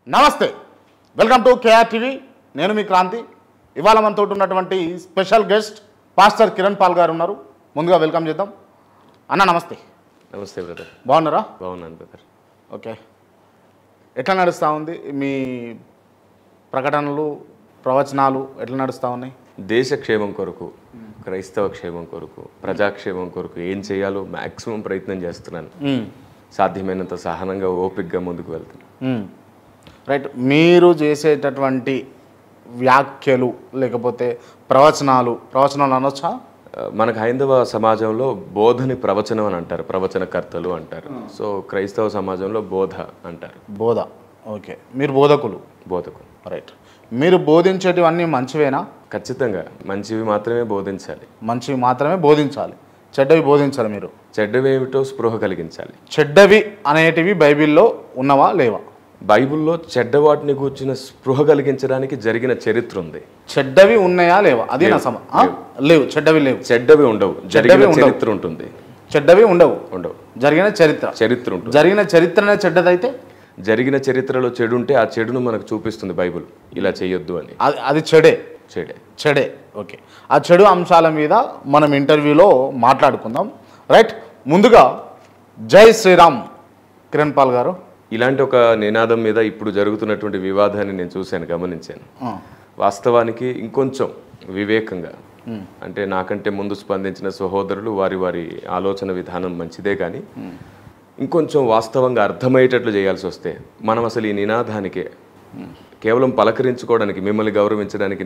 నమస్తే welcome to KR TV నేను మీ క్రాంతి ఇవాళ మనతో ఉన్నటువంటి special guest pastor Kiran Paul గారు ఉన్నారు ముందుగా వెల్కమ్ చేద్దాం అన్న నమస్తే నమస్తే బ్రదర్ బాగున్నారా బాగున్నాను బ్రదర్ ఓకే ఎట్లా నడుస్తూ ఉంది మీ ప్రకటనలు ప్రవచనాలు ఎట్లా నడుస్తూ ఉన్నాయి దేశ క్షేమం కొరకు క్రైస్తవ క్షేమం కొరకు ప్రజాక్షేమం కొరకు ఏం చేయాలో మ్యాక్సిమం ప్రయత్నం చేస్తున్నాను సాధ్యమైనంత సహనంగా ఓపికగా ముందుకు వెళ్తున్నాను రైట్ మీరు చేసేటటువంటి వ్యాఖ్యలు లేకపోతే ప్రవచనాలు అనొచ్చా మనకు హైందవ సమాజంలో బోధని ప్రవచనం అని అంటారు ప్రవచనకర్తలు అంటారు సో క్రైస్తవ సమాజంలో బోధ అంటారు బోధ ఓకే మీరు బోధకులు రైట్ మీరు బోధించేటివన్నీ మంచివేనా ఖచ్చితంగా మంచివి మాత్రమే బోధించాలి మంచివి మాత్రమే బోధించాలి చెడ్డవి బోధించాలి మీరు చెడ్డవేమిటో స్పృహ కలిగించాలి చెడ్డవి అనేటివి బైబిల్లో ఉన్నవా లేవా బైబిల్లో చెడ్డవాటిని కూర్చిన స్పృహ కలిగించడానికి జరిగిన చరిత్ర ఉంది చెడ్డవి ఉన్నాయా లేవా అది నా లేవు చెడ్డవి ఉండవు జరిగిన చరిత్ర ఉంటుంది చెడ్డవి ఉండవు జరిగిన చరిత్ర ఉంటుంది జరిగిన చరిత్రనే చెడ్డదైతే జరిగిన చరిత్రలో చెడు ఉంటే ఆ చెడును మనకు చూపిస్తుంది బైబిల్ ఇలా చేయొద్దు అని అది చెడే ఓకే ఆ చెడు అంశాల మీద మనం ఇంటర్వ్యూలో మాట్లాడుకుందాం రైట్ ముందుగా జై శ్రీరామ్ కిరణ్ పాల్ గారు ఇలాంటి ఒక నినాదం మీద ఇప్పుడు జరుగుతున్నటువంటి వివాదాన్ని నేను చూశాను గమనించాను వాస్తవానికి ఇంకొంచెం వివేకంగా అంటే నాకంటే ముందు స్పందించిన సహోదరులు వారి ఆలోచన విధానం మంచిదే కానీ ఇంకొంచెం వాస్తవంగా అర్థమయ్యేటట్లు చేయాల్సి వస్తే మనం అసలు ఈ నినాదానికే కేవలం పలకరించుకోవడానికి మిమ్మల్ని గౌరవించడానికి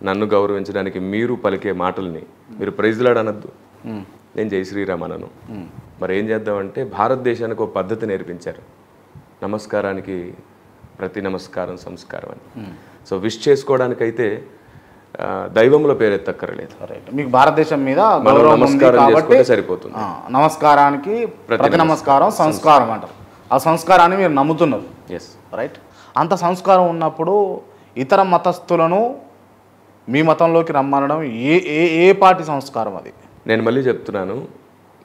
నన్ను గౌరవించడానికి మీరు పలికే మాటల్ని మీరు ప్రైజ్లాడ్ అనద్దు నేను జై శ్రీరామ్ అనను మరి ఏం చేద్దామంటే భారతదేశానికి ఒక పద్ధతి నేర్పించారు నమస్కారానికి ప్రతి నమస్కారం సంస్కారం అని సో విష్ చేసుకోవడానికైతే దైవంలో పేరెత్తక్కర్లేదు మీకు భారతదేశం మీద నమస్కారం చేసుకుంటే సరిపోతుంది నమస్కారానికి ప్రతి నమస్కారం సంస్కారం అంటారు ఆ సంస్కారాన్ని మీరు నమ్ముతున్నారు ఎస్ రైట్ అంత సంస్కారం ఉన్నప్పుడు ఇతర మతస్థులను మీ మతంలోకి రమ్మనడం ఏ పార్టీ సంస్కారం అది నేను మళ్ళీ చెప్తున్నాను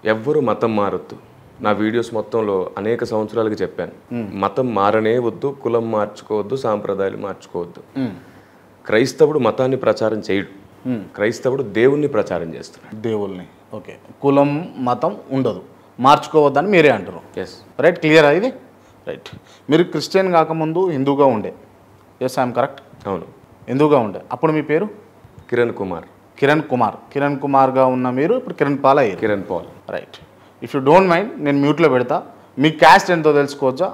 ఎవ్వరు మతం మారొద్దు నా వీడియోస్ మొత్తంలో అనేక సంవత్సరాలకి చెప్పాను మతం మారనే వద్దు కులం మార్చుకోవద్దు సాంప్రదాయాలు మార్చుకోవద్దు క్రైస్తవుడు మతాన్ని ప్రచారం చేయడు క్రైస్తవుడు దేవుణ్ణి ప్రచారం చేస్తున్నాడు దేవుల్ని ఓకే కులం మతం ఉండదు మార్చుకోవద్దని మీరే అంటారు ఎస్ రైట్ క్లియర్ ఇది రైట్ మీరు క్రిస్టియన్ కాకముందు హిందూగా ఉండే ఎస్ ఐఎమ్ కరెక్ట్ అవును హిందూగా ఉండే అప్పుడు మీ పేరు కిరణ్ కుమార్గా ఉన్న మీరు ఇప్పుడు Kiran Paul right if you don't mind నేను మ్యూట్లో పెడతా మీ క్యాస్ట్ ఎంతో తెలుసుకోవచ్చా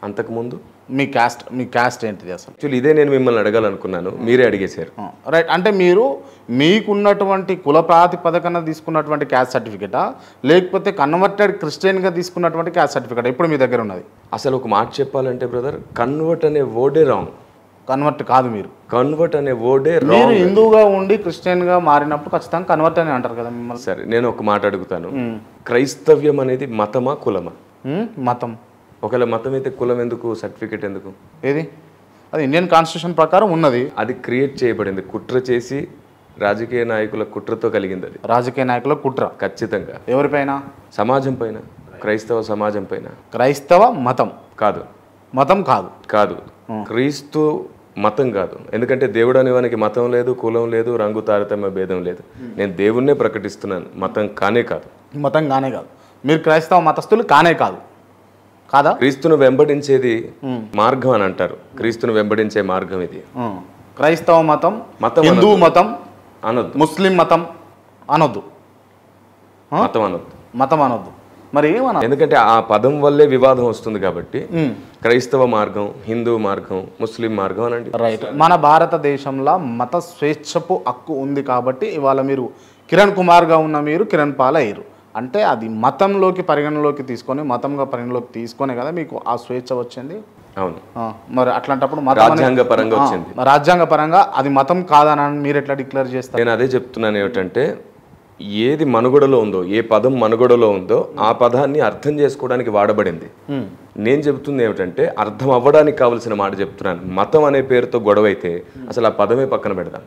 అంతకుముందు మీ క్యాస్ట్ ఏంటిది అసలు యాక్చువల్లీ ఇదే నేను మిమ్మల్ని అడగాలనుకున్నాను మీరే అడిగేశారు రైట్ అంటే మీరు మీకున్నటువంటి కుల ప్రాతిపదికన తీసుకున్నటువంటి క్యాస్ట్ సర్టిఫికేటా లేకపోతే కన్వర్టెడ్ క్రిస్టియన్గా తీసుకున్నటువంటి క్యాస్ట్ సర్టిఫికేటా ఇప్పుడు మీ దగ్గర ఉన్నది అసలు ఒక మాట చెప్పాలంటే బ్రదర్ కన్వర్ట్ అనే వర్డే రాంగ్ కన్వర్ట్ కాదు మీరు కన్వర్ట్ అనే వర్డే మీరు హిందూగా ఉండి క్రిస్టియన్గా మారినప్పుడు ఖచ్చితంగా కన్వర్ట్ అని అంటారు కదా మిమ్మల్ని సరే నేను ఒక మాట అడుగుతాను క్రైస్తవ్యం అనేది మతమా కులమా మతం ఒకవేళ మతం అయితే కులం ఎందుకు సర్టిఫికేట్ ఎందుకు ఏది అది ఇండియన్ కాన్స్టిట్యూషన్ ప్రకారం ఉన్నది అది క్రియేట్ చేయబడింది కుట్ర చేసి రాజకీయ నాయకుల కుట్రతో కలిగింది అది రాజకీయ నాయకుల కుట్ర ఖచ్చితంగా ఎవరిపైన సమాజం పైన క్రైస్తవ సమాజం పైన క్రైస్తవ మతం కాదు క్రీస్తు మతం కాదు ఎందుకంటే దేవుడు అనేవానికి మతం లేదు కులం లేదు రంగు తారతమ్య భేదం లేదు నేను దేవుణ్ణే ప్రకటిస్తున్నాను మతం కానే కాదు మీరు క్రైస్తవ మతస్థులు కాదా క్రీస్తును వెంబడించేది మార్గం అని అంటారు క్రీస్తును వెంబడించే మార్గం ఇది క్రైస్తవ మతం హిందూ మతం అనొద్దు ముస్లిం మతం అనొద్దు మతం అనొద్దు మరి ఏమన్నా ఎందుకంటే ఆ పదం వల్లే వివాదం వస్తుంది కాబట్టి క్రైస్తవ మార్గం హిందూ మార్గం ముస్లిం మార్గం అనండి రైట్ మన భారతదేశంలో మత స్వేచ్ఛపు హక్కు ఉంది కాబట్టి ఇవాళ మీరు కిరణ్ కుమార్గా ఉన్న మీరు కిరణ్ పాల్ అయ్యారు అంటే అది మతంలోకి పరిగణలోకి తీసుకొని కదా మీకు ఆ స్వేచ్ఛ వచ్చింది అవును మరి అట్లాంటప్పుడు రాజ్యాంగ పరంగా అది మతం కాదని మీరు ఎట్లా డిక్లేర్ చేస్తారు నేను అదే చెప్తున్నాను ఏమిటంటే ఏది మనుగడలో ఉందో ఏ పదం మనుగడలో ఉందో ఆ పదాన్ని అర్థం చేసుకోవడానికి వాడబడింది నేను చెబుతుంది ఏమిటంటే అర్థం అవ్వడానికి కావలసిన మాట చెప్తున్నాను మతం అనే పేరుతో గొడవ అయితే అసలు ఆ పదమే పక్కన పెడదాం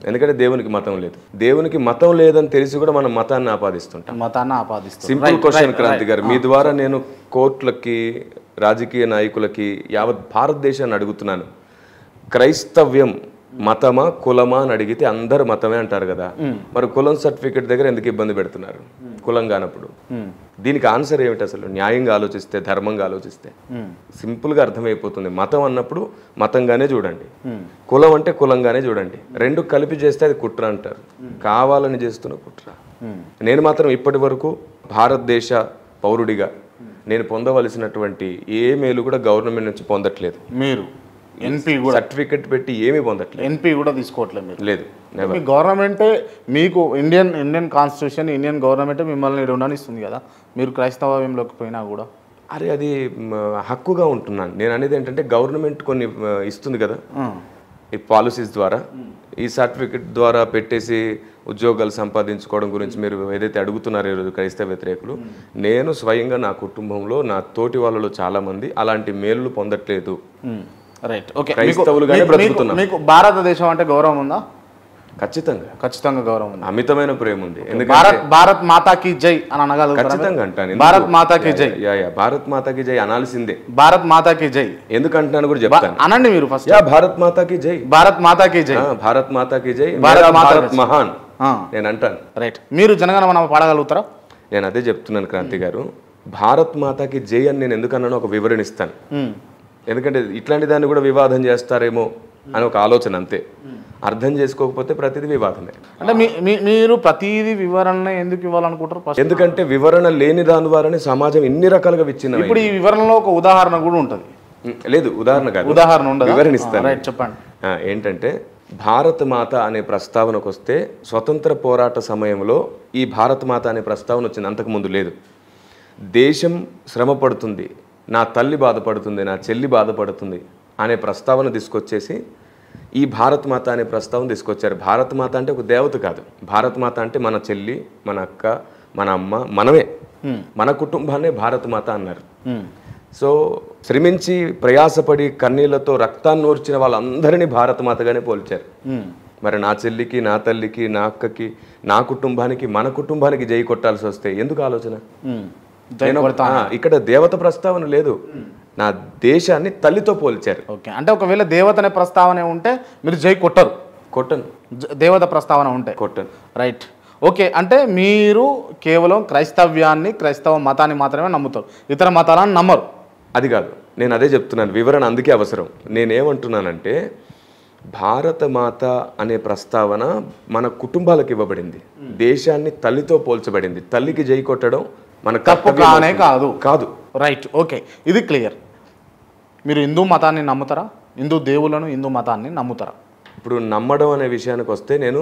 ఎందుకంటే దేవునికి మతం లేదు దేవునికి మతం లేదని తెలిసి కూడా మనం మతాన్ని ఆపాదిస్తుంటాం మతాన్ని సింపుల్ క్వశ్చన్ క్రాంతి గారు మీ ద్వారా నేను కోర్టులకి రాజకీయ నాయకులకి, యావత్ భారతదేశాన్ని అడుగుతున్నాను. క్రైస్తవ్యం మతమా కులమా అని అడిగితే అందరు మతమే అంటారు కదా, మరి కులం సర్టిఫికెట్ దగ్గర ఎందుకు ఇబ్బంది పెడుతున్నారు కులం కానప్పుడు? దీనికి ఆన్సర్ ఏమిటి? అసలు న్యాయంగా ఆలోచిస్తే, ధర్మంగా ఆలోచిస్తే సింపుల్గా అర్థమైపోతుంది. మతం అన్నప్పుడు మతంగానే చూడండి, కులం అంటే కులంగానే చూడండి. రెండు కలిపి చేస్తే అది కుట్ర అంటారు. కావాలని చేస్తున్న కుట్ర. నేను మాత్రం ఇప్పటి వరకు భారతదేశ పౌరుడిగా నేను పొందవలసినటువంటి ఏ మేలు కూడా గవర్నమెంట్ నుంచి పొందట్లేదు. మీరు ఎన్పీ కూడా సర్టిఫికెట్ పెట్టి ఏమీ పొందట్లేదు. ఎన్పీ కూడా తీసుకోవట్లేదు మీరు? లేదు. మీ గవర్నమెంటే మీకు ఇండియన్ కాన్స్టిట్యూషన్, ఇండియన్ గవర్నమెంటే మిమ్మల్ని ఉండనిస్తుంది కదా, మీరు క్రైస్తవంలోకి పోయినా కూడా. అరే అది హక్కుగా ఉంటున్నాను. నేను అనేది ఏంటంటే గవర్నమెంట్ కొన్ని ఇస్తుంది కదా ఈ పాలసీస్ ద్వారా, ఈ సర్టిఫికెట్ ద్వారా పెట్టేసి ఉద్యోగాలు సంపాదించుకోవడం గురించి మీరు ఏదైతే అడుగుతున్నారో ఈరోజు క్రైస్తవ వ్యతిరేకులు, నేను స్వయంగా నా కుటుంబంలో నా తోటి వాళ్ళలో చాలామంది అలాంటి మేలు పొందట్లేదు. Right, okay. క్రైస్తవులుగానే బ్రతుకుతున్నాం. మీకు భారతదేశం అంటే గౌరవం ఉందా? ఖచ్చితంగా గౌరవం ఉంది, అమితమైన ప్రేమ ఉంది. ఎందుకంటే భారత్ మాతాకి జై అని అనగలుగుతారా? ఖచ్చితంగా అంటాను. భారత్ మాతాకి జై. భారత్ మాతాకి జై అనాల్సిందే. భారత్ మాతాకి జై ఎందుకంటున్నాను కూడా చెప్తాను. అనండి మీరు ఫస్ట్. భారత్ మాతాకి జై, భారత్ మాతాకి జై, భారత్ మాతాకి జై, భారత్ మహాన్ నేను అంటాను. రైట్, మీరు జనగణమన పాడగలుగుతారా? నేను అదే చెప్తున్నాను క్రాంతి గారు. భారత్ మాతాకి జై అని నేను ఎందుకన్నానో ఒక వివరణ ఇస్తాను. ఎందుకంటే ఇట్లాంటి దాన్ని కూడా వివాదం చేస్తారేమో అని ఒక ఆలోచన, అంతే. అర్థం చేసుకోకపోతే ప్రతిదీ వివాదమే. అంటే మీరు ప్రతిదీ వివరణ ఎందుకు ఇవ్వాలనుకుంటారు? ఎందుకంటే వివరణ లేని దాని ద్వారానే సమాజం ఇన్ని రకాలుగా విచ్ఛిన్నం. ఇప్పుడు ఈ వివరణలో ఒక ఉదాహరణ కూడా ఉంటుంది. లేదు, ఉదాహరణ కాదు, ఉదాహరణ ఉండదు, వివరణ ఇస్తాను. రైట్, చెప్పండి. ఏంటంటే భారత మాత అనే ప్రస్తావనకు వస్తే స్వతంత్ర పోరాట సమయంలో ఈ భారత మాత అనే ప్రస్తావన వచ్చింది, అంతకుముందు లేదు. దేశం శ్రమ పడుతుంది, నా తల్లి బాధపడుతుంది, నా చెల్లి బాధపడుతుంది అనే ప్రస్తావన తీసుకొచ్చేసి ఈ భారత్ మాత అనే ప్రస్తావన తీసుకొచ్చారు. భారత్ మాత అంటే ఒక దేవత కాదు. భారత్ మాత అంటే మన చెల్లి, మన అక్క, మన అమ్మ, మనమే, మన కుటుంబాన్నే భారత్ మాత అన్నారు. సో శ్రమించి ప్రయాసపడి కన్నీళ్లతో రక్తాన్ని ఓర్చిన వాళ్ళందరినీ భారత మాతగానే పోల్చారు. మరి నా చెల్లికి, నా తల్లికి, నా అక్కకి, నా కుటుంబానికి, మన కుటుంబానికి జై కొట్టాల్సి వస్తే ఎందుకు ఆలోచన? ఇక్కడ దేవత ప్రస్తావన లేదు, నా దేశాన్ని తల్లితో పోల్చారు. ఓకే, అంటే ఒకవేళ దేవత అనే ప్రస్తావన ఉంటే మీరు జై కొట్టరు? కొట్టను. దేవత ప్రస్తావన ఉంటే కొట్టను. Right, okay. అంటే మీరు కేవలం క్రైస్తవ్యాన్ని, క్రైస్తవ మతాన్ని మాత్రమే నమ్ముతారు, ఇతర మతాలను నమ్మరు? అది కాదు, నేను అదే చెప్తున్నాను, వివరణ అందుకే అవసరం. నేనేమంటున్నానంటే భారత మాత అనే ప్రస్తావన మన కుటుంబాలకు ఇవ్వబడింది, దేశాన్ని తల్లితో పోల్చబడింది. తల్లికి జై కొట్టడం మన తప్పు కానే కాదు. కాదు. రైట్, ఓకే, ఇది క్లియర్. మీరు హిందూ మతాన్ని నమ్ముతారా? హిందూ దేవులను, హిందూ మతాన్ని నమ్ముతారా? ఇప్పుడు నమ్మడం అనే విషయానికి వస్తే నేను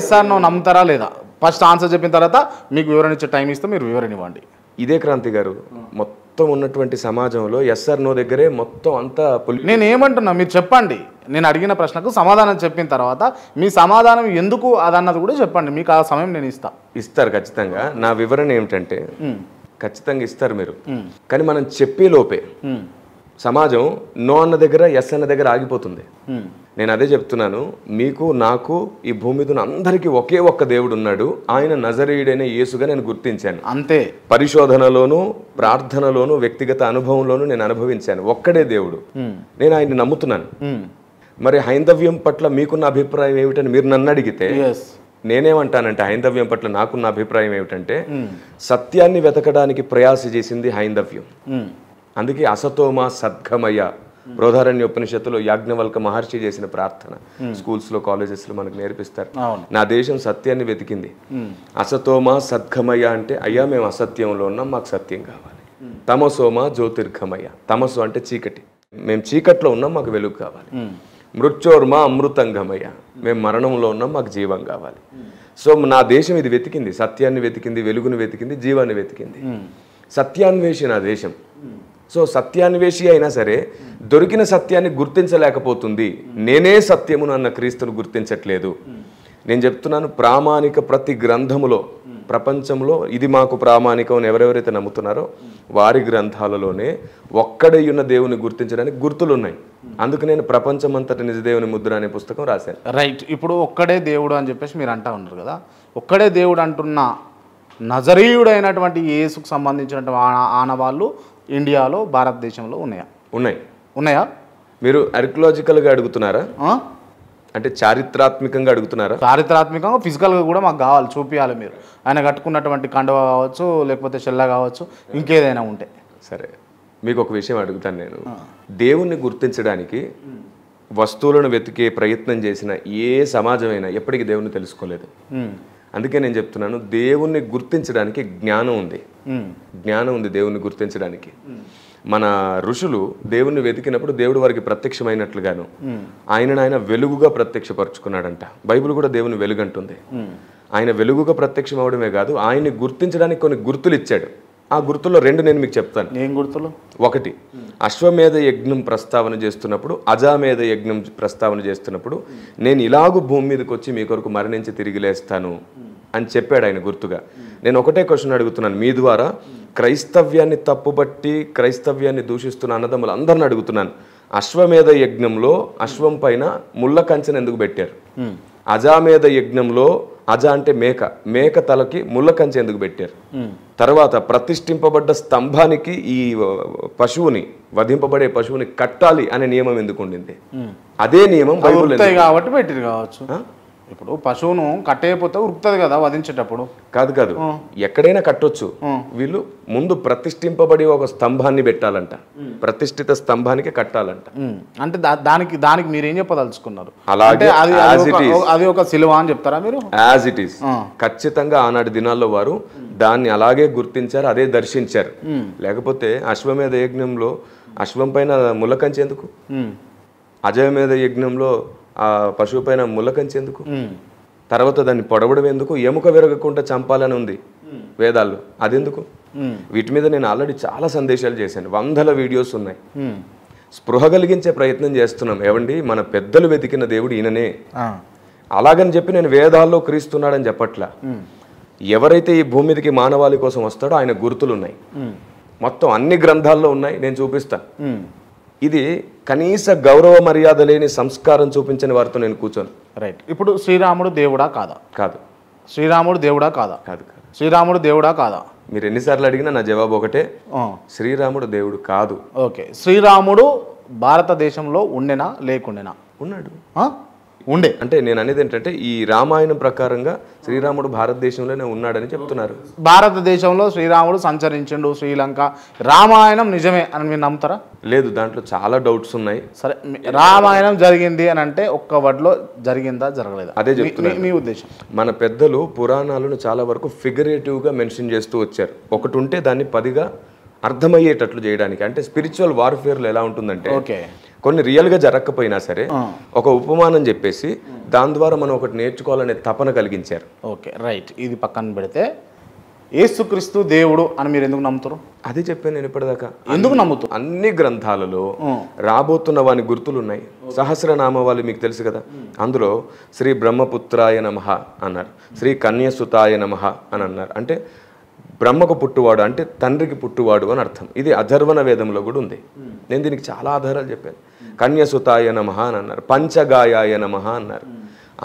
సార్ నువ్వు నమ్ముతారా లేదా? ఫస్ట్ ఆన్సర్ చెప్పిన తర్వాత మీకు వివరణ ఇచ్చే టైం ఇస్తే మీరు వివరణ ఇవ్వండి. ఇదే క్రాంతి గారు, మొత్తం ఉన్నటువంటి సమాజంలో ఎస్ఆర్ నో దగ్గరే మొత్తం అంతా. నేను ఏమంటున్నా మీరు చెప్పండి. నేను అడిగిన ప్రశ్నకు సమాధానం చెప్పిన తర్వాత మీ సమాధానం ఎందుకు అదన్నది కూడా చెప్పండి. మీకు ఆ సమయం నేను ఇస్తారు ఖచ్చితంగా. నా వివరణ ఏమిటంటే ఖచ్చితంగా ఇస్తారు మీరు, కానీ మనం చెప్పే లోపే సమాజం నో అన్న దగ్గర ఎస్ అన్న దగ్గర ఆగిపోతుంది. నేను అదే చెప్తున్నాను, మీకు నాకు ఈ భూమి మీద అందరికీ ఒకే ఒక్క దేవుడు ఉన్నాడు, ఆయన నజరేయుడైన యేసుగా నేను గుర్తించాను. అంతే. పరిశోధనలోను, ప్రార్థనలోను, వ్యక్తిగత అనుభవంలోను నేను అనుభవించాను. ఒక్కడే దేవుడు, నేను ఆయన్ని నమ్ముతున్నాను. మరి హైందవ్యం పట్ల మీకున్న అభిప్రాయం ఏమిటని మీరు నన్ను అడిగితే నేనేమంటానంటే హైందవ్యం పట్ల నాకున్న అభిప్రాయం ఏమిటంటే సత్యాన్ని వెతకడానికి ప్రయాస చేసింది హైందవ్యం. అందుకే అసతోమ సద్గమయ బృహదారణ్యోపనిషత్తులో యాజ్ఞవల్క మహర్షి చేసిన ప్రార్థన స్కూల్స్లో, కాలేజెస్లో మనకు నేర్పిస్తారు. నా దేశం సత్యాన్ని వెతికింది. అసతోమ సద్గమయ అంటే అయ్యా మేము అసత్యంలో ఉన్నాం, మాకు సత్యం కావాలి. తమసోమ జ్యోతిర్గమయ, తమసు అంటే చీకటి, మేము చీకట్లో ఉన్నాం, మాకు వెలుగు కావాలి. మృత్యోర్మ అమృతంగమయ, మేము మరణంలో ఉన్నాం, మాకు జీవం కావాలి. సో నా దేశం ఇది వెతికింది, సత్యాన్ని వెతికింది, వెలుగును వెతికింది, జీవాన్ని వెతికింది. సత్యాన్వేషి నా దేశం. సో సత్యాన్వేషి అయినా సరే దొరికిన సత్యాన్ని గుర్తించలేకపోతుంది. నేనే సత్యమును అన్న క్రీస్తును గుర్తించట్లేదు. నేను చెప్తున్నాను, ప్రామాణిక ప్రతి గ్రంథములో ప్రపంచంలో ఇది మాకు ప్రామాణికం అని ఎవరెవరైతే నమ్ముతున్నారో వారి గ్రంథాలలోనే ఒక్కడే ఉన్న దేవుని గుర్తించడానికి గుర్తులు ఉన్నాయి. అందుకు నేను ప్రపంచమంతటి నిజదేవుని ముద్ర అనే పుస్తకం రాశాను. రైట్, ఇప్పుడు ఒక్కడే దేవుడు అని చెప్పేసి మీరు అంటా ఉన్నారు కదా, ఒక్కడే దేవుడు అంటున్న నజరీయుడైనటువంటి యేసుకు సంబంధించినటువంటి ఆనవాళ్ళు ఇండియాలో భారతదేశంలో ఉన్నాయా? ఉన్నాయా? మీరు ఆర్కియలాజికల్గా అడుగుతున్నారా, అంటే చారిత్రాత్మకంగా అడుగుతున్నారా? చారిత్రాత్మకంగా ఫిజికల్గా కూడా మాకు కావాలి, చూపించాలి మీరు. ఆయన కట్టుకున్నటువంటి కండువ కావచ్చు, లేకపోతే చెల్ల కావచ్చు, ఇంకేదైనా ఉంటే. సరే, మీకు ఒక విషయం అడుగుతాను నేను. దేవుణ్ణి గుర్తించడానికి వస్తువులను వెతికే ప్రయత్నం చేసిన ఏ సమాజమైనా ఎప్పటికీ దేవుణ్ణి తెలుసుకోలేదు. అందుకే నేను చెప్తున్నాను, దేవుణ్ణి గుర్తించడానికి జ్ఞానం ఉంది. జ్ఞానం ఉంది దేవుణ్ణి గుర్తించడానికి. మన ఋషులు దేవుణ్ణి వెతికినప్పుడు దేవుడు వారికి ప్రత్యక్షమైనట్లుగాను ఆయన వెలుగుగా ప్రత్యక్షపరుచుకున్నాడంట. బైబిల్ కూడా దేవుని వెలుగు అంటుంది. ఆయన వెలుగుగా ప్రత్యక్షం అవడమే కాదు, ఆయన్ని గుర్తించడానికి కొన్ని గుర్తులు ఇచ్చాడు. ఆ గుర్తుల్లో 2 నేను మీకు చెప్తాను. ఏం గుర్తులు? ఒకటి, అశ్వమేధ యజ్ఞం ప్రస్తావన చేస్తున్నప్పుడు, అజామేధ యజ్ఞం ప్రస్తావన చేస్తున్నప్పుడు, నేను ఇలాగూ భూమి మీదకి వచ్చి మీ కొరకు మరణించి తిరిగి లేస్తాను అని చెప్పాడు ఆయన గుర్తుగా. నేను ఒకటే క్వశ్చన్ అడుగుతున్నాను మీ ద్వారా, క్రైస్తవ్యాన్ని తప్పుబట్టి క్రైస్తవ్యాన్ని దూషిస్తున్న అన్నదమ్ములు అందరిని అడుగుతున్నాను. అశ్వమేధ యజ్ఞంలో అశ్వం పైన ముళ్ళ కంచెను ఎందుకు పెట్టారు? అజామేధ యజ్ఞంలో, అజ అంటే మేక తలకి ముళ్ళ కంచె ఎందుకు పెట్టారు? తర్వాత ప్రతిష్ఠింపబడ్డ స్తంభానికి ఈ పశువుని, వధింపబడే పశువుని కట్టాలి అనే నియమం ఎందుకు ఉండింది? అదే నియమం బైబిల్ కాబట్టి పెట్టింది కావచ్చు. ఇప్పుడు పశువును కట్టేయపోతే ఉరుకుతుంది కదా వధించేటప్పుడు. కాదు, ఎక్కడైనా కట్టొచ్చు. వీళ్ళు ముందు ప్రతిష్ఠింపబడి ఒక స్తంభాన్ని పెట్టాలంట, ప్రతిష్ఠిత స్తంభానికి కట్టాలంట. అంటే దానికి మీరేం చెప్పదలుచుకున్నారు? అలాగే అది ఒక సిలువ అని చెప్తారా మీరు? As it is. ఖచ్చితంగా ఆనాటి దినాల్లో వారు దాన్ని అలాగే గుర్తించారు, అదే దర్శించారు. లేకపోతే అశ్వమేధ యజ్ఞంలో అశ్వం పైన ముళ్ళకంచె ఎందుకు? అజయమేధ యజ్ఞంలో ఆ పశువు పైన ముళ్ళకంచె ఎందుకు? తర్వాత దాన్ని పొడవడం ఎందుకు? ఎముక విరగకుండా చంపాలని ఉంది వేదాల్లో, అదెందుకు? వీటి మీద నేను ఆల్రెడీ చాలా సందేశాలు చేశాను, 100 వీడియోస్ ఉన్నాయి. స్పృహ కలిగించే ప్రయత్నం చేస్తున్నాం. ఏవండి, మన పెద్దలు వెతికిన దేవుడు ఈయననే. అలాగని చెప్పి నేను వేదాల్లో క్రీస్తున్నాడని చెప్పట్లా. ఎవరైతే ఈ భూమి మీదకి మానవాళి కోసం వస్తాడో ఆయన గుర్తులు ఉన్నాయి, మొత్తం అన్ని గ్రంథాల్లో ఉన్నాయి. నేను చూపిస్తాను. ఇది కనీస గౌరవ మర్యాద లేని సంస్కారం చూపించని వారితో నేను కూర్చోను. రైట్. ఇప్పుడు శ్రీరాముడు దేవుడా కాదా? కాదు. శ్రీరాముడు దేవుడా కాదా? కాదు. శ్రీరాముడు దేవుడా కాదా? మీరు ఎన్నిసార్లు అడిగినా నా జవాబు ఒకటే, శ్రీరాముడు దేవుడు కాదు. ఓకే. శ్రీరాముడు భారతదేశంలో ఉండేనా లేకుండేనా? ఉన్నాడు. ఉండే. అంటే నేను అనేది ఏంటంటే, ఈ రామాయణం ప్రకారంగా శ్రీరాముడు భారతదేశంలోనే ఉన్నాడని చెప్తున్నారు. భారతదేశంలో శ్రీరాముడు సంచరించిండు, శ్రీలంక. రామాయణం నిజమే అని మీరు నమ్ముతారా? లేదు, దాంట్లో చాలా డౌట్స్ ఉన్నాయి. సరే, రామాయణం జరిగింది అని అంటే ఒక్క వర్డ్లో జరిగిందా జరగలేదా? అదే చెప్తున్నా. మీ ఉద్దేశం? మన పెద్దలు పురాణాలను చాలా వరకు ఫిగరేటివ్గా మెన్షన్ చేస్తూ వచ్చారు. ఒకటి ఉంటే దాన్ని 10గా అర్థమయ్యేటట్లు చేయడానికి. అంటే స్పిరిచువల్ వార్ఫేర్లో ఎలా ఉంటుందంటే, కొన్ని రియల్గా జరగకపోయినా సరే ఒక ఉపమానం చెప్పేసి దాని ద్వారా మనం ఒకటి నేర్చుకోవాలనే తపన కలిగించారు. Okay, right. ఇది పక్కన పెడితే యేసుక్రీస్తు దేవుడు అని మీరు ఎందుకు నమ్ముతారు? అదే చెప్పాను నేను ఇప్పటిదాకా. ఎందుకు నమ్ముతారు? అన్ని గ్రంథాలలో రాబోతున్న వాని గుర్తులు ఉన్నాయి. సహస్రనామాలు మీకు తెలుసు కదా, అందులో శ్రీ బ్రహ్మపుత్రాయ నమః అన్నారు, శ్రీ కన్యసుతాయ నమః అని అన్నారు. అంటే బ్రహ్మకు పుట్టువాడు అంటే తండ్రికి పుట్టువాడు అని అర్థం. ఇది అధర్వణ వేదంలో కూడా ఉంది. నేను దీనికి చాలా ఆధారాలు చెప్పాను. కన్యసుతాయ నమః అని అన్నారు, పంచగాయాయ నమః అన్నారు.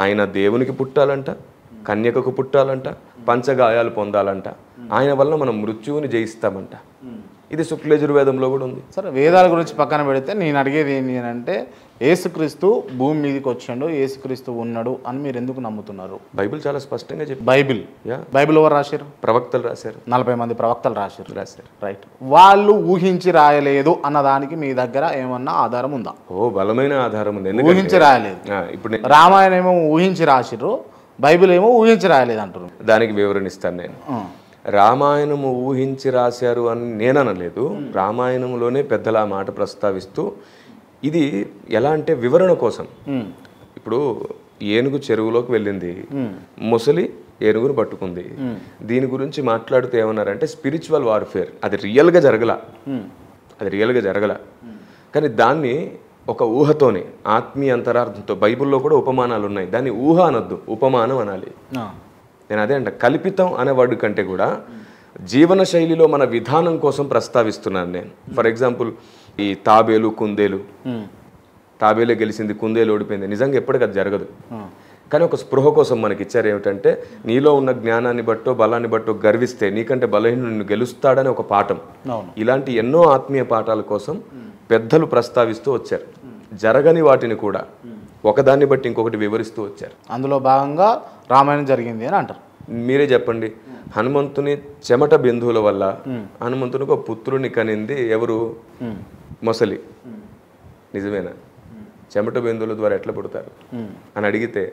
ఆయన దేవునికి పుట్టాలంట, కన్యకకు పుట్టాలంట, పంచగాయాలు పొందాలంట. ఆయన వలన మనం మృత్యువుని జయిస్తామంట. ఇది శుక్లయజుర్వేదంలో కూడా ఉంది. సరే, వేదాల గురించి పక్కన పెడితే నేను అడిగేది ఏంటి అంటే, యేసుక్రీస్తు భూమి మీదకి వచ్చాడు, యేసుక్రీస్తు ఉన్నాడు అని మీరు ఎందుకు నమ్ముతున్నారు? బైబిల్ చాలా స్పష్టంగా చెప్పి. బైబిల్ ఎవరు రాశారు? ప్రవక్తలు రాశారు. 40 మంది ప్రవక్తలు రాశారు. రైట్. వాళ్ళు ఊహించి రాయలేదు అన్నదానికి మీ దగ్గర ఏమన్నా ఆధారం ఉందా? బలమైన ఆధారం ఉంది. ఊహించి రాయలేదు. ఇప్పుడు రామాయణం ఏమో ఊహించి రాసిర్రు, బైబిల్ ఏమో ఊహించి రాయలేదు అంటారు. దానికి వివరణ ఇస్తాను నేను. రామాయణము ఊహించి రాశారు అని నేను అనలేదు. రామాయణంలోనే పెద్దల మాట ప్రస్తావిస్తూ, ఇది ఎలా అంటే వివరణ కోసం. ఇప్పుడు ఏనుగు చెరువులోకి వెళ్ళింది, ముసలి ఏనుగును పట్టుకుంది. దీని గురించి మాట్లాడుతూ ఏమన్నారంటే స్పిరిచువల్ వార్ఫేర్. అది రియల్గా జరగల, కానీ దాన్ని ఒక ఊహతోనే, ఆత్మీయ అంతరార్థంతో, బైబిల్లో కూడా ఉపమానాలు ఉన్నాయి. దాన్ని ఊహ అనొద్దు, ఉపమానం అనాలి. నేను అదే అంట, కల్పితం అనే వర్డ్ కంటే కూడా జీవన శైలిలో మన విధానం కోసం ప్రస్తావిస్తున్నాను నేను. ఫర్ ఎగ్జాంపుల్, ఈ తాబేలు కుందేలు, తాబేలే గెలిచింది, కుందేలు ఓడిపోయింది. నిజంగా ఎప్పటికీ అది జరగదు. కానీ ఒక స్పృహ కోసం మనకి ఇచ్చారు ఏమిటంటే నీలో ఉన్న జ్ఞానాన్ని బట్టో బలాన్ని బట్టో గర్విస్తే నీకంటే బలహీనుడు నిన్ను గెలుస్తాడని ఒక పాఠం. ఇలాంటి ఎన్నో ఆత్మీయ పాఠాల కోసం పెద్దలు ప్రస్తావిస్తూ వచ్చారు. జరగని వాటిని కూడా ఒకదాన్ని బట్టి ఇంకొకటి వివరిస్తూ వచ్చారు. అందులో భాగంగా రామాయణం జరిగింది అని అంటారు. మీరే చెప్పండి, హనుమంతుని చెమట బిందువుల వల్ల హనుమంతునికి ఒక పుత్రుని కనింది ఎవరు? మొసలి. నిజమేనా? చెమట బిందువుల ద్వారా ఎట్లా పుడతారు అని అడిగితే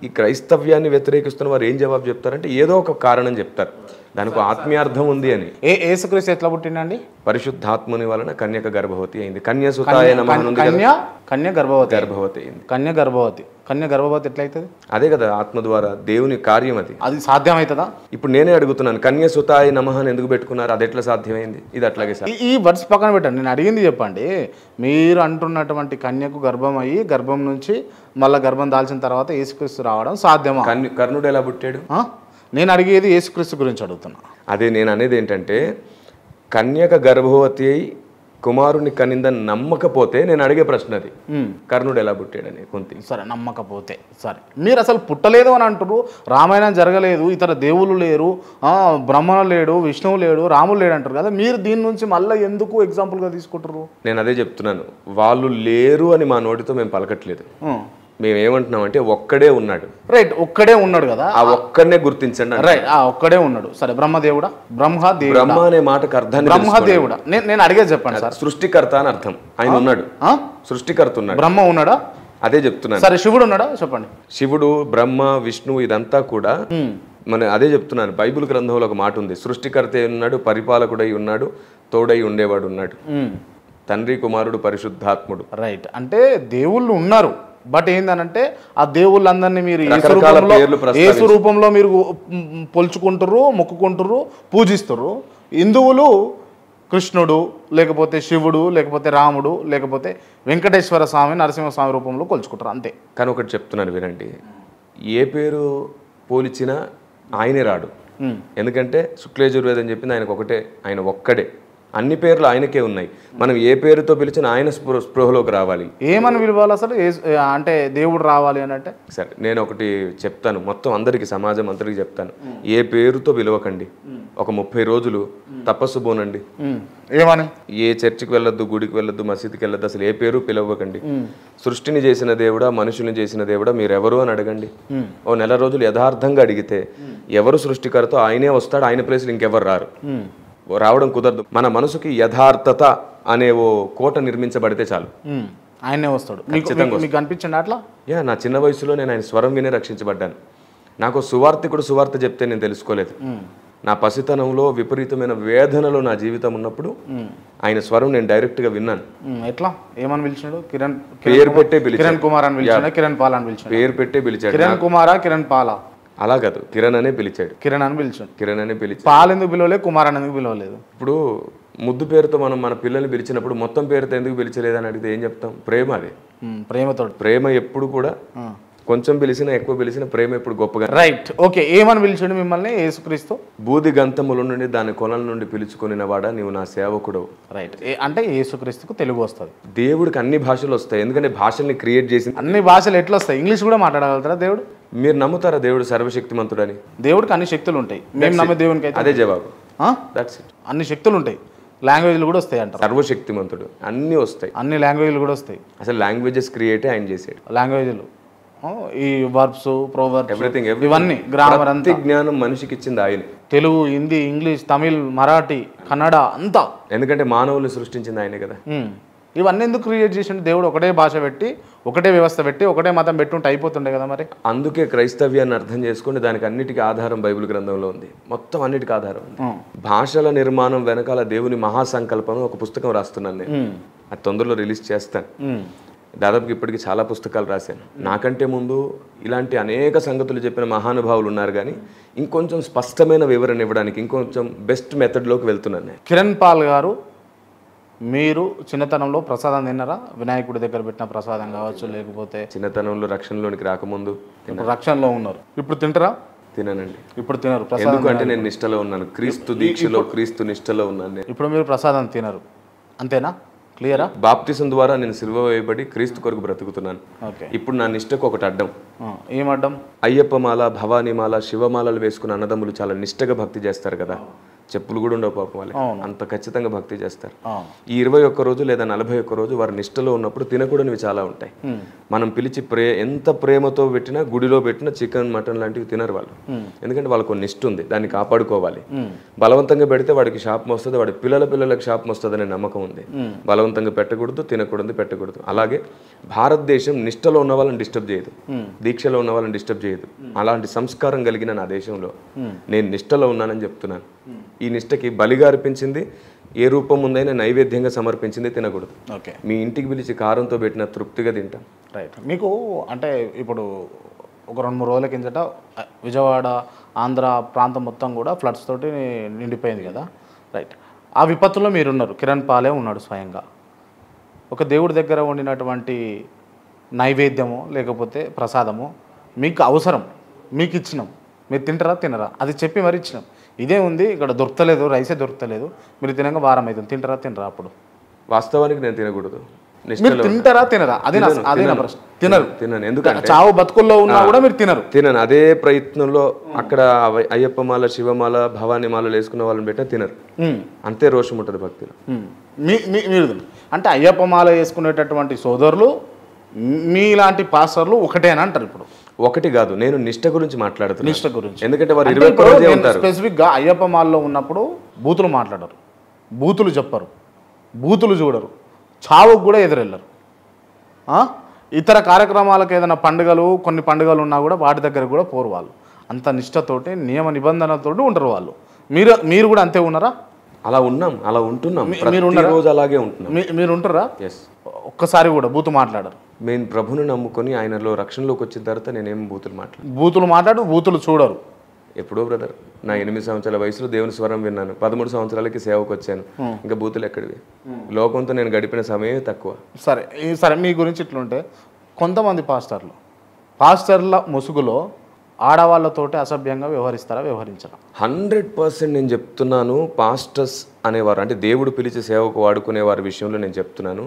ఈ క్రైస్తవ్యాన్ని వ్యతిరేకిస్తున్న వారు ఏం జవాబు చెప్తారంటే ఏదో ఒక కారణం చెప్తారు, దానికి ఆత్మీయార్థం ఉంది అని. యేసుక్రీస్తు ఎట్లా పుట్టిండండి? పరిశుద్ధాత్ముని వలన కన్యక గర్భవతి అయింది. కన్యసుతాయ నమః కన్య గర్భవతి అయింది. కన్య గర్భవతి ఎట్లయితుంది? అదే కదా, ఆత్మ ద్వారా దేవుని కార్యం అది. అది సాధ్యమవుతుందా? ఇప్పుడు నేనే అడుగుతున్నాను, కన్యసుతాయ నమః అని ఎందుకు పెట్టుకున్నారు? అది ఎట్లా సాధ్యమైంది? ఇది అట్లాగే సార్. ఈ వర్డ్స్ పక్కన పెట్టండి, నేను అడిగింది చెప్పండి. మీరు అంటున్నటువంటి కన్యకు గర్భం అయ్యి గర్భం నుంచి మళ్ళీ గర్భం దాల్చిన తర్వాత యేసుక్రీస్తు రావడం సాధ్యమా? కర్ణుడు ఎలా పుట్టాడు? నేను అడిగేది యేసుక్రీస్తు గురించి అడుగుతున్నా. అదే నేను అనేది ఏంటంటే, కన్యక గర్భవతి అయి కుమారుని కనిందని నమ్మకపోతే నేను అడిగే ప్రశ్న అది, కర్ణుడు ఎలా పుట్టాడని. కొంత సరే, నమ్మకపోతే సరే. మీరు అసలు పుట్టలేదు అని అంటారు, రామాయణం జరగలేదు, ఇతర దేవుళ్ళు లేరు, బ్రహ్మ లేడు, విష్ణువు లేడు, రాముడు లేడు అంటారు కదా. మీరు దీని నుంచి మళ్ళీ ఎందుకు ఎగ్జాంపుల్గా తీసుకుంటారు? నేను అదే చెప్తున్నాను, వాళ్ళు లేరు అని మా నోటితో మేము పలకట్లేదు. మేము ఏమంటున్నామంటే ఒక్కడే ఉన్నాడు. రైట్, ఒక్కడే ఉన్నాడు కదా, ఆ ఒక్కడనే గుర్తించండి. రైట్, ఆ ఒక్కడే ఉన్నాడు. సరే, బ్రహ్మదేవుడా? బ్రహ్మ అనే మాటకు అర్థాన్ని బ్రహ్మదేవుడా నేను అడిగేది చెప్పండి సార్. సృష్టికర్త అని అర్థం. ఆయన ఉన్నాడు, సృష్టికర్త ఉన్నాడు. బ్రహ్మ ఉన్నాడా? అదే చెప్తున్నాను. సరే, శివుడు ఉన్నాడా? చెప్పండి. శివుడు, బ్రహ్మ, విష్ణువు ఇదంతా కూడా మన అదే చెప్తున్నాను. బైబిల్ గ్రంథంలో ఒక మాట ఉంది, సృష్టికర్త ఉన్నాడు, పరిపాలకుడై ఉన్నాడు, తోడై ఉండేవాడు ఉన్నాడు, తండ్రి, కుమారుడు, పరిశుద్ధాత్ముడు. రైట్, అంటే దేవుళ్ళు ఉన్నారు. బట్ ఏందనంటే ఆ దేవుళ్ళందరినీ మీరు యేసు రూపంలో మీరు పొలుచుకుంటారు, మొక్కుకుంటారు, పూజిస్తారు. హిందువులు కృష్ణుడు, లేకపోతే శివుడు, లేకపోతే రాముడు, లేకపోతే వెంకటేశ్వర స్వామి, నరసింహస్వామి రూపంలో కొలుచుకుంటారు, అంతే. కానీ ఒకటి చెప్తున్నాను వినండి, ఏ పేరు పోల్చినా ఆయనే రాడు. ఎందుకంటే శుక్లయజుర్వేదం చెప్పింది ఆయనకు ఒకటే, ఆయన ఒక్కడే. అన్ని పేర్లు ఆయనకే ఉన్నాయి. మనం ఏ పేరుతో పిలిచినా ఆయన స్పృహలోకి రావాలి. ఏమని పిలవాలి అసలు? అంటే దేవుడు రావాలి అని అంటే సరే, నేను ఒకటి చెప్తాను, మొత్తం అందరికీ, సమాజం అందరికీ చెప్తాను. ఏ పేరుతో పిలవకండి. ఒక 30 రోజులు తపస్సు పోనండి. ఏమని? ఏ చర్చికి వెళ్ళొద్దు, గుడికి వెళ్ళొద్దు, మసీదుకి వెళ్ళొద్దు, అసలు ఏ పేరు పిలవకండి. సృష్టిని చేసిన దేవుడా, మనుషుల్ని చేసిన దేవుడా, మీరెవరు అని అడగండి. ఓ నెల రోజులు యథార్థంగా అడిగితే ఎవరు సృష్టికర్తో ఆయనే వస్తాడు, ఆయన ప్లేస్లో ఇంకెవరు రారు. రావడం కుదరదు. మన మనసుకి యథార్థత అనే ఓ కోట నిర్మించబడితే చాలు, ఆయనే వస్తాడు. మీకు అనిపించండి అట్లా? నా చిన్న వయసులో నేను ఆయన స్వరం వినే రక్షించబడ్డాను. నాకు సువార్తికుడు సువార్త చెప్తే నేను తెలుసుకోలేదు. నా పసితనంలో విపరీతమైన వేదనలో నా జీవితం ఉన్నప్పుడు ఆయన స్వరం నేను డైరెక్ట్ గా విన్నాను. ఎట్లా? ఏమని పిలిచాడు? పేరు పెట్టే పిలిచాడు. కిరణ్ కుమార్ అని పిలిచాడు, కిరణ్ పాల్ అని పిలిచాడు. పేరు పెట్టే పిలిచాడు. కిరణ్ కుమారా, కిరణ్ పాలా? అలా కాదు, కిరణ్ అనే పిలిచాడు. కిరణ్ అని పిలిచాడు. కిరణ్ అనే పిలిచాడు. పాల్ ఎందుకు పిలవలేదు, కుమార్ అని ఎందుకు పిలవలేదు? ఇప్పుడు ముద్దు పేరుతో మనం మన పిల్లల్ని పిలిచినప్పుడు మొత్తం పేరుతో ఎందుకు పిలిచలేదని అడిగితే ఏం చెప్తాం? ప్రేమ. అది ప్రేమతో. ప్రేమ ఎప్పుడు కూడా కొంచెం పిలిచినా ఎక్కువ పిలిచినా ప్రేమ ఎప్పుడు గొప్పగా. Right, okay. ఏమని పిలిచాడు మిమ్మల్ని యేసుక్రీస్తు? బూది గంతముల నుండి దాని కొనల నుండి పిలుచుకుని వాడా నీవు నా సేవకుడు. రైట్, అంటే యేసుక్రీస్తుకు తెలుగు వస్తుంది. దేవుడికి అన్ని భాషలు వస్తాయి, ఎందుకంటే భాషల్ని క్రియేట్ చేసి. అన్ని భాషలు ఎట్లా వస్తాయి? ఇంగ్లీష్ కూడా మాట్లాడగలుగుతారా దేవుడు? మీరు నమ్ముతారా దేవుడు సర్వశక్తిమంతుడని? దేవుడికి అన్ని శక్తులు ఉంటాయి. మేము నమ్మే దేవునికి అయితే అదే జవాబు. That's it. అన్ని శక్తులు ఉంటాయి, లాంగ్వేజ్లు కూడా వస్తాయి అంటారు. సర్వశక్తిమంతుడు, అన్ని వస్తాయి, అన్ని లాంగ్వేజ్లు కూడా వస్తాయి. అసలు లాంగ్వేజెస్ క్రియేటే ఆయన చేసాడు. లాంగ్వేజ్లు, ఈ వర్బ్స్, ప్రోవర్బ్స్, ఎవ్రీథింగ్, ఇవన్నీ, గ్రామర్ అంతా. జ్ఞానం మనిషికి ఇచ్చింది ఆయన. తెలుగు, హిందీ, ఇంగ్లీష్, తమిళ్, మరాఠీ, కన్నడ అంతా. ఎందుకంటే మానవులు సృష్టించింది ఆయనే కదా. ఇవన్నీ ఎందుకు క్రియేట్ చేసిండు దేవుడు? ఒకటే భాష పెట్టి, ఒకటే వ్యవస్థ పెట్టి, ఒకటే మతం పెట్టుంటే అయిపోతుండే కదా మరి. అందుకే క్రైస్తవ్యాన్ని అర్థం చేసుకుని దానికి అన్నిటికీ ఆధారం బైబిల్ గ్రంథంలో ఉంది. మొత్తం అన్నిటికీ ఆధారం ఉంది. భాషల నిర్మాణం వెనకాల దేవుని మహాసంకల్పం ఒక పుస్తకం రాస్తున్నాను నేను. అది తొందరలో రిలీజ్ చేస్తాను. దాదాపుకి ఇప్పటికి చాలా పుస్తకాలు రాశాను. నాకంటే ముందు ఇలాంటి అనేక సంగతులు చెప్పిన మహానుభావులు ఉన్నారు, కానీ ఇంకొంచెం స్పష్టమైన వివరణ ఇవ్వడానికి ఇంకొంచెం బెస్ట్ మెథడ్లోకి వెళ్తున్నాను నేను. కిరణ్ పాల్ గారు, మీరు చిన్నతనంలో ప్రసాదం తిన్నారా? వినాయకుడి దగ్గర పెట్టిన ప్రసాదం కావచ్చు, లేకపోతే చిన్నతనంలో రక్షణలోనికి రాకముందు. రక్షణలో ఉన్నారు, ఇప్పుడు తింటారా? తినానండి. ఇప్పుడు తినరు. ఎందుకంటే నేను నిష్టలో ఉన్నాను, క్రీస్తు దీక్షలో, క్రీస్తు నిష్టలో ఉన్నాను నేను. ఇప్పుడు మీరు ప్రసాదం తినరు, అంతేనా? క్లియరా? బాప్తిసం ద్వారా నేను సిలువ వేయబడి క్రీస్తు కొరకు బ్రతుకుతున్నాను. ఓకే. ఇప్పుడు నా నిష్టకు ఒకటి అడ్డం. ఏమడ్డం? అయ్యప్పమాల, భవానీమాల, శివమాలలు వేసుకున్న అన్నదమ్ములు చాలా నిష్టగా భక్తి చేస్తారు కదా. చెప్పులు కూడా ఉండవు పాపం వాళ్ళకి, అంత ఖచ్చితంగా భక్తి చేస్తారు. ఈ 21 రోజు లేదా 41 రోజు వారు నిష్టలో ఉన్నప్పుడు తినకూడనివి చాలా ఉంటాయి. మనం పిలిచి ఎంత ప్రేమతో పెట్టినా, గుడిలో పెట్టినా చికెన్ మటన్ లాంటివి తినరు వాళ్ళు. ఎందుకంటే వాళ్ళకు నిష్ట ఉంది, దాన్ని కాపాడుకోవాలి. బలవంతంగా పెడితే వాడికి శాపం వస్తుంది, వాడి పిల్లలకు శాపం వస్తుంది అనే నమ్మకం ఉంది. బలవంతంగా పెట్టకూడదు, తినకూడదు, పెట్టకూడదు. అలాగే భారతదేశం నిష్టలో ఉన్న వాళ్ళని డిస్టర్బ్ చేయదు, దీక్షలో ఉన్న వాళ్ళని డిస్టర్బ్ చేయదు. అలాంటి సంస్కారం కలిగిన నా దేశంలో నేను నిష్టలో ఉన్నానని చెప్తున్నాను. ఈ నిష్టకి బలిగా అర్పించింది, ఏ రూపం ఉందైనా నైవేద్యంగా సమర్పించింది తినకూడదు. ఓకే. మీ ఇంటికి పిలిచి కారంతో పెట్టిన తృప్తిగా తింటాం. రైట్. మీకు అంటే ఇప్పుడు ఒక 2-3 రోజుల కిందట విజయవాడ, ఆంధ్ర ప్రాంతం మొత్తం కూడా ఫ్లడ్స్ తోటి నిండిపోయింది కదా. రైట్. ఆ విపత్తులో మీరున్నారు, కిరణ్ పాలే ఉన్నాడు స్వయంగా. ఒక దేవుడి దగ్గర వండినటువంటి నైవేద్యము లేకపోతే ప్రసాదము మీకు అవసరం, మీకు ఇచ్చినాం, మీరు తింటారా తినరా అది చెప్పి మరి ఇచ్చినాం. ఇదే ఉంది, ఇక్కడ దొరకలేదు, రైసే దొరకలేదు, మీరు తినక వారం అవుతుంది, తింటారా తినరా? అప్పుడు వాస్తవానికి నేను తినకూడదు. మీరు తింటారా తినరా? అదే నా ప్రశ్న. తినరు. తినను. ఎందుకంటే చావు బతుకుల్లో ఉన్నా కూడా మీరు తినరు. తినను. అదే ప్రయత్నంలో అక్కడ అయ్యప్పమాల, శివమాల, భవానీమాలలు వేసుకున్న వాళ్ళని పెట్టినా తినరు. అంతే రోషం ఉంటుంది భక్తిలో. మీరు అంటే అయ్యప్పమాల వేసుకునేటటువంటి సోదరులు మీలాంటి పాస్టర్లు ఒకటేనా అంటారు? ఇప్పుడు ఒకటి కాదు, నేను నిష్ట గురించి మాట్లాడుతున్నాను. నిష్ట గురించి. ఎందుకంటే వారు 21 రోజే ఉంటారు. స్పెసిఫిక్గా అయ్యప్ప మాల్లో ఉన్నప్పుడు బూతులు మాట్లాడరు, బూతులు చెప్పరు, బూతులు చూడరు, చావుకు కూడా ఎదురెళ్ళరు. ఇతర కార్యక్రమాలకు ఏదైనా పండుగలు, కొన్ని పండుగలు ఉన్నా కూడా వాటి దగ్గర కూడా పోరు వాళ్ళు. అంత నిష్టతోటి, నియమ నిబంధనలతోటి ఉంటారు వాళ్ళు. మీరు కూడా అంతే ఉన్నారా? అలా ఉన్నాం, అలా ఉంటున్నాం. మీరు రోజు అలాగే ఉంటున్నాం. మీరు ఉంటారా? ఎస్. ఒక్కసారి కూడా బూతు మాట్లాడరు. నేను ప్రభుని నమ్ముకొని ఆయనలో రక్షణలోకి వచ్చిన తర్వాత నేనేం బూతులు మాట్లాడు, బూతులు చూడరు. ఎప్పుడో బ్రదర్, నా 8 సంవత్సరాల వయసులో దేవుని స్వరం విన్నాను, 13 సంవత్సరాలకి సేవకు వచ్చాను. ఇంకా బూతులు ఎక్కడివి? లోకంతో నేను గడిపిన సమయమే తక్కువ. సరే మీ గురించి ఇట్లుంటే కొంతమంది పాస్టర్ల ముసుగులో ఆడవాళ్ళతోటి అసభ్యంగా వ్యవహరించరా? 100% నేను చెప్తున్నాను. పాస్టర్స్ అనేవారు అంటే దేవుడు పిలిచి సేవకు వాడుకునే వారి విషయంలో నేను చెప్తున్నాను,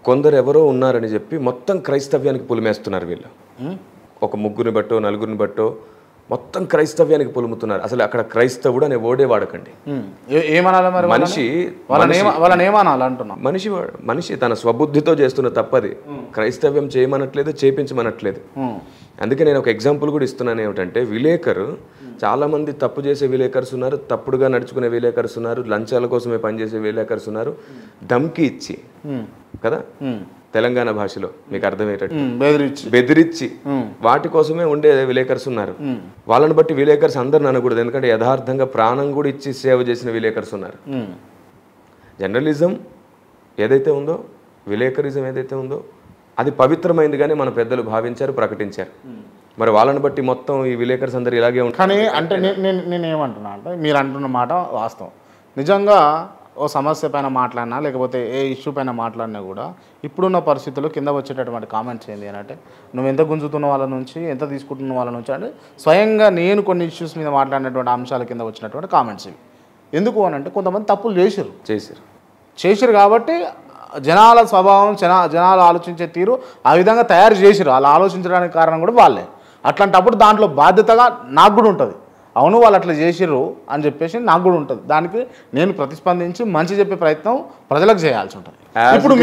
కొందరు ఎవరో ఉన్నారని చెప్పి మొత్తం క్రైస్తవ్యానికి పులిమేస్తున్నారు వీళ్ళు. ఒక 3 బట్టో 4 బట్టో మొత్తం క్రైస్తవ్యానికి పులుముతున్నారు. అసలు అక్కడ క్రైస్తవుడు అనే ఓడే వాడకండి. ఏమనాలి మరి? వాళ్ళని ఏమనాలి అంటున్నా? మనిషి తన స్వబుద్ధితో చేస్తున్న తప్పది. క్రైస్తవ్యం చేయమనట్లేదు, చేపించమనట్లేదు. అందుకే నేను ఒక ఎగ్జాంపుల్ కూడా ఇస్తున్నాను. ఏమిటంటే విలేకరు, చాలామంది తప్పు చేసే విలేకర్స్ ఉన్నారు, తప్పుడుగా నడుచుకునే విలేకర్స్ ఉన్నారు, లంచాల కోసమే పనిచేసే విలేకర్స్ ఉన్నారు, ధమ్కి ఇచ్చి కదా తెలంగాణ భాషలో మీకు అర్థమయ్యేటట్టు బెదిరించి వాటి కోసమే ఉండే విలేకర్స్ ఉన్నారు. వాళ్ళని బట్టి విలేకర్స్ అందరు అనకూడదు, ఎందుకంటే యథార్థంగా ప్రాణం కూడా ఇచ్చి సేవ చేసిన విలేకర్స్ ఉన్నారు. జర్నలిజం ఏదైతే ఉందో, విలేకరిజం ఏదైతే ఉందో అది పవిత్రమైంది కానీ మన పెద్దలు భావించారు, ప్రకటించారు. మరి వాళ్ళని బట్టి మొత్తం ఈ విలేకర్స్ అందరు ఇలాగే ఉంటారు. కానీ అంటే నేను ఏమంటున్నా అంటే, మీరు అంటున్న మాట వాస్తవం. నిజంగా ఓ సమస్య పైన మాట్లాడినా లేకపోతే ఏ ఇష్యూ పైన మాట్లాడినా కూడా ఇప్పుడున్న పరిస్థితుల్లో కింద వచ్చేటటువంటి కామెంట్స్ ఏంటి అని అంటే, నువ్వు ఎంత గుంజుతున్న వాళ్ళ నుంచి, ఎంత తీసుకుంటున్న వాళ్ళ నుంచి అంటే స్వయంగా నేను కొన్ని ఇష్యూస్ మీద మాట్లాడినటువంటి అంశాల కింద వచ్చినటువంటి కామెంట్స్ ఇవి. ఎందుకు అని అంటే కొంతమంది తప్పులు చేసిరు కాబట్టి జనాల స్వభావం, జనాలు ఆలోచించే తీరు ఆ విధంగా తయారు చేసిరు. అలా ఆలోచించడానికి కారణం కూడా వాళ్ళే. అట్లాంటప్పుడు దాంట్లో బాధ్యతగా నాకు కూడా ఉంటుంది. అవును వాళ్ళు అట్లా చేసిర్రు అని చెప్పేసి నాకు కూడా ఉంటుంది. దానికి నేను ప్రతిస్పందించి మంచి చెప్పే ప్రయత్నం ప్రజలకు చేయాల్సి ఉంటుంది. ఇప్పుడు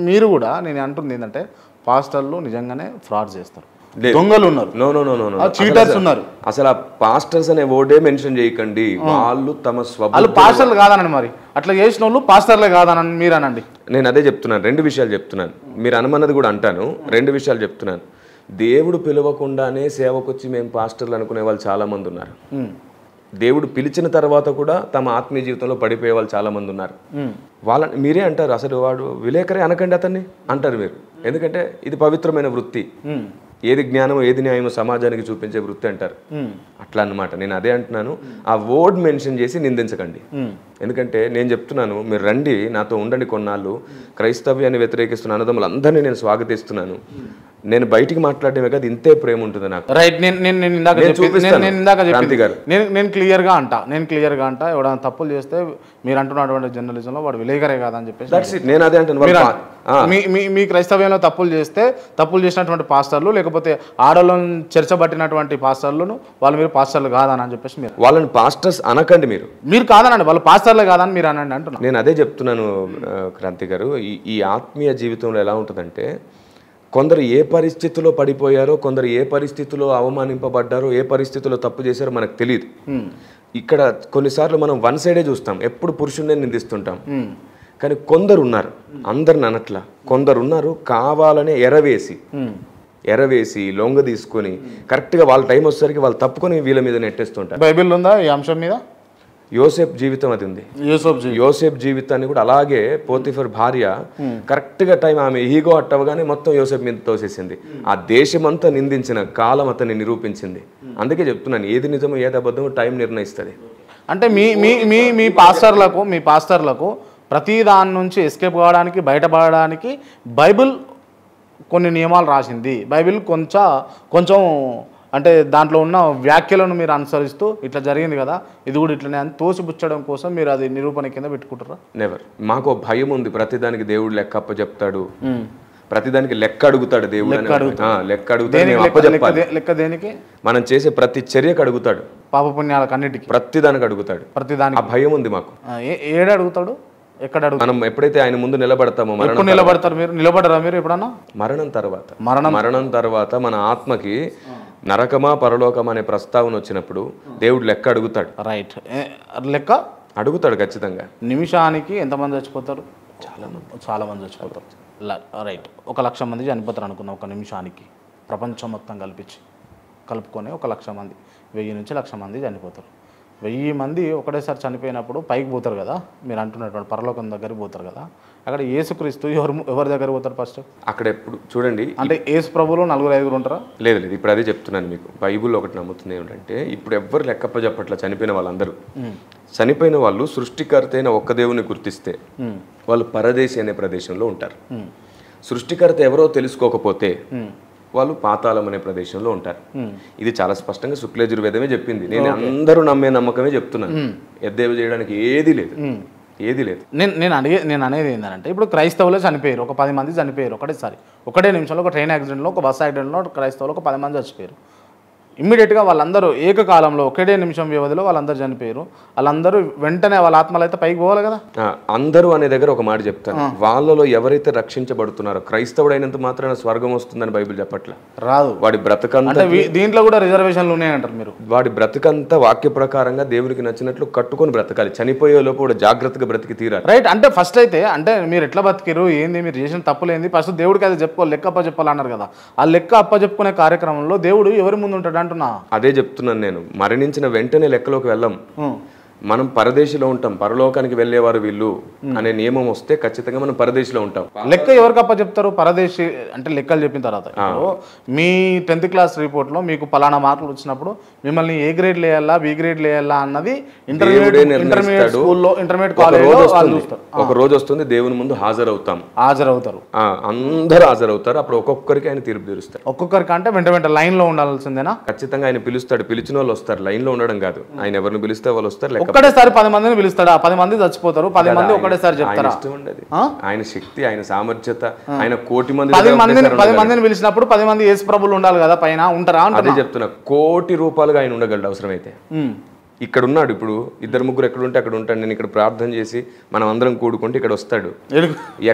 మీరు కూడా నేను అంటుంది ఏంటంటే, పాస్టర్లు నిజంగానే ఫ్రాడ్ చేస్తారు, దొంగలు ఉన్నారు, చీటర్స్ ఉన్నారు. అసలు ఆ పాస్టర్స్ అనే వర్డే మెన్షన్ చేయకండి. వాళ్ళు తమ వాళ్ళు పాస్టర్లు కాదనండి. మరి అట్లా చేసిన వాళ్ళు పాస్టర్లే కాదనని మీరు అనండి. నేను అదే చెప్తున్నాను, 2 విషయాలు చెప్తున్నాను. మీరు అనమన్నది కూడా అంటాను, 2 విషయాలు చెప్తున్నాను. దేవుడు పిలవకుండానే సేవకొచ్చి మేము పాస్టర్లు అనుకునే వాళ్ళు చాలామంది ఉన్నారు. దేవుడు పిలిచిన తర్వాత కూడా తమ ఆత్మీయ జీవితంలో పడిపోయే వాళ్ళు చాలామంది ఉన్నారు. వాళ్ళని మీరే అంటారు, అసలు వాడు విలేకరే అనకండి అతన్ని అంటారు మీరు. ఎందుకంటే ఇది పవిత్రమైన వృత్తి, ఏది జ్ఞానమో ఏది న్యాయమో సమాజానికి చూపించే వృత్తి అంటారు. అట్లా అన్నమాట. నేను అదే అంటున్నాను, ఆ వర్డ్ మెన్షన్ చేసి నిందించకండి. ఎందుకంటే నేను చెప్తున్నాను, మీరు రండి నాతో ఉండండి కొన్నాళ్ళు, క్రైస్తవ్యాన్ని వ్యతిరేకిస్తున్న అన్నదమ్ములు అందరినీ నేను స్వాగతిస్తున్నాను. నేను బయటికి మాట్లాడటమే కాదు, ఇంతే ప్రేమ ఉంటుంది నాకు. రైట్. నేను ఇందాక నేను క్లియర్గా అంటా ఎవడైనా తప్పులు చేస్తే మీరు అంటున్నటువంటి జర్నలిజంలో వాడు విలేకరే కాదని చెప్పేసి నేను అదే అంటాను. మీ క్రైస్తవ్యంలో తప్పులు చేసినటువంటి పాస్టర్లు, లేకపోతే ఆడోళ్ళని చెరచబట్టినటువంటి పాస్టర్లను వాళ్ళు మీరు పాస్టర్లు కాదని చెప్పేసి మీరు వాళ్ళని పాస్టర్స్ అనకండి. మీరు కాదనండి, వాళ్ళు పాస్టర్లే కాదని మీరు అనండి అంటున్నారు. నేను అదే చెప్తున్నాను క్రాంతి గారు. ఈ ఆత్మీయ జీవితంలో ఎలా ఉంటుందంటే, కొందరు ఏ పరిస్థితిలో పడిపోయారో, కొందరు ఏ పరిస్థితిలో అవమానింపబడ్డారో, ఏ పరిస్థితిలో తప్పు చేశారో మనకు తెలియదు. ఇక్కడ కొన్నిసార్లు మనం వన్ సైడే చూస్తాం, ఎప్పుడు పురుషుడినే నిందిస్తుంటాం. కానీ కొందరు ఉన్నారు, అందరిని అనట్లా, కొందరు ఉన్నారు కావాలనే ఎరవేసి లొంగ తీసుకొని కరెక్ట్గా వాళ్ళ టైం వచ్చేసరికి వాళ్ళు తప్పుకొని వీళ్ళ మీద నెట్టేస్తుంటారు. బైబిల్ ఉందా ఈ అంశం మీద? యోసేపు జీవితం అది ఉంది. యోసేపు జీవితాన్ని కూడా అలాగే పోతిఫర్ భార్య కరెక్ట్గా టైం ఆమె ఈగో అట్టవగానే మొత్తం యోసేపు మీద తోసేసింది. ఆ దేశమంతా నిందించిన కాలం అతన్ని నిరూపించింది. అందుకే చెప్తున్నాను, ఏది నిజమో ఏది అబద్ధమో టైం నిర్ణయిస్తుంది. అంటే మీ పాస్టర్లకు ప్రతి దాని నుంచి ఎస్కేప్ కావడానికి, బయటపడడానికి బైబిల్ కొన్ని నియమాలు రాసింది. బైబిల్ కొంచెం అంటే దాంట్లో ఉన్న వ్యాఖ్యలను మీరు అనుసరిస్తూ ఇట్లా జరిగింది కదా, ఇది కూడా ఇట్లనే అని తోసిపుచ్చడం కోసం మీరు అది నిరూపణ కింద పెట్టుకుంటారా? నెవర్. మాకు భయం ఉంది, ప్రతిదానికి దేవుడు లెక్క అప్ప చెప్తాడు, ప్రతిదానికి లెక్క అడుగుతాడు దేవుడు. లెక్క అడుగుతాడు. లెక్క దేనికి? మనం చేసే ప్రతి చర్యకు అడుగుతాడు, పాపపుణ్యాలకు అన్నిటికీ ప్రతిదానికి అడుగుతాడు. ఆ భయం ఉంది మాకు. ఏడు అడుగుతాడు? ఎక్కడ అడుగుతాడు? మనం ఎప్పుడైతే ఆయన ముందు నిలబడతామో, నిలబడతారు మీరు? నిలబడరా మీరు ఎప్పుడన్నా? మరణం తర్వాత మన ఆత్మకి నరకమా పరలోకమా అనే ప్రస్తావన వచ్చినప్పుడు దేవుడు లెక్క అడుగుతాడు. రైట్. లెక్క అడుగుతాడు ఖచ్చితంగా. నిమిషానికి ఎంతమంది చచ్చిపోతారు? చాలా మంది చచ్చిపోతారు. రైట్. 1,00,000 మంది చనిపోతారు అనుకుందాం ఒక నిమిషానికి. ప్రపంచం మొత్తం కలుపుకొని 1,00,000 మంది, 1000 నుంచి 1,00,000 మంది చనిపోతారు. 1000 మంది ఒకటేసారి చనిపోయినప్పుడు పైకి పోతారు కదా, మీరు అంటున్నటువంటి పరలోకం దగ్గరికి పోతారు కదా, అక్కడ యేసుక్రీస్తు ఎవరి దగ్గర పోతారు ఫస్ట్? అక్కడ ఎప్పుడు చూడండి, అంటే యేసు ప్రభువులో 4-5 ఉంటారా? లేదు. ఇప్పుడు అదే చెప్తున్నాను మీకు. బైబుల్ ఒకటి నమ్ముతుంది ఏమిటంటే, ఇప్పుడు ఎవ్వరు లెక్కప్ప చెప్పట్ల చనిపోయిన వాళ్ళందరూ. చనిపోయిన వాళ్ళు సృష్టికర్త అయిన ఒక్క దేవుని గుర్తిస్తే వాళ్ళు పరదేశి అనే ప్రదేశంలో ఉంటారు. సృష్టికర్త ఎవరో తెలుసుకోకపోతే వాళ్ళు పాతాళం అనే ప్రదేశంలో ఉంటారు. ఇది చాలా స్పష్టంగా శుక్లయజుర్వేదమే చెప్పింది. నేను అందరూ నమ్మే నమ్మకమే చెప్తున్నాను. ఎద్దేవి చేయడానికి ఏది లేదు. నేను అనేది ఏంటంటే, ఇప్పుడు క్రైస్తవులే చనిపోయారు, ఒక 10 మంది చనిపోయారు ఒకటే నిమిషంలో, ఒక ట్రైన్ యాక్సిడెంట్లో, ఒక బస్ యాక్సిడెంట్లో క్రైస్తవులు ఒక 10 మంది చచ్చిపోయారు. ఇమ్మీడియట్గా వాళ్ళందరూ ఏకకాలంలో ఒకటే నిమిషం వ్యవధిలో వాళ్ళందరూ చనిపోయారు. వాళ్ళందరూ వెంటనే వాళ్ళ ఆత్మలు అయితే పైకి పోవాలి కదా. అందరూ అనే దగ్గర ఒక మాట చెప్తాను, వాళ్ళలో ఎవరైతే రక్షించబడుతున్నారో, క్రైస్తవుడైనంత మాత్రాన స్వర్గం వస్తుందని బైబిల్ చెప్పట్లా. రాదు. వాడి బ్రతకంతా, దీంట్లో కూడా రిజర్వేషన్లు ఉన్నాయంటారు మీరు. వాడి బ్రతకంతా వాక్య ప్రకారంగా దేవునికి నచ్చినట్లు కట్టుకొని బ్రతకాలి. చనిపోయే లోపు కూడా జాగ్రత్తగా బ్రతికి తీరాలి. రైట్. అంటే ఫస్ట్ అయితే అంటే మీరు ఎట్లా బతికిరు, ఏంది, మీరు చేసిన తప్పులేంది, ఫస్ట్ దేవుడికి అది చెప్పుకోవాలి, లెక్క అప్ప చెప్పాలన్నారు కదా. ఆ లెక్క అప్ప చెప్పుకునే కార్యక్రమంలో దేవుడు ఎవరి ముందు ఉంటాడు అంటున్నా? అదే చెప్తున్నాను నేను. మరణించిన వెంటనే లెక్కలోకి వెళ్ళం. మనం పరదేశిలో ఉంటాం. పరలోకానికి వెళ్ళేవారు వీళ్ళు అనే నియమం వస్తే ఖచ్చితంగా మనం పరదేశిలో ఉంటాం. లెక్క ఎవరికప్ప చెప్తారు? పరదేశి అంటే లెక్కలు చెప్పిన తర్వాత మీ 10th క్లాస్ రిపోర్ట్లో మీకు పలానా మార్కులు వచ్చినప్పుడు మిమ్మల్ని ఏ గ్రేడ్ లేయాలా, బి గ్రేడ్ లేయాలా అన్నది ఇంటర్మీడియట్ స్కూల్లో, ఇంటర్మీడియట్ కాలేజ్లో ఒక రోజు వస్తుంది, దేవుని ముందు హాజరవుతారు. అందరూ హాజరవుతారు. అప్పుడు ఒక్కొక్కరికి ఆయన తీర్పు తీరుస్తారు. ఒక్కొక్కరికి అంటే వెంట లైన్ లో ఉండాల్సిందేనా? ఖచ్చితంగా ఆయన పిలుస్తాడు. పిలిచిన వాళ్ళు వస్తారు, లైన్ లో ఉండడం కాదు. ఆయన ఎవరిని పిలిస్తే వాళ్ళు వస్తారు. ఒకటేసారి 10 మందిని పిలుస్తాడా? 10 మంది చచ్చిపోతారు, 10 మంది ఒకటేసారి చెప్తారా? ఆయన శక్తి, ఆయన సామర్థ్యత, ఆయన కోటి మంది 10 మందిని పిలిచినప్పుడు 10 మంది యేసు ప్రభువులు ఉండాలి కదా, పైన ఉంటారా? అదే చెప్తున్నా. కోటి రూపాయలుగా ఆయన ఉండగలడు అవసరమైతే. ఇక్కడ ఉన్నాడు. ఇప్పుడు 2-3 ఎక్కడ ఉంటే అక్కడ ఉంటాడు. నేను ఇక్కడ ప్రార్థన చేసి మనం అందరం కూడుకుంటే ఇక్కడ వస్తాడు.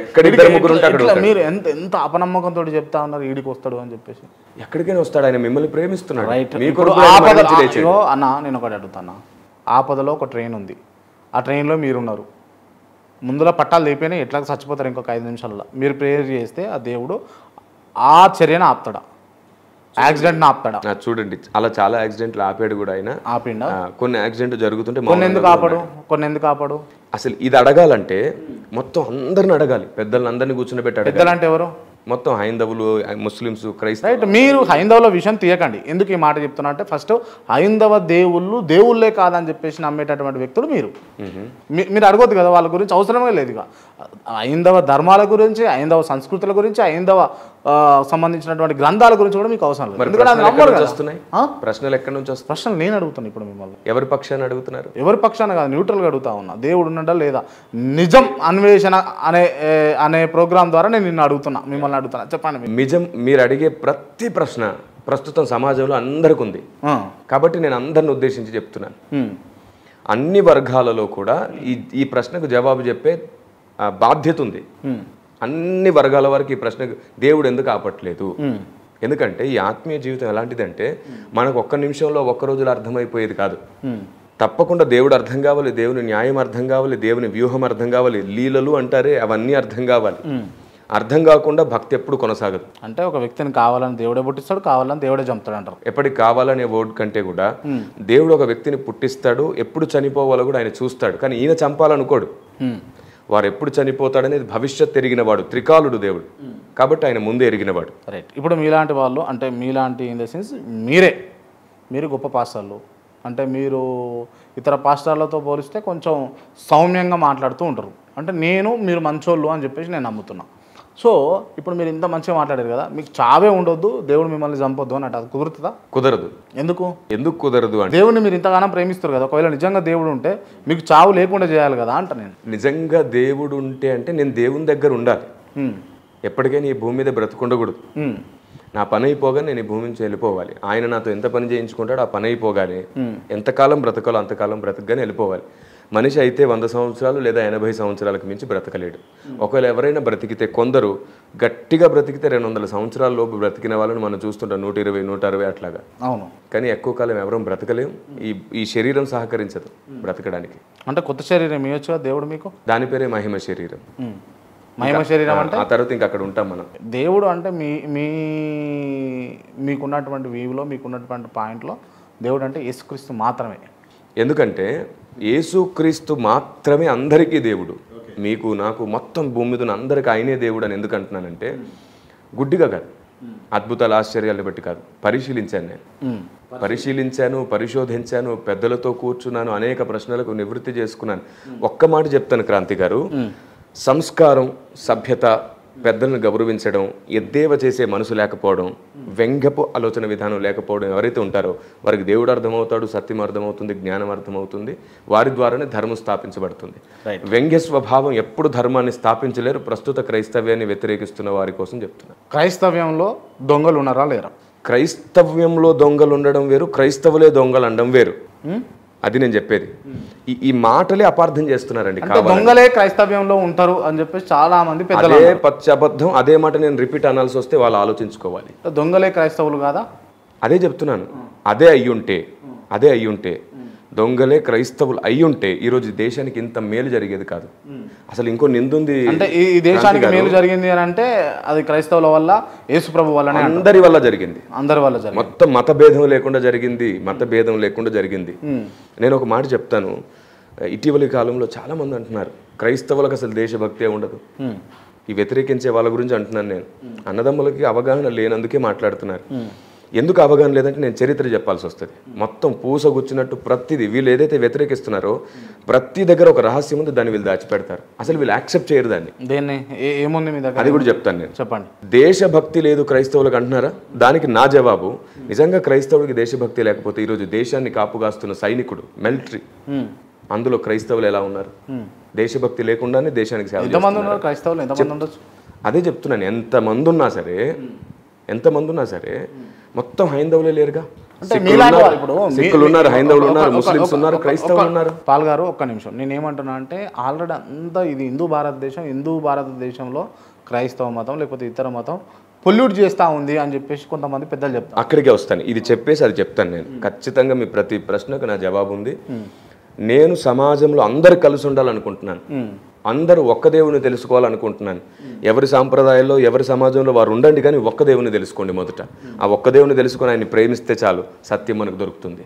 ఎక్కడ 2-3 ఉంటే అక్కడ. మీరు ఎంత అపనమ్మకంతో చెప్తా ఉన్నారు ఈడికి వస్తాడు అని చెప్పేసి. ఎక్కడికైనా వస్తాడు. ఆయన మిమ్మల్ని ప్రేమిస్తున్నాడు. అన్న నేను ఒకటి అడుగుతాను. ఆపదలో ఒక ట్రైన్ ఉంది, ఆ ట్రైన్లో మీరున్నారు, ముందులో పట్టాలు తెగిపోయినాయి, ఎట్లా చచ్చిపోతారు ఇంకొక 5 నిమిషాల్లో. మీరు ప్రేయర్ చేస్తే ఆ దేవుడు ఆ చర్యను ఆపుతాడా? యాక్సిడెంట్ని ఆపుతాడా? చూడండి, అలా చాలా యాక్సిడెంట్లు ఆపాడు కూడా ఆయన. ఆపిండా? కొన్ని యాక్సిడెంట్ జరుగుతుంటే కొన్ని ఎందుకు ఆపడు? అసలు ఇది అడగాలంటే మొత్తం అందరిని అడగాలి. పెద్దలందరినీ కూర్చుని పెట్టాడు. పెద్దలంటే ఎవరు? మొత్తం హైందవులు, ముస్లిమ్స్, క్రైస్తవ. రైట్, మీరు హైందవుల విషయం తీయకండి. ఎందుకు ఈ మాట చెప్తున్నా అంటే, ఫస్ట్ హైందవ దేవుళ్ళే కాదని చెప్పేసి నమ్మేటటువంటి వ్యక్తులు మీరు. మీరు అడగొద్దు కదా వాళ్ళ గురించి, అవసరమే లేదు. ఇక హైందవ ధర్మాల గురించి, హైందవ సంస్కృతుల గురించి, హైందవ సంబంధించినటువంటి గ్రంథాల గురించి కూడా మీకు అవసరం లేదు. ప్రశ్నలు ఎక్కడి నుంచి వస్తాయి? ప్రశ్నలు నేను అడుగుతాను ఇప్పుడు మిమ్మల్ని. ఎవరి పక్షాన్ని అడుగుతున్నారు? ఎవరి పక్షాన కాదు, న్యూట్రల్గా అడుగుతా ఉన్నా. దేవుడు ఉన్నాడా లేదా, నిజం అన్వేషణ అనే ప్రోగ్రామ్ ద్వారా నేను నిన్ను అడుగుతున్నా, మిమ్మల్ని అడుగుతున్నా. చెప్పండి. నిజం మీరు అడిగే ప్రతి ప్రశ్న ప్రస్తుతం సమాజంలో అందరికి ఉంది కాబట్టి నేను అందరిని ఉద్దేశించి చెప్తున్నాను. అన్ని వర్గాలలో కూడా ఈ ప్రశ్నకు జవాబు చెప్పే బాధ్యత ఉంది. అన్ని వర్గాల వారికి ఈ ప్రశ్నకు దేవుడు ఎందుకు ఆపట్లేదు? ఎందుకంటే ఈ ఆత్మీయ జీవితం ఎలాంటిదంటే మనకు ఒక్క నిమిషంలో ఒక్క రోజులో అర్థమైపోయేది కాదు. తప్పకుండా దేవుడు అర్థం కావాలి, దేవుని న్యాయం అర్థం కావాలి, దేవుని వ్యూహం అర్థం కావాలి, లీలలు అంటారే అవన్నీ అర్థం కావాలి. అర్థం కాకుండా భక్తి ఎప్పుడు కొనసాగదు. అంటే ఒక వ్యక్తిని కావాలని దేవుడే పుట్టిస్తాడు, కావాలని దేవుడే చంపుతాడు అంటారు. ఎప్పటికి కావాలనే వర్డ్ కంటే కూడా దేవుడు ఒక వ్యక్తిని పుట్టిస్తాడు, ఎప్పుడు చనిపోవాలో కూడా ఆయన చూస్తాడు. కానీ ఈయన చంపాలనుకోడు. వారు ఎప్పుడు చనిపోతాడనేది భవిష్యత్ ఎరిగినవాడు, త్రికాలుడు దేవుడు కాబట్టి ఆయన ముందే ఎరిగినవాడు. రైట్. ఇప్పుడు మీలాంటి వాళ్ళు, అంటే మీలాంటి ఇన్ ద సెన్స్ మీరు గొప్ప పాస్టర్లు, అంటే మీరు ఇతర పాస్టర్లతో పోలిస్తే కొంచెం సౌమ్యంగా మాట్లాడుతూ ఉంటారు. అంటే మీరు మంచోళ్ళు అని చెప్పేసి నేను నమ్ముతున్నా. సో ఇప్పుడు మీరు ఇంత మంచిగా మాట్లాడారు కదా, మీకు చావే ఉండొద్దు, దేవుడు మిమ్మల్ని చంపొద్దు అన్నట్టు, అది కుదురుతుందా? కుదరదు. ఎందుకు కుదరదు అంటే దేవుడిని మీరు ఇంతగానం ప్రేమిస్తారు కదా, ఒకవేళ నిజంగా దేవుడు ఉంటే మీకు చావు లేకుండా చేయాలి కదా అంట. నేను నిజంగా దేవుడు ఉంటే అంటే నేను దేవుని దగ్గర ఉండాలి. ఎప్పటికైనా ఈ భూమి మీద బ్రతుకుండకూడదు. నా పని అయిపోగా నేను ఈ భూమి నుంచి వెళ్ళిపోవాలి. ఆయన నాతో ఎంత పని చేయించుకుంటాడో ఆ పని అయిపోగానే ఎంతకాలం బ్రతకాలో అంతకాలం బ్రతకగానే వెళ్ళిపోవాలి. మనిషి అయితే 100 సంవత్సరాలు లేదా 80 సంవత్సరాలకు మించి బ్రతకలేడు. ఒకవేళ ఎవరైనా బ్రతికితే, కొందరు గట్టిగా బ్రతికితే 200 సంవత్సరాల లోపు బ్రతికిన వాళ్ళని మనం చూస్తుంటాం, 120, 160 అట్లాగా. అవును. కానీ ఎక్కువ కాలం ఎవరూ బ్రతకలేం. ఈ శరీరం సహకరించదు బ్రతకడానికి. అంటే కొత్త శరీరం ఇవ్వచ్చు దేవుడు మీకు. దాని పేరే మహిమ శరీరం. మహిమ శరీరం అంటే ఆ తర్వాత ఇంకా అక్కడ ఉంటాం మనం. దేవుడు అంటే మీకున్నటువంటి వ్యూలో, మీకున్నటువంటి పాయింట్లో దేవుడు అంటే యేసుక్రీస్తు మాత్రమే. ఎందుకంటే యేసుక్రీస్తు మాత్రమే అందరికీ దేవుడు. మీకు, నాకు, మొత్తం భూమి మీద అందరికీ ఆయనే దేవుడు అని ఎందుకు అంటున్నానంటే, గుడ్డిగా కాదు, అద్భుతాలు ఆశ్చర్యాలను బట్టి కాదు, పరిశీలించాను. నేను పరిశోధించాను, పెద్దలతో కూర్చున్నాను, అనేక ప్రశ్నలకు నివృత్తి చేసుకున్నాను. ఒక్క మాట చెప్తాను క్రాంతి గారు, సంస్కారం, సభ్యత, పెద్దలను గౌరవించడం, ఎద్దేవ చేసే మనసు లేకపోవడం, వ్యంగ్యపు ఆలోచన విధానం లేకపోవడం ఎవరైతే ఉంటారో వారికి దేవుడు అర్థమవుతాడు, సత్యం అర్థమవుతుంది, జ్ఞానం అర్థమవుతుంది. వారి ద్వారానే ధర్మం స్థాపించబడుతుంది. వ్యంగ్య స్వభావం ఎప్పుడు ధర్మాన్ని స్థాపించలేరు. ప్రస్తుత క్రైస్తవ్యాన్ని వ్యతిరేకిస్తున్న వారి కోసం చెప్తున్నారు. క్రైస్తవ్యంలో దొంగలు ఉన్నారా లేరా? క్రైస్తవ్యంలో దొంగలు ఉండడం వేరు, క్రైస్తవులే దొంగలు అనడం వేరు. అది నేను చెప్పేది. ఈ మాటలే అపార్థం చేస్తున్నారండి. దొంగలే క్రైస్తవ్యంలో ఉంటారు అని చెప్పేసి చాలా మంది పెద్దలు. అదే పచ్చబద్ధం. అదే మాట నేను రిపీట్ అనాల్సి వస్తే వాళ్ళు ఆలోచించుకోవాలి. దొంగలే క్రైస్తవులు కాదా? అదే చెప్తున్నాను. అదే అయ్యుంటే దొంగలే క్రైస్తవులు అయ్యుంటే ఈరోజు దేశానికి ఇంత మేలు జరిగేది కాదు. అసలు ఇంకో నిందుంది. అంటే ఈ దేశానికి మేలు జరిగింది అని అంటే అది క్రైస్తవుల వల్ల, యేసు ప్రభు వల్లనే. అందరి వల్ల జరిగింది. మొత్తం మతభేదం లేకుండా జరిగింది. నేను ఒక మాట చెప్తాను. ఇటీవలి కాలంలో చాలా మంది అంటున్నారు క్రైస్తవులకు అసలు దేశభక్తే ఉండదు. ఈ వ్యతిరేకించే వాళ్ళ గురించి అంటున్నాను నేను. అన్నదమ్ములకి అవగాహన లేనందుకే మాట్లాడుతున్నారు. ఎందుకు అవగాహన లేదంటే నేను చరిత్ర చెప్పాల్సి వస్తుంది. మొత్తం పూసగుచ్చినట్టు ప్రతిదీ వీళ్ళు ఏదైతే వ్యతిరేకిస్తున్నారో ప్రతి దగ్గర ఒక రహస్యం ఉంది, దాన్ని వీళ్ళు దాచిపెడతారు. అసలు వీళ్ళు యాక్సెప్ట్ చేయరు దాన్ని. అది కూడా చెప్తాను నేను. చెప్పండి. దేశభక్తి లేదు క్రైస్తవులకు అంటున్నారా? దానికి నా జవాబు, నిజంగా క్రైస్తవుడికి దేశభక్తి లేకపోతే ఈరోజు దేశాన్ని కాపుగాస్తున్న సైనికుడు, మిలిటరీ, అందులో క్రైస్తవులు ఎలా ఉన్నారు? దేశభక్తి లేకుండానే దేశానికి సేవ చేస్తున్నారు. అదే చెప్తున్నాను. ఎంతమంది ఉన్నా సరే మొత్తం హైందవులే లేరుగా. సిక్కులు ఉన్నారు, హైందవులు ఉన్నారు, ముస్లిమ్స్ ఉన్నారు, క్రైస్తవులు ఉన్నారు. పాల్ గారు ఒక్క నిమిషం. నేనేమంటున్నా అంటే ఆల్రెడీ అంతా ఇది హిందూ భారతదేశంలో క్రైస్తవ మతం లేకపోతే ఇతర మతం పొల్యూట్ చేస్తూ ఉంది అని చెప్పేసి కొంతమంది పెద్దలు చెప్తారు. అక్కడికే వస్తాను. ఇది చెప్పేసి అది చెప్తాను నేను. ఖచ్చితంగా మీ ప్రతి ప్రశ్నకు నా జవాబు ఉంది. నేను సమాజంలో అందరు కలిసి ఉండాలనుకుంటున్నాను. అందరూ ఒక్క దేవుని తెలుసుకోవాలనుకుంటున్నాను. ఎవరి సాంప్రదాయాల్లో, ఎవరి సమాజంలో వారు ఉండండి, కానీ ఒక్క దేవుని తెలుసుకోండి. మొదట ఆ ఒక్క దేవుని తెలుసుకొని ఆయన్ని ప్రేమిస్తే చాలు, సత్యం మనకు దొరుకుతుంది.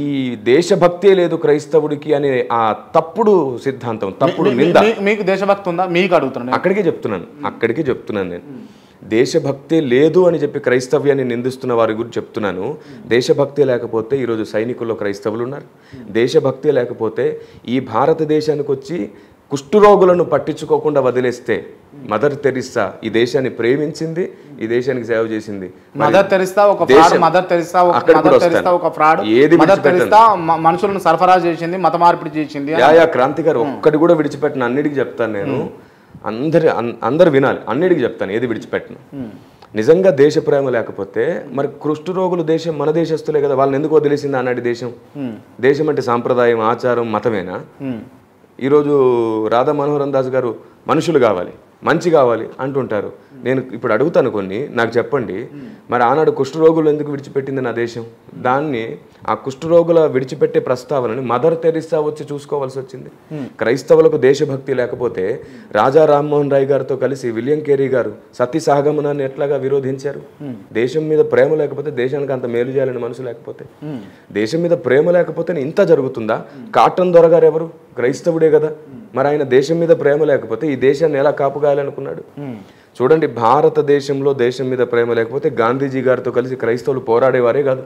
ఈ దేశభక్తే లేదు క్రైస్తవుడికి అనే ఆ తప్పుడు సిద్ధాంతం, తప్పుడు నింద. మీకు దేశభక్తి ఉందా? మీకు అడుగుతున్నాను. అక్కడికే చెప్తున్నాను నేను. దేశభక్తి లేదు అని చెప్పి క్రైస్తవ్యాన్ని నిందిస్తున్న వారి గురించి చెప్తున్నాను. దేశభక్తి లేకపోతే ఈరోజు సైనికుల్లో క్రైస్తవులు ఉన్నారు. దేశభక్తి లేకపోతే ఈ భారతదేశానికి వచ్చి కుష్ఠరోగులను పట్టించుకోకుండా వదిలేస్తే మదర్ తెరిస్సా ఈ దేశాన్ని ప్రేమించింది, ఈ దేశానికి సేవ చేసింది. మదర్ తెరిస్సా ఒక ఫ్రాడ్, మదర్ తెరిస్సా మనుషులను సరఫరా చేసింది, మత మార్పిడి చేసింది. క్రాంతి గారు ఒక్కటి కూడా విడిచిపెట్టిన, అన్నిటికీ చెప్తాను నేను. అందరు వినాలి, అన్నిటికీ చెప్తాను, ఏది విడిచిపెట్టను. నిజంగా దేశ ప్రేమ లేకపోతే మరి కుష్ఠరోగులు దేశం మన దేశస్తులే కదా, వాళ్ళని ఎందుకు వదిలేసింది ఆనాటి దేశం? దేశం అంటే సాంప్రదాయం, ఆచారం, మతమేనా? ఈరోజు రాధా మనోహరన్ దాస్ గారు మనుషులు కావాలి, మంచి కావాలి అంటుంటారు. నేను ఇప్పుడు అడుగుతాను కొన్ని, నాకు చెప్పండి, మరి ఆనాడు కుష్ఠరోగులు ఎందుకు విడిచిపెట్టింది నా దేశం? దాన్ని ఆ కుష్ఠరోగుల విడిచిపెట్టే ప్రస్తావనని మదర్ తెరిస్సా వచ్చి చూసుకోవాల్సి వచ్చింది. క్రైస్తవులకు దేశభక్తి లేకపోతే రాజా రామ్మోహన్ రాయ్ గారితో కలిసి విలియం కేరీ గారు సతీ సహగమనాన్ని ఎట్లాగా విరోధించారు? దేశం మీద ప్రేమ లేకపోతే, దేశానికి అంత మేలు చేయాలని మనసు లేకపోతే, దేశం మీద ప్రేమ లేకపోతే ఇంత జరుగుతుందా? కాటన్ దొర గారు ఎవరు? క్రైస్తవుడే కదా. మరి ఆయన దేశం మీద ప్రేమ లేకపోతే ఈ దేశాన్ని ఎలా కాపుగాయాలనుకున్నాడు? చూడండి, భారతదేశంలో దేశం మీద ప్రేమ లేకపోతే గాంధీజీ గారితో కలిసి క్రైస్తవులు పోరాడేవారే కాదు.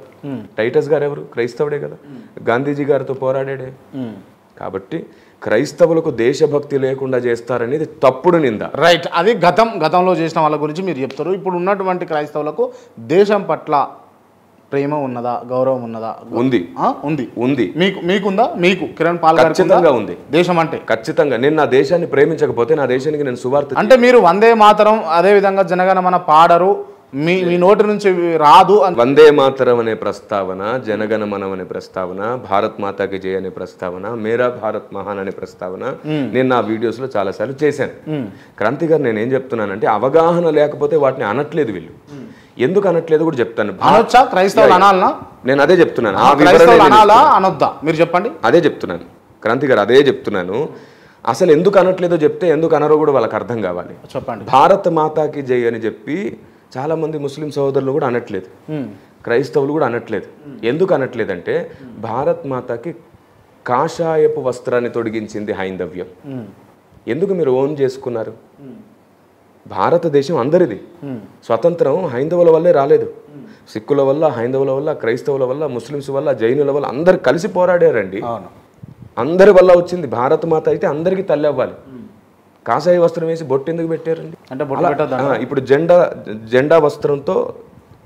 టైటస్ గారు ఎవరు? క్రైస్తవుడే కదా. గాంధీజీ గారితో పోరాడాడే. కాబట్టి క్రైస్తవులకు దేశభక్తి లేకుండా చేస్తారనేది తప్పుడు నింద. రైట్, అది గతంలో చేసిన వాళ్ళ గురించి మీరు చెప్తారు. ఇప్పుడు ఉన్నటువంటి క్రైస్తవులకు దేశం పట్ల ప్రేమ ఉన్నదా, గౌరవం ఉన్నదా? ఉంది, ఉంది, ఉంది. మీకుందా? మీకు కిరణ్ పాల్ గారు ఖచ్చితంగా ఉంది. దేశం అంటే ఖచ్చితంగా. నేను నా దేశాన్ని ప్రేమించకపోతే నా దేశానికి నేను సువార్త అంటే మీరు వందే మాతరం, అదే విధంగా జనగణమన పాడరు, మీ నోటి నుంచి రాదు. వందే మాతరం అనే ప్రస్తావన, జనగణమనం అనే ప్రస్తావన, భారత్ మాతాకి జయ అనే ప్రస్తావన, మేరా భారత్ మహాన్ అనే ప్రస్తావన నేను నా వీడియోస్ లో చాలా సార్లు చేశాను. క్రాంతి గారు, నేను ఏం చెప్తున్నానంటే అవగాహన లేకపోతే వాటిని అనట్లేదు వీళ్ళు. ఎందుకు అనట్లేదు కూడా చెప్తాను. క్రైస్తవులు అనాలనా? నేను అదే చెప్తున్నాను. అనొద్దా మీరు చెప్పండి. అదే చెప్తున్నాను క్రాంతి గారు, అదే చెప్తున్నాను. అసలు ఎందుకు అనట్లేదో చెప్తే ఎందుకు అనరో కూడా వాళ్ళకి అర్థం కావాలి. చెప్పండి. భారత్ మాతాకి జై అని చెప్పి చాలా మంది ముస్లిం సోదరులు కూడా అనట్లేదు, క్రైస్తవులు కూడా అనట్లేదు. ఎందుకు అనట్లేదంటే భారత్ మాతాకి కాషాయపు వస్త్రాన్ని తొడిగించింది హైందవ్యం. ఎందుకు మీరు ఓన్ చేసుకున్నారు? భారతదేశం అందరిది. స్వతంత్రం హైందవుల వల్లే రాలేదు. సిక్కుల వల్ల, హైందవుల వల్ల, క్రైస్తవుల వల్ల, ముస్లిమ్స్ వల్ల, జైనుల వల్ల అందరు కలిసి పోరాడారండి. అందరి వల్ల వచ్చింది. భారత మాత అయితే అందరికీ తల్లి అవ్వాలి. కాషాయ వస్త్రం వేసి బొట్టు ఎందుకు పెట్టారండి? అంటే ఇప్పుడు జెండా వస్త్రంతో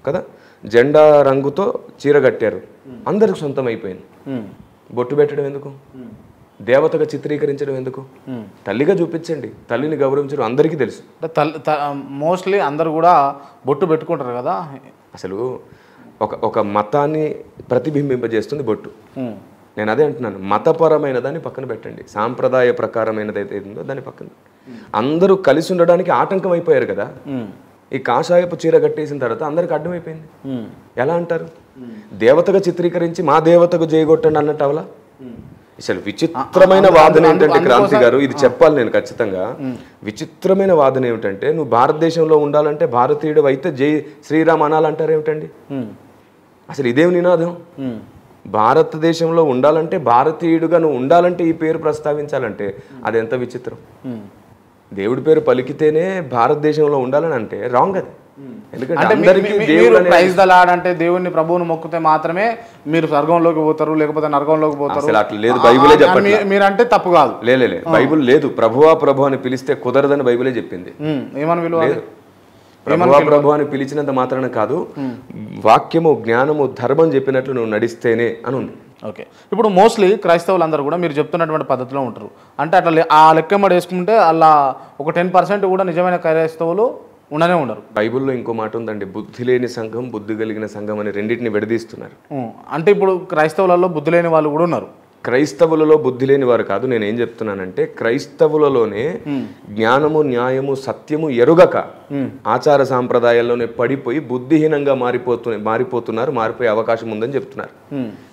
కదా, జెండా రంగుతో చీర కట్టారు, అందరికి సొంతం అయిపోయింది. బొట్టు పెట్టడం ఎందుకు? దేవతగా చిత్రీకరించడం ఎందుకు? తల్లిగా చూపించండి, తల్లిని గౌరవించడం అందరికీ తెలుసు. మోస్ట్లీ అందరు కూడా బొట్టు పెట్టుకుంటారు కదా. అసలు ఒక మతాన్ని ప్రతిబింబింపజేస్తుంది బొట్టు. నేను అదే అంటున్నాను, మతపరమైన దాన్ని పక్కన పెట్టండి, సాంప్రదాయ ప్రకారమైనది అయితే ఉందో దాన్ని పక్కన. అందరూ కలిసి ఉండడానికి ఆటంకం అయిపోయారు కదా. ఈ కాషాయపు చీర కట్టేసిన తర్వాత అందరికి అడ్డమైపోయింది. ఎలా అంటారు? దేవతగా చిత్రీకరించి మా దేవతకు జయగొట్టండి అన్నట్టు అవలా. అసలు విచిత్రమైన వాదన ఏంటంటే క్రాంతి గారు, ఇది చెప్పాలి నేను ఖచ్చితంగా. విచిత్రమైన వాదన ఏమిటంటే, నువ్వు భారతదేశంలో ఉండాలంటే భారతీయుడు అయితే జై శ్రీరామ్ అనాలంటారు ఏమిటండి? అసలు ఇదేం నినాదం? భారతదేశంలో ఉండాలంటే, భారతీయుడుగా నువ్వు ఉండాలంటే, ఈ పేరు ప్రస్తావించాలంటే అది ఎంత విచిత్రం. దేవుడి పేరు పలికితేనే భారతదేశంలో ఉండాలని అంటే రాంగ్ అది. అంటే దేవుని ప్రభువును మొక్కితే మాత్రమే మీరు స్వర్గంలోకి పోతారు, లేకపోతే నరకంలోకి పోతారు. లేదు, బైబిలే చెప్పండి. మీరంటే తప్పు కాదు. లేదు, బైబిల్ లేదు. ప్రభువా ప్రభు అని పిలిస్తే కుదరదని బైబిలే చెప్పింది. ఏమని పిలవాలి? ప్రభువా ప్రభు అని పిలిచినంత మాత్రాన కాదు, వాక్యము, జ్ఞానము, ధర్మం చెప్పినట్లు నువ్వు నడిస్తేనే అని ఉంది. ఓకే, ఇప్పుడు మోస్ట్లీ క్రైస్తవులందరూ కూడా మీరు చెప్తున్నటువంటి పద్ధతిలో ఉంటారు. అంటే అట్లా ఆ లెక్కమ్మడి వేసుకుంటే అలా ఒక 10% కూడా నిజమైన క్రైస్తవులు ఉండనే ఉండరు. బైబిల్లో ఇంకో మాట ఉందండి, బుద్ధి లేని సంఘం, బుద్ధి కలిగిన సంఘం అని రెండింటిని విడదీస్తున్నారు. అంటే ఇప్పుడు క్రైస్తవులలో బుద్ధి లేని వాళ్ళు కూడా ఉన్నారు. క్రైస్తవులలో బుద్ధి లేని వారు కాదు. నేనేం చెప్తున్నానంటే క్రైస్తవులలోనే జ్ఞానము, న్యాయము, సత్యము ఎరుగక ఆచార సాంప్రదాయాల్లోనే పడిపోయి బుద్ధిహీనంగా మారిపోతున్నారు, మారిపోయే అవకాశం ఉందని చెప్తున్నారు.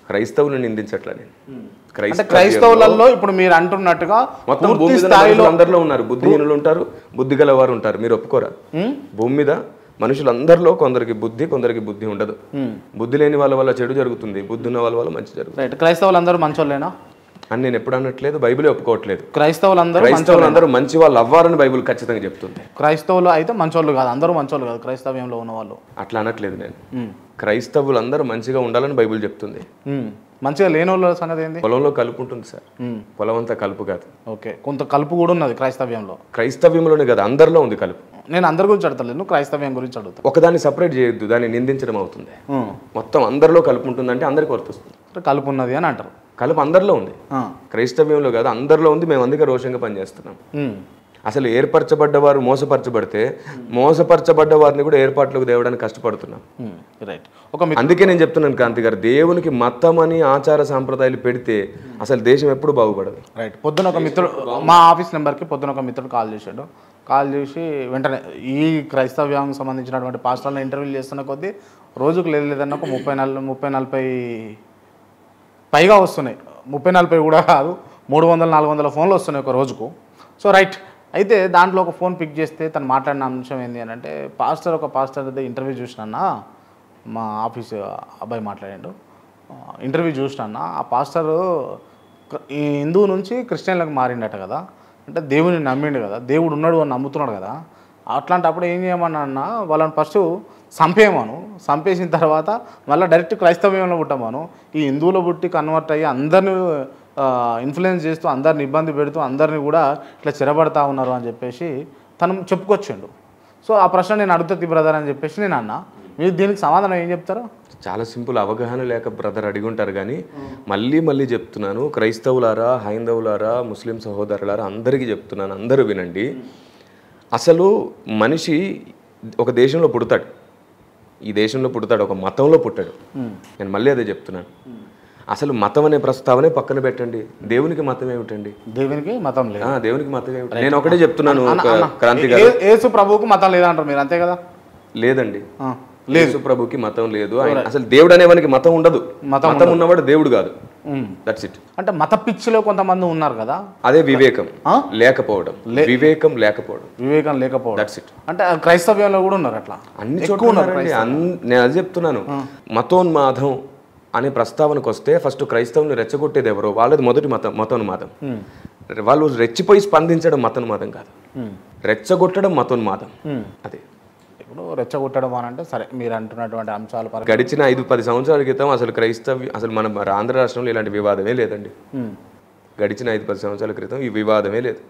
క్రైస్తవులను నిందించట్లా నేను. క్రైస్తవులలో ఇప్పుడు మీరు అంటున్నట్టుగా మొత్తం భూమి మీద అందరిలో ఉన్నారు, బుద్ధిహీనులు ఉంటారు, బుద్ధి గల వారు ఉంటారు. మీరు ఒప్పుకోరా? భూమి మీద మనుషులందరిలో కొందరికి బుద్ధి, కొందరికి బుద్ధి ఉండదు. బుద్ధి లేని వాళ్ళ వల్ల చెడు జరుగుతుంది, బుద్ధి ఉన్న వాళ్ళ వల్ల మంచి జరుగుతుంది. క్రైస్తవులు అందరూ మంచోళ్ళేనా? అని నేను ఎప్పుడు అనట్లేదు, బైబిలే ఒప్పుకోవట్లేదు. క్రైస్తవులందరూ మంచి వాళ్ళు అవ్వాలని బైబిల్ ఖచ్చితంగా చెప్తుంది. క్రైస్తవులు అయితే మంచోళ్ళు కాదు, అందరూ మంచోళ్ళు కాదు క్రైస్తవ్యంలో ఉన్న వాళ్ళు. అట్లా అనట్లేదు నేను. క్రైస్తవులందరూ మంచిగా ఉండాలని బైబిల్ చెప్తుంది. మంచిగా లేని వాళ్ళ సంగతి ఏంది? పొలంలో కలుపు ఉంటుంది సార్, పొలం అంతా కలుపు కాదు. ఓకే, కొంత కలుపు కూడా ఉన్నది క్రైస్తవ్యంలో. క్రైస్తవ్యంలోనే కదా, అందరిలో ఉంది కలుపు. నేను అందరి గురించి అడతలేను, క్రైస్తవ్యం గురించి అడుగుతాను. ఒకదాన్ని సపరేట్ చేయొద్దు, దాన్ని నిందించడం అవుతుంది. మొత్తం అందరిలో కలుపు ఉంటుందంటే అందరికి వర్తిస్తుంది. కలుపు ఉన్నది అని అంటారు. కలుపు అందరిలో ఉంది, క్రైస్తవ్యంలో కాదు అందరిలో ఉంది. మేము అందుకే రోషంగా పనిచేస్తున్నాం. అసలు ఏర్పరచబడ్డవారు మోసపరచబడితే మోసపరచబడ్డ వారిని కూడా ఏర్పాట్లకు తేవడానికి కష్టపడుతున్నాం. రైట్. అందుకే నేను చెప్తున్నాను కాంతి గారు, దేవునికి మతం అని ఆచార సాంప్రదాయాలు పెడితే అసలు దేశం ఎప్పుడు బాగుపడదు. రైట్. పొద్దున ఒక మిత్రుడు మా ఆఫీస్ నెంబర్కి పొద్దున ఒక మిత్రుడు కాల్ చేశాడు. కాల్ చేసి వెంటనే ఈ క్రైస్తవ్యానికి సంబంధించినటువంటి పాస్టర్లను ఇంటర్వ్యూలు చేస్తున్న కొద్దీ రోజుకు లేదన్నా ఒక 30-40 పైగా వస్తున్నాయి. 30-40 కూడా కాదు, 300-400 ఫోన్లు వస్తున్నాయి ఒక రోజుకు. So right. అయితే దాంట్లో ఒక ఫోన్ పిక్ చేస్తే తను మాట్లాడిన అంశం ఏంటి అని అంటే, ఒక పాస్టర్ అయితే ఇంటర్వ్యూ చూసినా, మా ఆఫీస్ అబ్బాయి మాట్లాడాడు, ఇంటర్వ్యూ చూసినా ఆ పాస్టరు ఈ హిందువు నుంచి క్రిస్టియన్లకు మారిండట కదా, అంటే దేవుని నమ్మిండు కదా, దేవుడు ఉన్నాడు అని నమ్ముతున్నాడు కదా, అట్లాంటప్పుడు ఏం చేయమన్నా వాళ్ళని ఫస్ట్ చంపేసిన తర్వాత మళ్ళీ డైరెక్ట్ క్రైస్తవ్యంలో పుట్టమాను. ఈ హిందువులో పుట్టి కన్వర్ట్ అయ్యి అందరిని ఇన్ఫ్లుయెన్స్ చేస్తూ, అందరిని ఇబ్బంది పెడుతూ, అందరిని కూడా ఇట్లా చెరబడతా ఉన్నారు అని చెప్పేసి తను చెప్పుకొచ్చిండు. సో ఆ ప్రశ్న నేను అడుగుతుంది బ్రదర్ అని చెప్పేసి నేను అన్నా. మీరు దీనికి సమాధానం ఏం చెప్తారు? చాలా సింపుల్, అవగాహన లేక బ్రదర్ అడిగి ఉంటారు. కానీ మళ్ళీ చెప్తున్నాను, క్రైస్తవులారా, హైందవులారా, ముస్లిం సహోదరులారా అందరికీ చెప్తున్నాను, అందరూ వినండి. అసలు మనిషి ఒక దేశంలో పుడతాడు, ఈ దేశంలో పుడతాడు, ఒక మతంలో పుట్టాడు. నేను మళ్ళీ అదే చెప్తున్నాను. అసలు మతం అనే ప్రస్తావనే పక్కన పెట్టండి. దేవునికి మతం ఏమిటండి? దేవునికి మతం లేదు. దేవునికి మతం ఏమిటి? నేను ఒకటే చెప్తున్నాను క్రాంతి గారు, యేసు ప్రభువుకు మతం లేదంటారు మీరు, అంతే కదా? లేదండి, యేసు ప్రభుకి మతం లేదు. అసలు దేవుడు అనేవానికి మతం ఉండదు. మతం ఉన్నవాడు దేవుడు కాదు. That's it. అంటే మత పిచ్చిలో కొంతమంది ఉన్నారు కదా, అదే వివేకం లేకపోవడం. వివేకం లేకపోవడం దట్స్ ఇట్. అంటే క్రైస్తవ్యంలో కూడా ఉన్నారు అట్లా, అన్ని చోట్ల ఉన్నారండి. నేను అది చెప్తున్నాను. మతోన్మాదం అనే ప్రస్తావనకు వస్తే ఫస్ట్ క్రైస్తవుని రెచ్చగొట్టేది ఎవరో, వాళ్ళది మొదటి మతోన్మాదం. వాళ్ళు రెచ్చిపోయి స్పందించడం మతోన్మాదం కాదు, రెచ్చగొట్టడం మతోన్మాదం. అదే ఇప్పుడు రెచ్చగొట్టడం అని అంటే సరే, మీరు అంటున్నటువంటి అంశాలు గడిచిన 5-10 సంవత్సరాల క్రితం అసలు మన ఆంధ్ర రాష్ట్రంలో ఇలాంటి వివాదమే లేదండి. గడిచిన 5-10 సంవత్సరాల క్రితం ఈ వివాదమే లేదు.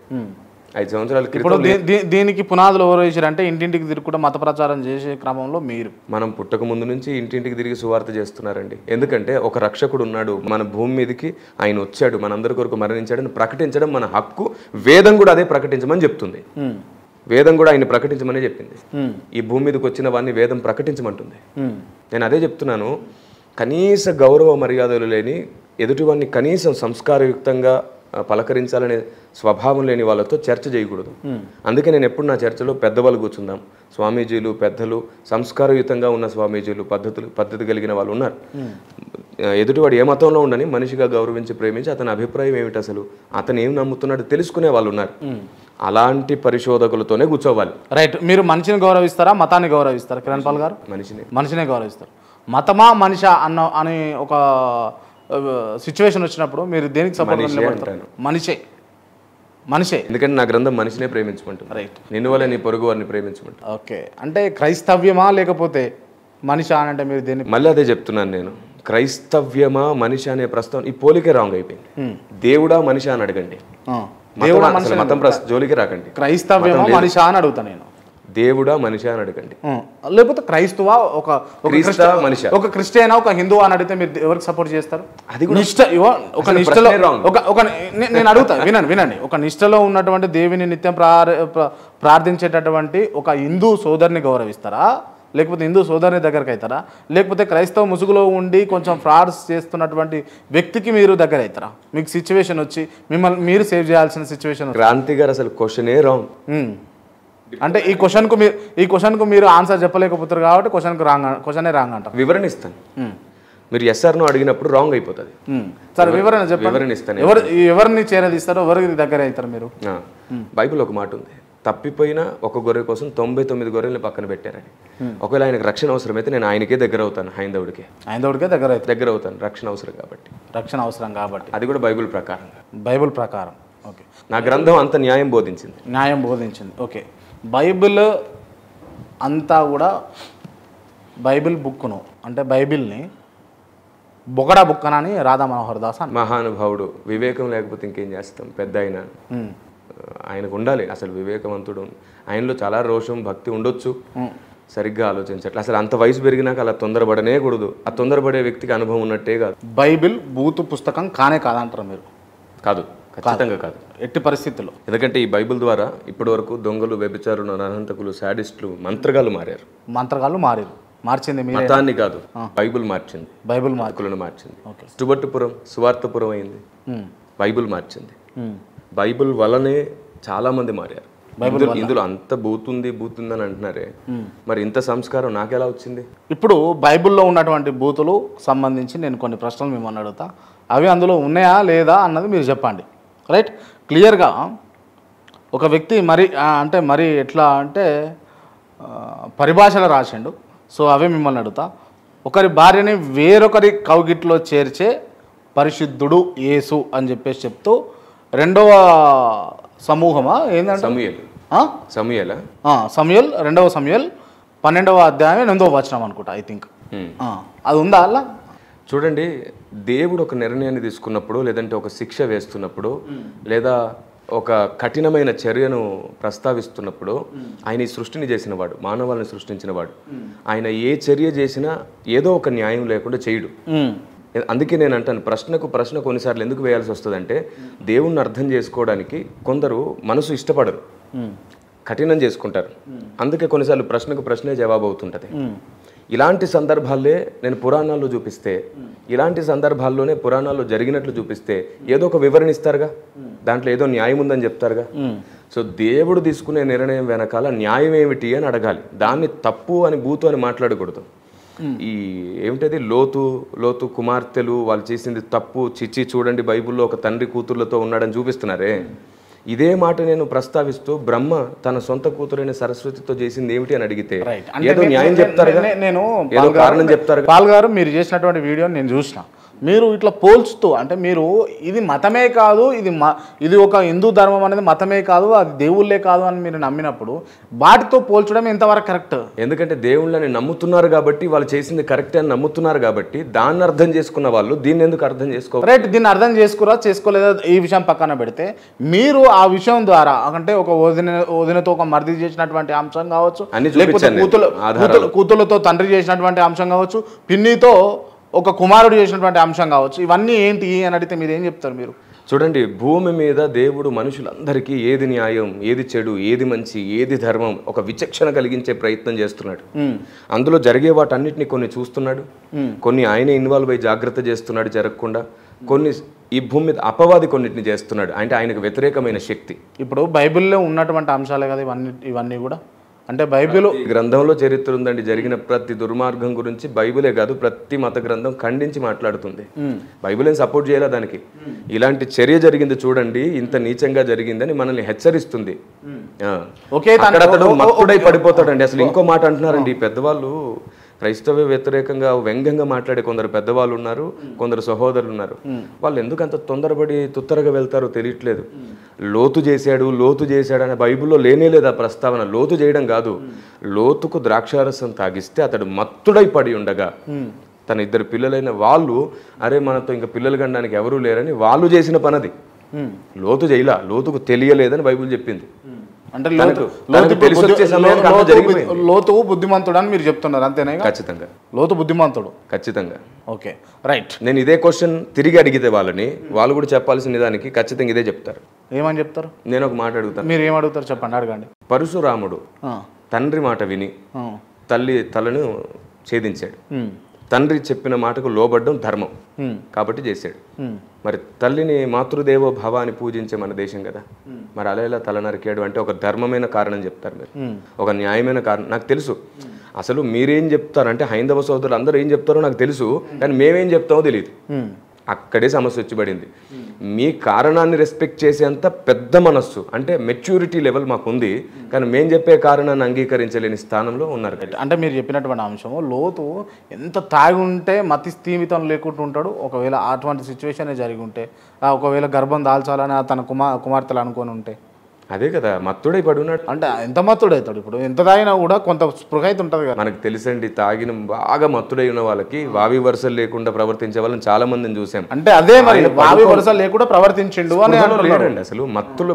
5 సంవత్సరాల క్రితం దీనికి పునాదులు ఎవరు వేసారంటే ఇంటింటికి తిరుగుకుంటూ మత ప్రచారం చేసే క్రమంలో మీరు, మనం పుట్టక ముందు నుంచి ఇంటింటికి తిరిగి సువార్త చేస్తున్నారండి. ఎందుకంటే ఒక రక్షకుడు ఉన్నాడు, మన భూమి మీదకి ఆయన వచ్చాడు, మనందరి కొరకు మరణించాడని ప్రకటించడం మన హక్కు. వేదం కూడా అదే ప్రకటించమని చెప్తుంది. వేదం కూడా ఆయన ప్రకటించమనే చెప్పింది. ఈ భూమి మీదకి వచ్చిన వాడిని వేదం ప్రకటించమంటుంది. నేను అదే చెప్తున్నాను. కనీస గౌరవ మర్యాదలు లేని ఎదుటివాడిని కనీసం సంస్కారయుక్తంగా పలకరించాలనే స్వభావం లేని వాళ్ళతో చర్చ చేయకూడదు. అందుకే నేను ఎప్పుడు నా చర్చలో పెద్దవాళ్ళు కూర్చుందాం, స్వామీజీలు, పెద్దలు, సంస్కారయుతంగా ఉన్న స్వామీజీలు, పద్ధతి కలిగిన వాళ్ళు ఉన్నారు. ఎదుటివాడు ఏ మతంలో ఉండని మనిషిగా గౌరవించి ప్రేమించి అతని అభిప్రాయం ఏమిటి, అసలు అతను ఏం నమ్ముతున్నాడు తెలుసుకునే వాళ్ళు ఉన్నారు. అలాంటి పరిశోధకులతోనే కూర్చోవాలి. రైట్. మీరు మనిషిని గౌరవిస్తారా, మతాన్ని గౌరవిస్తారా? కిరణ్ పాల్ గారు మనిషినే గౌరవిస్తారు. మతమా మనిషా అని ఒక సిచ్యువేషన్ వచ్చినప్పుడు మీరు దేనికి సపోర్ట్? మనిషే. ఎందుకంటే నా గ్రంథం మనిషినే ప్రేమించమంటుంది. రైట్. నిన్ను వల్ల నీ పొరుగు వారిని ప్రేమించమంటుంది. ఓకే. అంటే క్రైస్తవ్యమా లేకపోతే మనిషా అని అంటే మీరు దేన్ని? మళ్ళీ అదే చెప్తున్నాను నేను. క్రైస్తవ్యమా మనిషి అనే ప్రస్తావన ఈ పోలికే రాంగ్ అయిపోయింది. దేవుడా మనిషి అని అడగండి, మతం జోలికి రాకండి. క్రైస్తవ్యమా మనిషా అని అడుగుతా నేను. దేవుడా మనిషి అని అడగండి. లేకపోతే క్రైస్తవా ఒక క్రిస్టియన్ ఒక హిందూ అని అడిగితే మీరు ఎవరికి సపోర్ట్ చేస్తారు? అది ఒక నిష్టలో నేను అడుగుతా, వినండి. ఒక నిష్టలో ఉన్నటువంటి దేవిని నిత్యం ప్రార్థించేటటువంటి ఒక హిందూ సోదరిని గౌరవిస్తారా, లేకపోతే హిందూ సోదరుని దగ్గరికి అవుతారా, లేకపోతే క్రైస్తవ ముసుగులో ఉండి కొంచెం ఫ్రాడ్స్ చేస్తున్నటువంటి వ్యక్తికి మీరు దగ్గర అవుతారా? మీకు సిచ్యువేషన్ వచ్చి మిమ్మల్ని మీరు సేవ్ చేయాల్సిన సిచ్యువేషన్. క్రాంతి గారు అసలు క్వశ్చనే రాంగ్. అంటే ఈ క్వశ్చన్కు మీరు ఆన్సర్ చెప్పలేకపోతారు కాబట్టి క్వశ్చనే రాంగ్ అంటారు. వివరణ ఇస్తాను. మీరు ఎస్ఆర్ను అడిగినప్పుడు రాంగ్ అయిపోతుంది. సరే వివరణ చెప్పండి. వివరణ ఇస్తాను. ఎవరిని చేరదీస్తారో ఎవరికి దగ్గర అవుతారు మీరు? బైబిల్ ఒక మాట ఉంది, తప్పిపోయిన ఒక గొర్రె కోసం 99 గొర్రెల్ని పక్కన పెట్టారని. ఒకవేళ ఆయనకు రక్షణ అవసరమైతే నేను ఆయనకే దగ్గర అవుతాను, హైందవుడికే దగ్గర అవుతాను, రక్షణ అవసరం కాబట్టి అది కూడా బైబిల్ ప్రకారం. ఓకే, నా గ్రంథం అంత న్యాయం బోధించింది. ఓకే, బైబిల్ అంతా కూడా బైబిల్ బుక్ను అంటే బైబిల్ని బొగడా బుక్కనని రాధా మనోహర్ దాస్ మహానుభావుడు. వివేకం లేకపోతే ఇంకేం చేస్తాం? పెద్ద ఆయనకు ఉండాలి అసలు వివేకవంతుడు. ఆయనలో చాలా రోషం భక్తి ఉండొచ్చు, సరిగ్గా ఆలోచించట్లే. అసలు అంత వయసు పెరిగినాక అలా తొందరపడనే కూడదు. ఆ తొందరపడే వ్యక్తికి అనుభవం ఉన్నట్టే కాదు. బైబిల్ బూతు పుస్తకం కాదంటారు మీరు? కాదు, ఖచ్చితంగా కాదు, ఎట్టి పరిస్థితుల్లో. ఎందుకంటే ఈ బైబిల్ ద్వారా ఇప్పటి వరకు దొంగలు, వ్యభిచారులు, నరహంతకులు, శాడిస్టులు, మంత్రగాళ్ళు మారారు. మార్చింది మతాన్ని కాదు, బైబిల్ మార్చింది. స్టువర్ట్పురం సువార్తపురం అయింది, బైబిల్ మార్చింది. బైబిల్ వల్లనే చాలా మంది మారారు. ఇందులో అంత బూతుంది అని అంటున్నారే, మరి ఇంత సంస్కారం నాకెలా వచ్చింది? ఇప్పుడు బైబిల్లో ఉన్నటువంటి బూతులు సంబంధించి నేను కొన్ని ప్రశ్నలు మిమ్మల్ని అడుగుతా, అవి అందులో ఉన్నాయా లేదా అన్నది మీరు చెప్పండి. రైట్, క్లియర్గా ఒక వ్యక్తి మరి ఎట్లా అంటే పరిభాషలో రాసిండు. సో అవే మిమ్మల్ని అడుగుతా. ఒకరి భార్యని వేరొకరి కౌగిట్లో చేర్చే పరిశుద్ధుడు యేసు అని చెప్పేసి చెప్తూ రెండవ సమూహమా ఏంటంటే సమూయేల్ 2వ సమూయేల్ 12వ అధ్యాయం 8వ వచనం అనుకుంటా, ఐ థింక్. అది ఉందా అలా? చూడండి, దేవుడు ఒక నిర్ణయాన్ని తీసుకున్నప్పుడు, లేదంటే ఒక శిక్ష వేస్తున్నప్పుడు, లేదా ఒక కఠినమైన చర్యను ప్రస్తావిస్తున్నప్పుడు, ఆయన ఈ సృష్టిని చేసినవాడు, మానవాళ్ళని సృష్టించినవాడు. ఆయన ఏ చర్య చేసినా ఏదో ఒక న్యాయం లేకుండా చేయడు. అందుకే నేను అంటాను, ప్రశ్న కొన్నిసార్లు ఎందుకు వేయాల్సి వస్తుందంటే, దేవుణ్ణి అర్థం చేసుకోవడానికి కొందరు మనసు ఇష్టపడరు, కఠినం చేసుకుంటారు. అందుకే కొన్నిసార్లు ప్రశ్నే జవాబు అవుతుంటుంది. ఇలాంటి సందర్భాలే నేను పురాణాల్లో చూపిస్తే, ఇలాంటి సందర్భాల్లోనే పురాణాల్లో జరిగినట్లు చూపిస్తే ఏదో ఒక వివరణ ఇస్తారుగా, దాంట్లో ఏదో న్యాయం ఉందని చెప్తారుగా. సో దేవుడు తీసుకునే నిర్ణయం వెనకాల న్యాయం ఏమిటి అని అడగాలి, దాన్ని తప్పు అని బూతు అని మాట్లాడకూడదు. ఈ ఏమిటది లోతు కుమార్తెలు వాళ్ళు చేసింది తప్పు, చిచ్చి చూడండి బైబిల్లో ఒక తండ్రి కూతుర్లతో ఉన్నాడని చూపిస్తున్నారే, ఇదే మాట నేను ప్రస్తావిస్తూ బ్రహ్మ తన సొంత కూతురైన సరస్వతితో చేసింది ఏమిటి అని అడిగితే ఏదో న్యాయం చెప్తారు, నేను ఏదో కారణం చెప్తారు. పాల్ గారు మీరు చేసినటువంటి వీడియోని నేను చూసిన, మీరు ఇట్లా పోల్చుతూ అంటే మీరు ఇది మతమే కాదు, ఇది ఒక హిందూ ధర్మం అనేది మతమే కాదు, అది దేవుళ్ళే కాదు అని మీరు నమ్మినప్పుడు వాటితో పోల్చడం ఎంతవరకు కరెక్ట్? ఎందుకంటే దేవుళ్ళని నమ్ముతున్నారు కాబట్టి, వాళ్ళు చేసింది కరెక్ట్ అని నమ్ముతున్నారు కాబట్టి, దాన్ని అర్థం చేసుకున్న వాళ్ళు దీన్ని ఎందుకు అర్థం చేసుకోవాలి? రైట్, దీన్ని అర్థం చేసుకోలేదా ఈ విషయం పక్కన పెడితే, మీరు ఆ విషయం ద్వారా అంటే ఒక వదినతో ఒక మర్ది చేసినటువంటి అంశం కావచ్చు, లేకపోతే కూతులతో తండ్రి చేసినటువంటి అంశం కావచ్చు, పిన్నితో ఒక కుమారుడు చేసినటువంటి అంశం కావచ్చు, ఇవన్నీ ఏంటి అని అడిగితే మీరు ఏం చెప్తారు? మీరు చూడండి, భూమి మీద దేవుడు మనుషులందరికీ ఏది న్యాయం, ఏది చెడు, ఏది మంచి, ఏది ధర్మం ఒక విచక్షణ కలిగించే ప్రయత్నం చేస్తున్నాడు. అందులో జరిగే వాటన్నిటిని కొన్ని చూస్తున్నాడు, కొన్ని ఆయనే ఇన్వాల్వ్ అయ్యి జాగ్రత్త చేస్తున్నాడు జరగకుండా, కొన్ని ఈ భూమి మీద అపవాది కొన్నిటిని చేస్తున్నాడు, అంటే ఆయనకు వ్యతిరేకమైన శక్తి. ఇప్పుడు బైబిల్లో ఉన్నటువంటి అంశాలే కదా ఇవన్నీ కూడా. అంటే బైబిల్ గ్రంథంలో చరిత్ర ఉందండి, జరిగిన ప్రతి దుర్మార్గం గురించి బైబిలే కాదు ప్రతి మత గ్రంథం ఖండించి మాట్లాడుతుంది. బైబిల్ ఏం సపోర్ట్ చేయాలా దానికి? ఇలాంటి చర్య జరిగింది చూడండి, ఇంత నీచంగా జరిగిందని మనల్ని హెచ్చరిస్తుంది. అక్కడ అతడు మత్తుడై పడిపోతాడండి. అసలు ఇంకో మాట అంటున్నారండి పెద్దవాళ్ళు, క్రైస్తవ వ్యతిరేకంగా వ్యంగ్యంగా మాట్లాడే కొందరు పెద్దవాళ్ళు ఉన్నారు, కొందరు సహోదరులు ఉన్నారు. వాళ్ళు ఎందుకు అంత తొందరపడి తుత్తరగా వెళ్తారో తెలియట్లేదు. లోతు చేశాడు అనే బైబిల్లో లేనే లేదు ఆ ప్రస్తావన. లోతు చేయడం కాదు, లోతుకు ద్రాక్షారసం తాగిస్తే అతడు మత్తుడై పడి ఉండగా తన 2 పిల్లలైన వాళ్ళు, అరే మనతో ఇంకా పిల్లలు కనడానికి ఎవరూ లేరని వాళ్ళు చేసిన పనది. లోతు చేయలా, లోతుకు తెలియలేదని బైబిల్ చెప్పింది. అంటే లోతు బుద్ధిమంతుడు అని మీరు చెప్తున్నారు, అంతేనా? ఖచ్చితంగా లోతు బుద్ధిమంతుడు, ఖచ్చితంగా. Okay, right. నేను ఇదే క్వశ్చన్ తిరిగి అడిగితే వాళ్ళు కూడా చెప్పాల్సిన దానికి ఖచ్చితంగా ఇదే చెప్తారు. ఏమని చెప్తారు? నేను ఒక మాట అడుగుతాను, మీరు ఏం అడుగుతారు చెప్పండి, అడగండి. పరశురాముడు తండ్రి మాట విని తల్లి తలను ఛేదించాడు. తండ్రి చెప్పిన మాటకు లోబడ్డం ధర్మం కాబట్టి చేశాడు. మరి తల్లిని మాతృదేవో భవ అని పూజించే మన దేశం కదా, మరి అలా ఎలా తల నరికాడు అంటే ఒక ధర్మమైన కారణం చెప్తారు మీరు, ఒక న్యాయమైన కారణం. నాకు తెలుసు అసలు మీరేం చెప్తారంటే హైందవ సోదరులు అందరూ ఏం చెప్తారో నాకు తెలుసు, కానీ మేమేం చెప్తామో తెలియదు. అక్కడే సమస్య వచ్చి పడింది. మీ కారణాన్ని రెస్పెక్ట్ చేసేంత పెద్ద మనస్సు అంటే మెచ్యూరిటీ లెవెల్ మాకు ఉంది, కానీ మేము చెప్పే కారణాన్ని అంగీకరించలేని స్థానంలో ఉన్నారు. అంటే మీరు చెప్పినటువంటి అంశము లోతు ఎంత తాగి ఉంటే మతి స్థీమితం లేకుండా ఉంటాడు. ఒకవేళ అటువంటి సిచ్యువేషన్ జరిగి ఉంటే, ఒకవేళ గర్భం దాల్చాలని తన కుమార్తెలు అనుకొని ఉంటే, అదే కదా మత్తుడై పడి ఉన్నాడు. అంటే ఎంత మత్తుడు అవుతాడు? ఇప్పుడు ఎంత తాగినా కూడా కొంత స్పృహ అయితే ఉంటుంది కదా. మనకు తెలుసండి, తాగిన బాగా మత్తుడై ఉన్న వాళ్ళకి వావి వరుసలు లేకుండా ప్రవర్తించే వాళ్ళని చాలా మందిని చూసాం. అంటే అదే మరి వావి వరుసలు లేకుండా ప్రవర్తించిండు అని లేడండి. అసలు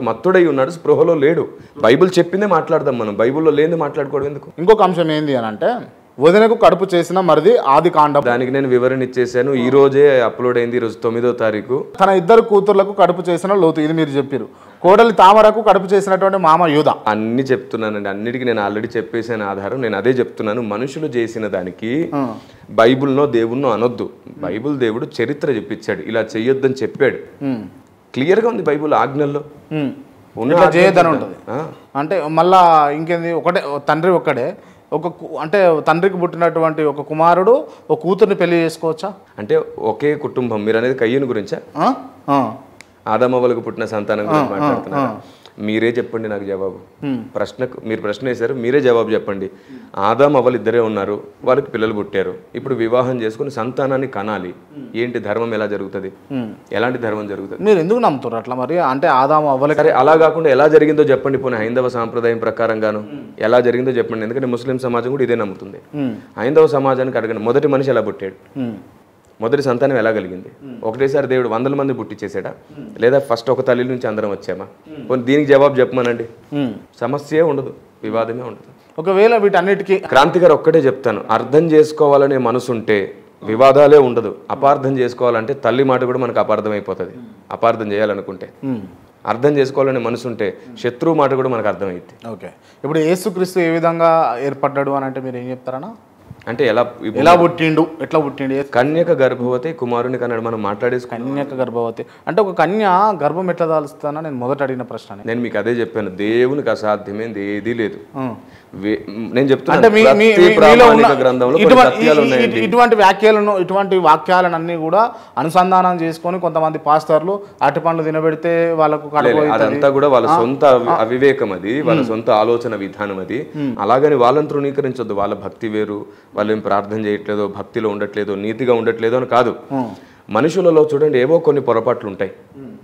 మత్తుడై ఉన్నాడు, స్పృహలో లేడు. బైబిల్ చెప్పిందే మాట్లాడదాం మనం, బైబిల్లో లేనిది మాట్లాడుకోవడం ఎందుకు? ఇంకొక అంశం ఏంది అని అంటే, వదినకు కడుపు చేసిన మరిది ఆది కాండం. దానికి నేను వివరణ ఇచ్చేసాను. ఈ రోజే అప్లోడ్ అయింది, ఈ రోజు 9వ తారీఖు. తన ఇద్దరు కూతుర్లకు కడుపు చేసిన లోతు, ఇది మీరు చెప్పారు. కోడలి తామరకు కడుపు చేసినటువంటి మామ యూదా. అన్ని చెప్తున్నానండి, అన్నిటికీ నేను ఆల్రెడీ చెప్పేసాను ఆధారం. నేను అదే చెప్తున్నాను, మనుషులు చేసిన దానికి బైబుల్నో దేవుణ్ణో అనొద్దు. బైబుల్ దేవుడు చరిత్ర చెప్పించాడు, ఇలా చెయ్యొద్దని చెప్పాడు. క్లియర్గా ఉంది బైబుల్ ఆజ్ఞల్లో, చేయొద్దని ఉంటుంది. అంటే మళ్ళా ఇంకేంది, ఒకటే తండ్రి ఒక్కడే, అంటే తండ్రికి పుట్టినటువంటి ఒక కుమారుడు ఒక కూతుర్ని పెళ్లి చేసుకోవచ్చా? అంటే ఒకే కుటుంబం. మీరు అనేది కయ్యూని గురించా? ఆదామవ్వలకు పుట్టిన సంతానం గురించి మాట్లాడుతున్నారు. మీరే చెప్పండి నాకు జవాబు. మీరు ప్రశ్న వేశారు, మీరే జవాబు చెప్పండి. ఆదామవ్వలు ఇద్దరే ఉన్నారు, వాళ్ళకి పిల్లలు పుట్టారు. ఇప్పుడు వివాహం చేసుకుని సంతానాన్ని కనాలి. ఏంటి ధర్మం ఎలా జరుగుతుంది? ఎలాంటి ధర్మం జరుగుతుంది? మీరు ఎందుకు నమ్ముతారు అట్లా మరి? అంటే ఆదామవ్వలు సరే, అలా కాకుండా ఎలా జరిగిందో చెప్పండి. పోనీ హైందవ సాంప్రదాయం ప్రకారంగాను ఎలా జరిగిందో చెప్పండి. ఎందుకంటే ముస్లిం సమాజం కూడా ఇదే నమ్ముతుంది. హైందవ సమాజానికి అడగండి, మొదటి మనిషి ఎలా పుట్టాడు, మొదటి సంతానం ఎలా కలిగింది? ఒకటేసారి దేవుడు 100 మంది పుట్టించేసాడా? లేదా ఫస్ట్ ఒక తల్లి నుంచి అందరం వచ్చామా? దీనికి జవాబు చెప్పమనండి. సమస్యే ఉండదు, వివాదమే ఉండదు. ఒకవేళ వీటన్నిటికీ క్రాంతి గారు ఒక్కటే చెప్తాను, అర్థం చేసుకోవాలనే మనసు ఉంటే వివాదాలే ఉండదు. అపార్థం చేసుకోవాలంటే తల్లి మాట కూడా మనకు అపార్థం అయిపోతుంది. అపార్థం చేయాలనుకుంటే, అర్థం చేసుకోవాలనే మనసు ఉంటే శత్రువు మాట కూడా మనకు అర్థమైంది. ఓకే, ఇప్పుడు యేసుక్రీస్తు ఏ విధంగా ఏర్పడ్డాడు అని అంటే మీరు ఏం చెప్తారన్నా? అంటే ఎలా పుట్టిండు, ఎట్లా పుట్టిండు? కన్యక గర్భవతి, కుమారుని కన్నాడు. మనం మాట్లాడేసి కన్యక గర్భవతి అంటే ఒక కన్య గర్భం ఎట్లా దాల్స్తానా? నేను మొదట అడిగిన ప్రశ్న. నేను మీకు అదే చెప్పాను, దేవునికి అసాధ్యమైంది ఏదీ లేదు. నేను చెప్తాను, ఇటువంటి వాక్యాలను అన్ని కూడా అనుసంధానం చేసుకొని కొంతమంది పాస్టర్లు అరటి పండ్లు తినబెడితే వాళ్ళకు అదంతా కూడా వాళ్ళ సొంత అవివేకం, అది వాళ్ళ సొంత ఆలోచన విధానం. అది అలాగని వాళ్ళని తృణీకరించొద్దు. వాళ్ళ భక్తి వేరు, వాళ్ళు ఏం ప్రార్థన చేయట్లేదో, భక్తిలో ఉండట్లేదో, నీతిగా ఉండట్లేదో అని కాదు. మనుషులలో చూడండి ఏవో కొన్ని పొరపాట్లు ఉంటాయి.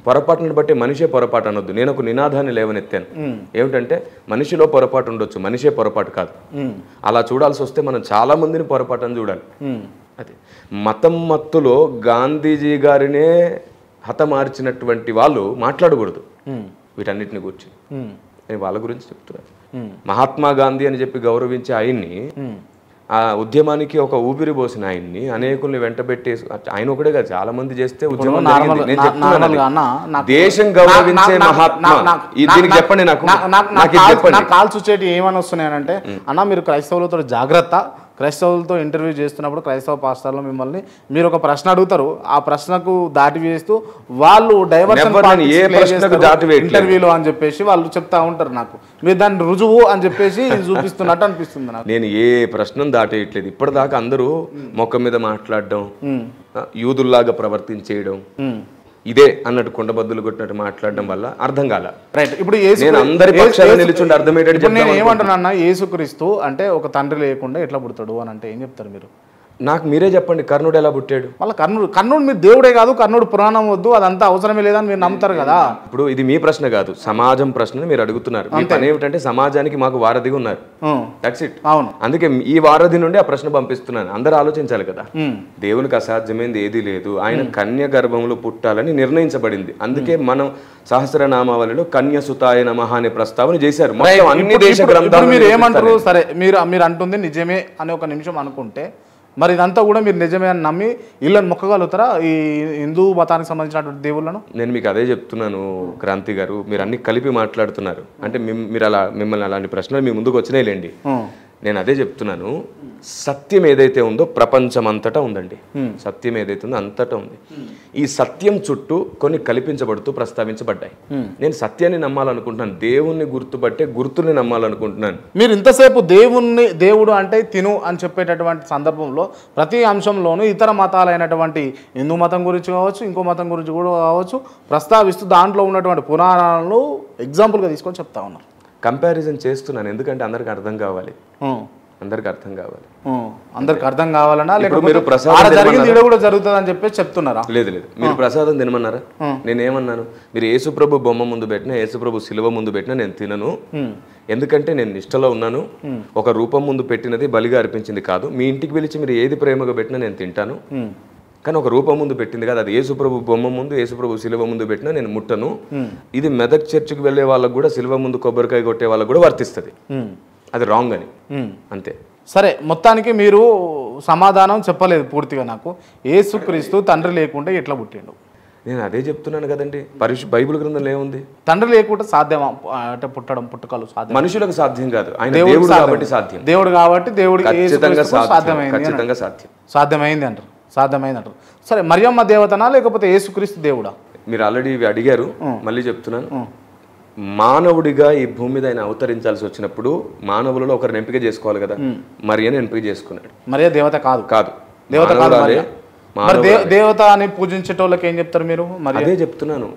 పొరపాటును బట్టి మనిషే పొరపాటు అనొద్దు. నేను ఒక నినాదాన్ని లేవనెత్తాను, ఏమిటంటే మనిషిలో పొరపాటు ఉండొచ్చు, మనిషే పొరపాటు కాదు. అలా చూడాల్సి వస్తే మనం చాలా మందిని పొరపాటు అని చూడాలి. అది మతం మత్తులో గాంధీజీ గారినే హతమార్చినటువంటి వాళ్ళు మాట్లాడకూడదు వీటన్నిటిని గురించి. నేను వాళ్ళ గురించి చెప్తున్నాను. మహాత్మా గాంధీ అని చెప్పి గౌరవించే ఆయన్ని, ఆ ఉద్యమానికి ఒక ఊపిరి పోసిన ఆయన్ని అనేకుల్ని వెంటబెట్టి, ఆయన ఒకటే కాదు చాలా మంది చేస్తే ఉద్యమం జరిగింది. నేను చెప్తున్నాను, దేశం గౌరవించే మహాత్మా. దీనికి చెప్పండి, నాకు కాల్స్ వచ్చేటి ఏమని వస్తున్నాయనంటే, అన్న మీరు క్రైస్తవులతో జాగ్రత్త, క్రైస్తవులతో ఇంటర్వ్యూ చేస్తున్నప్పుడు క్రైస్తవ పాస్టర్లు మిమ్మల్ని మీరు ఒక ప్రశ్న అడుగుతారు, ఆ ప్రశ్నకు దాటి వేస్తూ వాళ్ళు డైవర్షన్ ఇంటర్వ్యూలో అని చెప్పేసి వాళ్ళు చెప్తా ఉంటారు. నాకు మీరు దాన్ని రుజువు అని చెప్పేసి చూపిస్తున్నట్టు అనిపిస్తుంది నాకు. నేను ఏ ప్రశ్నను దాటేయట్లేదు. ఇప్పటిదాకా అందరూ మొక్క మీద మాట్లాడడం, యూదుల్లాగా ప్రవర్తించేయడం, ఇదే అన్నట్టు కొండబద్దులు కొట్టినట్టు మాట్లాడడం వల్ల అర్థం కాల. రైట్, ఇప్పుడు అందరి పక్షాన నిలుచుండి అర్థమయ్యేటట్టు నేను ఏమంటున్నా, యేసుక్రీస్తు అంటే ఒక తండ్రి లేకుండా ఎట్లా పుడతాడు అని అంటే ఏం చెప్తారు మీరు? నాకు మీరే చెప్పండి, కర్ణుడు ఎలా పుట్టాడు? మళ్ళీ కర్ణుడు మీరు దేవుడే కాదు, కర్ణుడు పురాణం వద్దు, అదంతా అవసరమే లేదని మీరు నమ్ముతారు కదా. ఇప్పుడు ఇది మీ ప్రశ్న కాదు, సమాజం ప్రశ్న మీరు అడుగుతున్నారు. మీ పని ఏమిటంటే సమాజానికి మాకు వారధిగా ఉన్నారు, దట్స్ ఇట్. అవును, అందుకే ఈ వారధి నుండి ఆ ప్రశ్న పంపిస్తున్నాను. అందరూ ఆలోచించాలి కదా, దేవునికి అసాధ్యమైంది ఏదీ లేదు. ఆయన కన్య గర్భంలో పుట్టాలని నిర్ణయించబడింది. అందుకే మనం సహస్రనామావళిలో కన్యసుతాయ నమః అనే ప్రస్తావన చేశారు. మొత్తం అన్ని దేశ గ్రంథాలు. మీరు ఏమంటారు? సరే, మీరు అంటుంది నిజమే అని ఒక నిమిషం అనుకుంటే, మరి ఇదంతా కూడా మీరు నిజమే అని నమ్మి ఇళ్ళని మొక్కగలుగుతారా ఈ హిందూ మతానికి సంబంధించినటువంటి దేవుళ్ళను? నేను మీకు అదే చెప్తున్నాను క్రాంతి గారు, మీరు అన్ని కలిపి మాట్లాడుతున్నారు. అంటే మిమ్మల్ని అలాంటి ప్రశ్నలు మీ ముందుకు వచ్చినాయిలేండి. నేను అదే చెప్తున్నాను, సత్యం ఏదైతే ఉందో ప్రపంచం అంతటా ఉందండి. సత్యం ఏదైతే ఉందో అంతటా ఉంది. ఈ సత్యం చుట్టూ కొన్ని కల్పించబడుతూ ప్రస్తావించబడ్డాయి. నేను సత్యాన్ని నమ్మాలనుకుంటున్నాను, దేవుణ్ణి గుర్తుపట్టే గుర్తుల్ని నమ్మాలనుకుంటున్నాను. మీరు ఇంతసేపు దేవుడు అంటే తిను అని చెప్పేటటువంటి సందర్భంలో ప్రతి అంశంలోనూ ఇతర మతాలైనటువంటి హిందూ మతం గురించి కావచ్చు, ఇంకో మతం గురించి కూడా కావచ్చు ప్రస్తావిస్తూ దాంట్లో ఉన్నటువంటి పురాణాలను ఎగ్జాంపుల్గా తీసుకొని చెప్తా ఉన్నారు. కంపారిజన్ చేస్తున్నాను ఎందుకంటే అందరికి అర్థం కావాలి. అందరికి అర్థం కావాలన్నా మీరు కూడా జరుగుతుంది అని చెప్పేసి చెప్తున్నారా? లేదు, మీరు ప్రసాదం తినమన్నారా? నేనేమన్నాను, మీరు యేసుప్రభు బొమ్మ ముందు పెట్టినా, యేసుప్రభు శిలువ ముందు పెట్టినా నేను తినను. ఎందుకంటే నేను నిష్టలో ఉన్నాను. ఒక రూపం ముందు పెట్టినది బలిగా అర్పించింది కాదు. మీ ఇంటికి పిలిచి మీరు ఏది ప్రేమగా పెట్టినా నేను తింటాను. కానీ ఒక రూపం ముందు పెట్టింది కదా, అది యేసుప్రభు బొమ్మ ముందు, యేసుప్రభు శిలువ ముందు పెట్టినా నేను ముట్టను. ఇది మెదక్ చర్చికి వెళ్ళే వాళ్ళకు కూడా, శిలువ ముందు కొబ్బరికాయ కొట్టే వాళ్ళకు కూడా వర్తిస్తుంది. అది రాంగ్ అని అంతే. సరే, మొత్తానికి మీరు సమాధానం చెప్పలేదు పూర్తిగా నాకు. యేసుక్రీస్తు తండ్రి లేకుండా ఎట్లా పుట్టిండు? నేను అదే చెప్తున్నాను కదండి. బైబిల్ గ్రంథంలో ఏముంది? తండ్రి లేకుండా సాధ్యమా అంటే పుట్టుకలు సాధ్యం? మనుషులకు సాధ్యం కాదు, ఆయన దేవుడు కాబట్టి సాధ్యం. దేవుడు కాబట్టి దేవుడికి సాధ్యమైంది అంటారు. సరే, మరియమ్మ దేవతనా లేకపోతే యేసుక్రీస్తు దేవుడా? మీరు ఆల్రెడీ ఇవి అడిగారు, మళ్ళీ చెప్తున్నాను. మానవుడిగా ఈ భూమి మీద ఆయన అవతరించాల్సి వచ్చినప్పుడు మానవులలో ఒకరిని ఎంపిక చేసుకోవాలి కదా. మరియని ఎంపిక చేసుకున్నాడు. మరియ దేవత కాదు. దేవత కాదు. దేవత అని పూజించేటోళ్ళకి ఏం చెప్తారు మీరు? మరి అదే చెప్తున్నాను.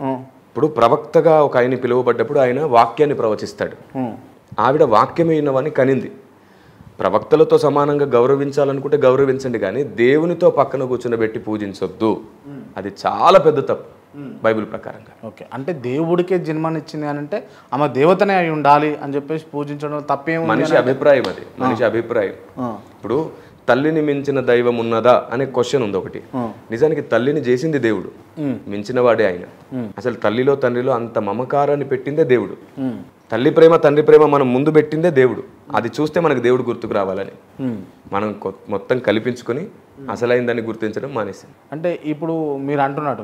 ఇప్పుడు ప్రవక్తగా ఒక ఆయన పిలువబడ్డప్పుడు ఆయన వాక్యాన్ని ప్రవచిస్తాడు. ఆవిడ వాక్యమైనవని కనింది. ప్రవక్తలతో సమానంగా గౌరవించాలనుకుంటే గౌరవించండి, కానీ దేవునితో పక్కన కూర్చునబెట్టి పూజించొద్దు. అది చాలా పెద్ద తప్పు బైబిల్ ప్రకారంగా. ఓకే, అంటే దేవుడికే జన్మనిచ్చింది అని అంటే ఆమె దేవతనే అయి ఉండాలి అని చెప్పేసి పూజించడం తప్పేమో మనిషి అభిప్రాయం. అది మనిషి అభిప్రాయం. ఇప్పుడు తల్లిని మించిన దైవం ఉన్నదా అనే క్వశ్చన్ ఉంది ఒకటి. నిజానికి తల్లిని చేసింది దేవుడు, మించిన వాడే ఆయన. అసలు తల్లిలో తండ్రిలో అంత మమకారాన్ని పెట్టిందే దేవుడు. తల్లి ప్రేమ తండ్రి ప్రేమ మనం ముందు పెట్టిందే దేవుడు. అది చూస్తే మనకు దేవుడు గుర్తుకు రావాలని మనం మొత్తం కల్పించుకొని అసలైన దాన్ని గుర్తించడం మానేసాం. అంటే ఇప్పుడు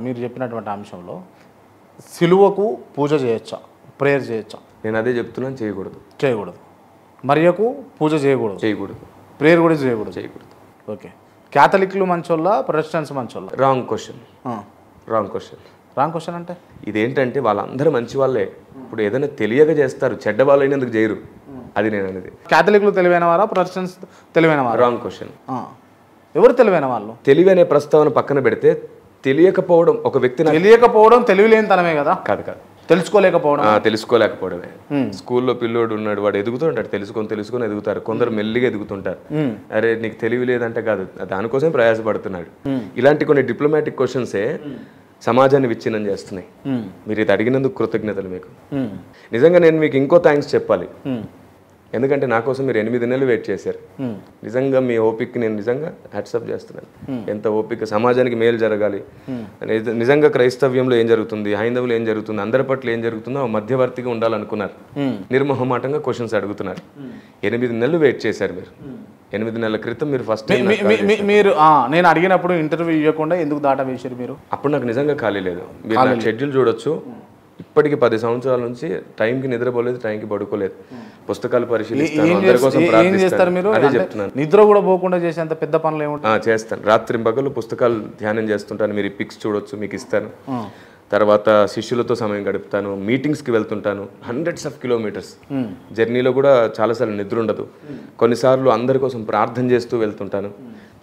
మీరు చెప్పినటువంటి అంశంలో సిలువకు పూజ చేయొచ్చా, ప్రేయర్ చేయొచ్చా? నేను అదే చెప్తున్నాను, చేయకూడదు. మరియకు పూజ చేయకూడదు. ప్రేయర్ కూడా చేయకూడదు. ఓకే, క్యాథలిక్లు మంచోళ్ళ, ప్రొటెస్టెంట్స్ మంచోళ్ళ? రాంగ్ క్వశ్చన్ అంటే ఇదేంటంటే వాళ్ళందరూ మంచి వాళ్ళే. ఇప్పుడు ఏదైనా తెలియక చేస్తారు, చెడ్డ వాళ్ళు అయినందుకు చేయరు. అది నేను అనేది. క్యాథలిక్లు తెలివైన వారా, ప్రొటెస్టెంట్స్ తెలివైన వారా? Wrong question. ఎవరు తెలివైన వాళ్ళు? తెలివి అనే ప్రస్తావన పక్కన పెడితే తెలియకపోవడం ఒక వ్యక్తి తెలివిలేనితనమే కదా. కాదు, తెలుసుకోలేకపోవడమే. స్కూల్లో పిల్లోడు ఉన్నాడు, వాడు ఎదుగుతుంటాడు, తెలుసుకొని ఎదుగుతారు. కొందరు మెల్లిగా ఎదుగుతుంటారు. అరే నీకు తెలివి లేదంటే కాదు, దానికోసం ప్రయాసపడుతున్నాడు. ఇలాంటి కొన్ని డిప్లొమాటిక్ క్వశ్చన్సే సమాజాన్ని విచ్ఛిన్నం చేస్తున్నాయి. మీరు ఇది అడిగినందుకు కృతజ్ఞతలు మీకు. నిజంగా నేను మీకు ఇంకో థ్యాంక్స్ చెప్పాలి. ఎందుకంటే నా కోసం మీరు 8 నెలలు వెయిట్ చేశారు. నిజంగా మీ ఓపికకి నేను నిజంగా హ్యాట్సప్ చేస్తున్నాను. ఎంత ఓపిక, సమాజానికి మేలు జరగాలి. నిజంగా క్రైస్తవ్యంలో ఏం జరుగుతుంది, హైందవులు ఏం జరుగుతుంది, అందరి పట్ల ఏం జరుగుతుందో మధ్యవర్తిగా ఉండాలనుకున్నారు. నిర్మోహమాటంగా క్వశ్చన్స్ అడుగుతున్నారు. 8 నెలలు వెయిట్ చేశారు మీరు. 8 నెలల క్రితం మీరు ఫస్ట్ మీరు నేను అడిగినప్పుడు ఇంటర్వ్యూ ఇవ్వకుండా ఎందుకు దాటా వేసారు మీరు? అప్పుడు నాకు నిజంగా ఖాళీ లేదు. మీరు నా షెడ్యూల్ చూడొచ్చు. ఇప్పటికి 10 సంవత్సరాల నుంచి టైంకి నిద్రపోలేదు, టైంకి పడుకోలేదు. పుస్తకాలు పరిశీలిస్తాను, అందరి కోసం ప్రార్థిస్తాను. అదే చెప్తున్నాను. నిద్ర కూడా పోకుండా చేసేంత పెద్ద పనులు ఏముంటాయి? చేస్తాను. రాత్రి పగలు పుస్తకాలు ధ్యానం చేస్తుంటాను. మీరు పిక్స్ చూడొచ్చు, మీకు ఇస్తాను. తర్వాత శిష్యులతో సమయం గడుపుతాను, మీటింగ్స్కి వెళ్తుంటాను. హండ్రెడ్స్ ఆఫ్ కిలోమీటర్స్ జర్నీలో కూడా చాలాసార్లు నిద్ర ఉండదు. కొన్నిసార్లు అందరి కోసం ప్రార్థన చేస్తూ వెళ్తుంటాను.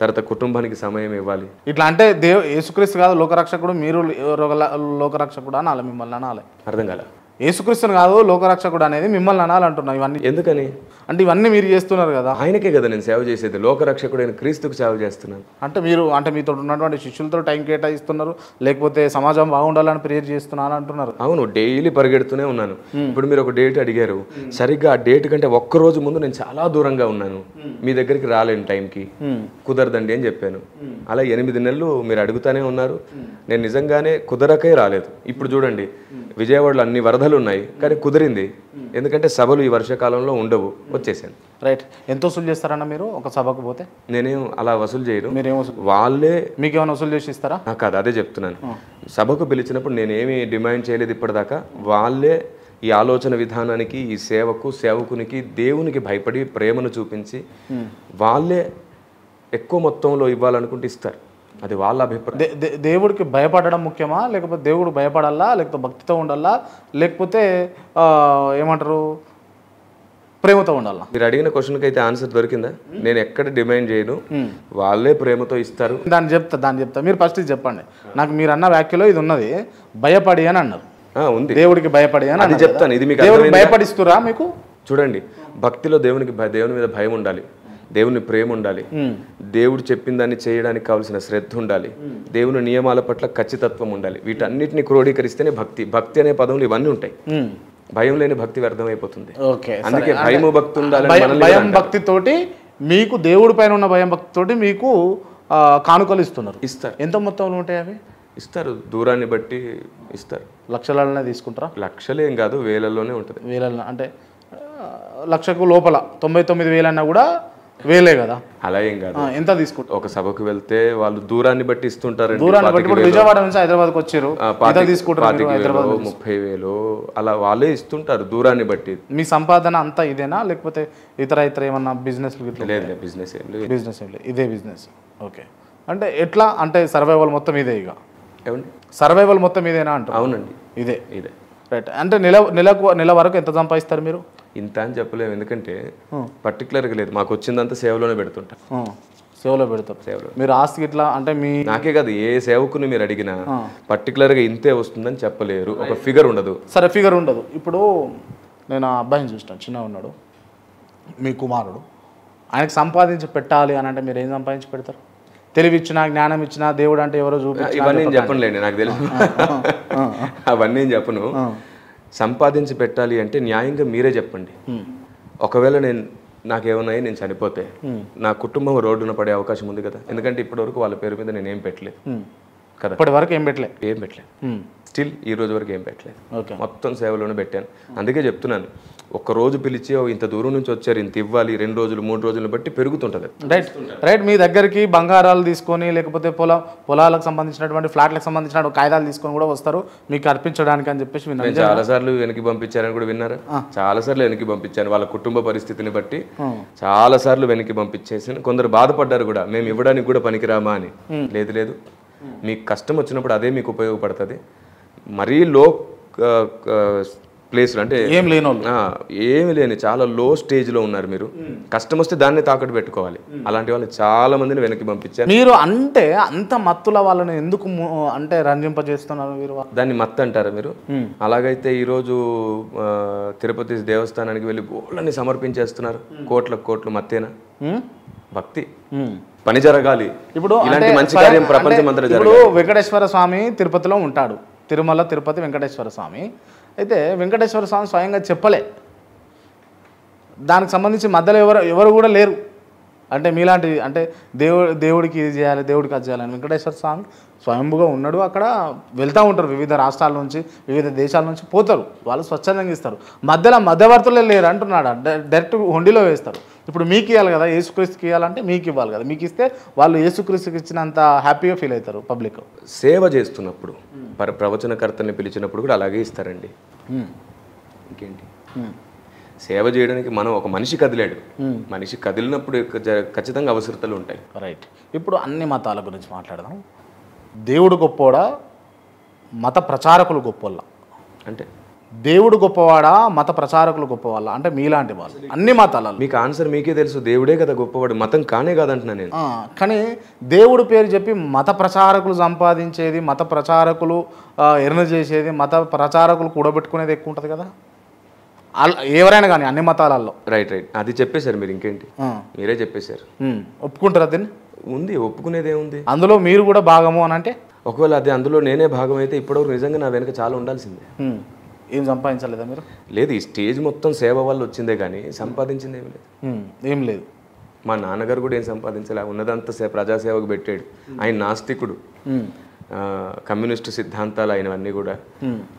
తర్వాత కుటుంబానికి సమయం ఇవ్వాలి. ఇట్లా అంటే యేసుక్రీస్తు కాదు లోకరక్షకుడు, మీరు లోకరక్షకుడు అనాలి, మిమ్మల్ని అనాలి. అర్థం కాల. యేసుక్రీస్తుని కాదు లోకరక్షకుడు అనేది మిమ్మల్ని అనాలంటున్నా. ఇవన్నీ ఎందుకని అంటే ఇవన్నీ మీరు చేస్తున్నారు కదా. ఆయనకే కదా నేను సేవ చేసేది. లోకరక్షకుడైన క్రీస్తుకు సేవ చేస్తున్నాను. అంటే మీతో ఉన్నటువంటి శిష్యులతో టైం కేటాయిస్తున్నారు, లేకపోతే సమాజం బాగుండాలని ప్రేయర్ చేస్తున్నాను అంటున్నారు. అవును, డైలీ పరిగెడుతూనే ఉన్నాను. ఇప్పుడు మీరు ఒక డేట్ అడిగారు, సరిగ్గా ఆ డేట్ కంటే ఒక్కరోజు ముందు నేను చాలా దూరంగా ఉన్నాను, మీ దగ్గరికి రాలేను, టైంకి కుదరదండి అని చెప్పాను. అలా 8 నెలలు మీరు అడుగుతానే ఉన్నారు. నేను నిజంగానే కుదరకే రాలేదు. ఇప్పుడు చూడండి, విజయవాడలో అన్ని వరదలు ఉన్నాయి, కానీ కుదిరింది. ఎందుకంటే సభలు ఈ వర్షాకాలంలో ఉండవు, వచ్చేసాను. రైట్. ఎంత వసూలు చేస్తారన్న మీరు ఒక సభకు పోతే? నేనేం అలా వసూలు చేయను. మీరేం వాళ్ళే మీకేమైనా వసూలు చేసి ఇస్తారా? కాదు, అదే చెప్తున్నాను. సభకు పిలిచినప్పుడు నేనేమి డిమాండ్ చేయలేదు ఇప్పటిదాకా. వాళ్ళే ఈ ఆలోచన విధానానికి, ఈ సేవకునికి దేవునికి భయపడి ప్రేమను చూపించి వాళ్ళే ఎక్కువ మొత్తంలో ఇవ్వాలనుకుంటే ఇస్తారు. అది వాళ్ళ అభిప్రాయం. దేవుడికి భయపడడం ముఖ్యమా, లేకపోతే దేవుడు భయపడాలా, లేకపోతే భక్తితో ఉండాలా, లేకపోతే ఏమంటారు ప్రేమతో ఉండాలా? మీరు అడిగిన క్వశ్చన్కి అయితే ఆన్సర్ దొరికిందా? నేను ఎక్కడ డిమాండ్ చేయను, వాళ్ళే ప్రేమతో ఇస్తారు. దాన్ని చెప్తా. మీరు ఫస్ట్ ఇది చెప్పండి. నాకు మీరు అన్న వ్యాఖ్యలో ఇది ఉన్నది, భయపడి అని అన్నారు. ఉంది, దేవుడికి భయపడి అని అది చెప్తాను. ఇది మీకు దేవుడికి భయపడిస్తురా మీకు? చూడండి, భక్తిలో దేవుని మీద భయం ఉండాలి, దేవుని ప్రేమ ఉండాలి, దేవుడు చెప్పిన దాన్ని చేయడానికి కావాల్సిన శ్రద్ధ ఉండాలి, దేవుని నియమాల పట్ల ఖచ్చితత్వం ఉండాలి. వీటన్నిటిని క్రోడీకరిస్తేనే భక్తి అనే పదంలో ఇవన్నీ ఉంటాయి. భయం లేని భక్తి వ్యర్థమైపోతుంది. అందుకే భయము భక్తి ఉండాలి. భయం భక్తితోటి మీకు దేవుడి పైన ఉన్న భయం భక్తితోటి మీకు కానుకలు ఇస్తారు. ఎంత మొత్తంలో ఉంటాయి అవి? ఇస్తారు, దూరాన్ని బట్టి ఇస్తారు. లక్షలనే తీసుకుంటారా? లక్షలేం కాదు, వేలల్లోనే ఉంటుంది. వేలల్లో అంటే లక్షకు లోపల 99,000 అన్నా కూడా వేలే కదా. అలా ఏం కాదు. ఎంత తీసుకుంటారు? ఒక సభకు వెళ్తే వాళ్ళు దూరాన్ని బట్టి ఇస్తుంటారు. దూరాన్ని బట్టి విజయవాడ నుంచి హైదరాబాద్కి వచ్చారు, 30,000 అలా వాళ్ళే ఇస్తుంటారు దూరాన్ని బట్టి. మీ సంపాదన అంతా ఇదేనా, లేకపోతే ఇతర ఏమన్నా బిజినెస్? లేదు, బిజినెస్ ఏం లేదు. ఇదే బిజినెస్. ఓకే. అంటే ఎట్లా అంటే సర్వైవల్ మొత్తం ఇదే? ఇక ఏమండి, సర్వైవల్ మొత్తం ఇదేనా అంటారు? అవునండి, ఇదే. రైట్. అంటే నెల వరకు ఎంత సంపాదిస్తారు మీరు? ఇంత అని చెప్పలేము, ఎందుకంటే పర్టికులర్గా లేదు. మాకు వచ్చిందంతా సేవలోనే పెడుతుంటాం. సేవలో పెడతారు. మీరు ఆస్తి ఇట్లా అంటే నాకే కాదు, ఏ సేవకుని మీరు అడిగినా పర్టికులర్గా ఇంతే వస్తుందని చెప్పలేరు, ఒక ఫిగర్ ఉండదు. సరే, ఫిగర్ ఉండదు. ఇప్పుడు నేను ఆ అబ్బాయిని చూస్తాను, చిన్న ఉన్నాడు, మీ కుమారుడు. ఆయనకు సంపాదించి పెట్టాలి అని అంటే మీరు ఏం సంపాదించి పెడతారు? తెలివి ఇచ్చినా, జ్ఞానం ఇచ్చినా, దేవుడు అంటే ఎవరో చూపించి ఇవన్నీ చెప్పనులేండి, నాకు తెలుసు. అవన్నీ చెప్పను. సంపాదించి పెట్టాలి అంటే న్యాయంగా మీరే చెప్పండి. ఒకవేళ నాకేమన్నాయి, నేను చనిపోతే నా కుటుంబం రోడ్డున పడే అవకాశం ఉంది కదా. ఎందుకంటే ఇప్పటివరకు వాళ్ళ పేరు మీద నేను ఏం పెట్టలేదు కదా. ఇప్పటి వరకు ఏం పెట్టలేదు. స్టిల్ ఈ రోజు వరకు ఏం పెట్టలేదు. మొత్తం సేవలోనే పెట్టాను. అందుకే చెప్తున్నాను, ఒక రోజు పిలిచి ఇంత దూరం నుంచి వచ్చారు, ఇంత ఇవ్వాలి, 2 రోజులు 3 రోజులను బట్టి పెరుగుతుంటది. రైట్. మీ దగ్గరికి బంగారాలు తీసుకొని, లేకపోతే పొలాలకు సంబంధించినటువంటి ఫ్లాట్లకు సంబంధించిన కాగితాలు తీసుకొని కూడా వస్తారు మీకు అర్పించడానికి అని చెప్పేసి విన్నాను. చాలా సార్లు వెనక్కి పంపించారని కూడా విన్నారా? చాలా సార్లు వెనక్కి పంపించాను, వాళ్ళ కుటుంబ పరిస్థితిని బట్టి చాలా సార్లు వెనక్కి పంపించేసి కొందరు బాధపడ్డారు కూడా, మేము ఇవ్వడానికి కూడా పనికిరామా అని. లేదు, మీకు కష్టం వచ్చినప్పుడు అదే మీకు ఉపయోగపడుతుంది. మరీ లో ప్లేస్లు అంటే ఏమి లేని చాలా లో స్టేజ్లో ఉన్నారు మీరు, కష్టం వస్తే దాన్ని తాకట్టు పెట్టుకోవాలి. అలాంటి వాళ్ళు చాలా మందిని వెనక్కి పంపించారు. మీరు అంటే అంత మత్తుల వాళ్ళని ఎందుకు అంటే రంజింపజేస్తున్నారు మీరు? దాన్ని మత్తు అంటారా మీరు? అలాగైతే ఈరోజు తిరుపతి దేవస్థానానికి వెళ్ళి బోళ్ళని సమర్పించేస్తున్నారు, కోట్లు మత్తేనా? భక్తి. పని జరగాలి. ఇప్పుడు ఇలాంటి మంచి కార్యం ప్రపంచం అంతా జరగాలి. ఇప్పుడు వెంకటేశ్వర స్వామి తిరుపతిలో ఉంటాడు, తిరుపతి వెంకటేశ్వర స్వామి. అయితే వెంకటేశ్వర స్వామి స్వయంగా చెప్పలే, దానికి సంబంధించి మధ్యలో ఎవరు కూడా లేరు. అంటే మీలాంటి అంటే దేవుడికి ఇది చేయాలి, దేవుడికి అది చేయాలని వెంకటేశ్వర స్వామి స్వయంభుగా ఉన్నాడు. అక్కడ వెళ్తూ ఉంటారు, వివిధ రాష్ట్రాల నుంచి, వివిధ దేశాల నుంచి పోతారు, వాళ్ళు స్వచ్ఛందంగా ఇస్తారు. మధ్యవర్తులే లేరు అంటున్నాడు, డైరెక్ట్ హుండీలో వేస్తారు. ఇప్పుడు మీకు ఇవ్వాలి కదా, యేసుక్రీస్తుకి ఇవ్వాలంటే మీకు ఇవ్వాలి కదా. మీకు ఇస్తే వాళ్ళు యేసుక్రీస్తుకి ఇచ్చినంత హ్యాపీగా ఫీల్ అవుతారు పబ్లిక్. సేవ చేస్తున్నప్పుడు ప్రవచనకర్తని పిలిచినప్పుడు కూడా అలాగే ఇస్తారండి. ఇంకేంటి, సేవ చేయడానికి మనం ఒక మనిషి కదిలాడు, మనిషి కదిలినప్పుడు ఖచ్చితంగా అవసరతలు ఉంటాయి. రైట్. ఇప్పుడు అన్ని మతాల గురించి మాట్లాడదాం. దేవుడు గొప్పోడా, మత ప్రచారకులు గొప్పోళ్ళ? అంటే దేవుడు గొప్పవాడా, మత ప్రచారకులు గొప్పవాళ్ళ? అంటే మీలాంటి వాళ్ళు అన్ని మతాలలో. మీకు ఆన్సర్ మీకే తెలుసు, దేవుడే కదా గొప్పవాడు, మతం కానే కాదంటున్నా నేను. కానీ దేవుడు పేరు చెప్పి మత ప్రచారకులు సంపాదించేది, మత ప్రచారకులు ఎర్న చేసేది, మత ప్రచారకులు కూడబెట్టుకునేది ఎక్కువ ఉంటుంది కదా ఎవరైనా కానీ అన్ని మతాలలో. రైట్. అది చెప్పేశారు మీరు, ఇంకేంటి మీరే చెప్పేశారు. ఒప్పుకుంటారా దీన్ని? ఉంది, ఒప్పుకునేది ఏముంది? అందులో మీరు కూడా భాగము అని అంటే, ఒకవేళ అది అందులో నేనే భాగం అయితే ఇప్పటివరకు నిజంగా నా వెనక చాలా ఉండాల్సిందే. ఏం సంపాదించలేదా మీరు? లేదు, ఈ స్టేజ్ మొత్తం సేవ వల్ల వచ్చిందే కానీ సంపాదించింది ఏమి లేదు. ఏం లేదు. మా నాన్నగారు కూడా ఏం సంపాదించలే, ఉన్నదంతా ప్రజాసేవకు పెట్టాడు. ఆయన నాస్తికుడు, కమ్యూనిస్టు సిద్ధాంతాలు ఆయనవన్నీ కూడా.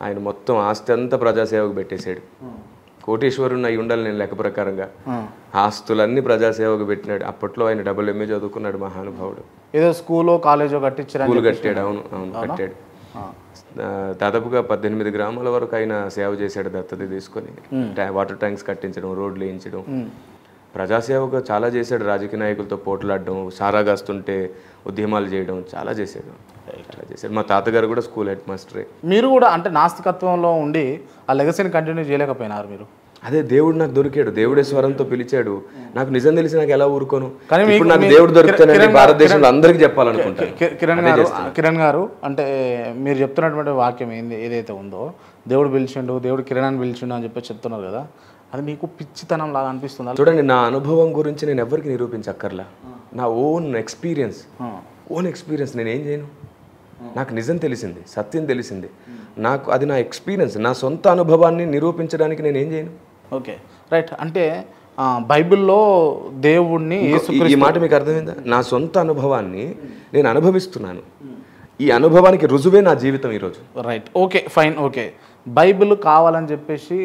ఆయన మొత్తం ఆస్తి అంతా ప్రజాసేవకు పెట్టేశాడు. కోటేశ్వరుని అయి ఉండాలి నేను లెక్క ప్రకారంగా. ఆస్తులన్నీ ప్రజాసేవకు పెట్టినాడు. అప్పట్లో ఆయన MA చదువుకున్నాడు, మహానుభావుడు. ఏదో స్కూలో కాలేజో కట్టించాడు. స్కూల్ కట్టాడు. అవును కట్టాడు. దాదాపుగా 18 గ్రామాల వరకు ఆయన సేవ చేశాడు దత్తత తీసుకొని. వాటర్ ట్యాంక్స్ కట్టించడం, రోడ్లు వేయించడం, ప్రజాసేవగా చాలా చేశాడు. రాజకీయ నాయకులతో పోట్లాడడం, సారాగాస్తుంటే ఉద్యమాలు చేయడం చాలా చేశాడు. మా తాతగారు కూడా స్కూల్ హెడ్ మాస్టరే. మీరు కూడా అంటే నాస్తికత్వంలో ఉండి ఆ లెగసీని కంటిన్యూ చేయలేకపోయినారు మీరు? అదే దేవుడు నాకు దొరికాడు, దేవుడే స్వరంతో పిలిచాడు. నాకు నిజం తెలిసి నాకు ఎలా ఊరుకోను. ఇప్పుడు నాకు దేవుడు దొరికితేనే భారతదేశంలో అందరికీ చెప్పాలనుకుంటాను. కిరణ్ గారు అంటే మీరు చెప్తున్నటువంటి వాక్యం ఏదైతే ఉందో, దేవుడు పిలిచిండు, దేవుడు కిరణ్ పిలిచిండు అని చెప్పి చెప్తున్నారు కదా, అది మీకు పిచ్చితనం లాగా అనిపిస్తుంది? చూడండి, నా అనుభవం గురించి నేను ఎవరికి నిరూపించక్కర్లా. నా ఓన్ ఎక్స్పీరియన్స్ నేనేం చేయను. నాకు నిజం తెలిసింది, సత్యం తెలిసింది. నాకు అది నా ఎక్స్పీరియన్స్, నా సొంత అనుభవాన్ని నిరూపించడానికి నేనేం చేయను. Okay, right. అంటే బైబిల్లో దేవుణ్ణి, ఈ మాట మీకు అర్థమైందా? నా సొంత అనుభవాన్ని నేను అనుభవిస్తున్నాను. ఈ అనుభవానికి రుజువే నా జీవితం ఈరోజు. Right, okay, fine, okay. Bible కావాలని చెప్పేసి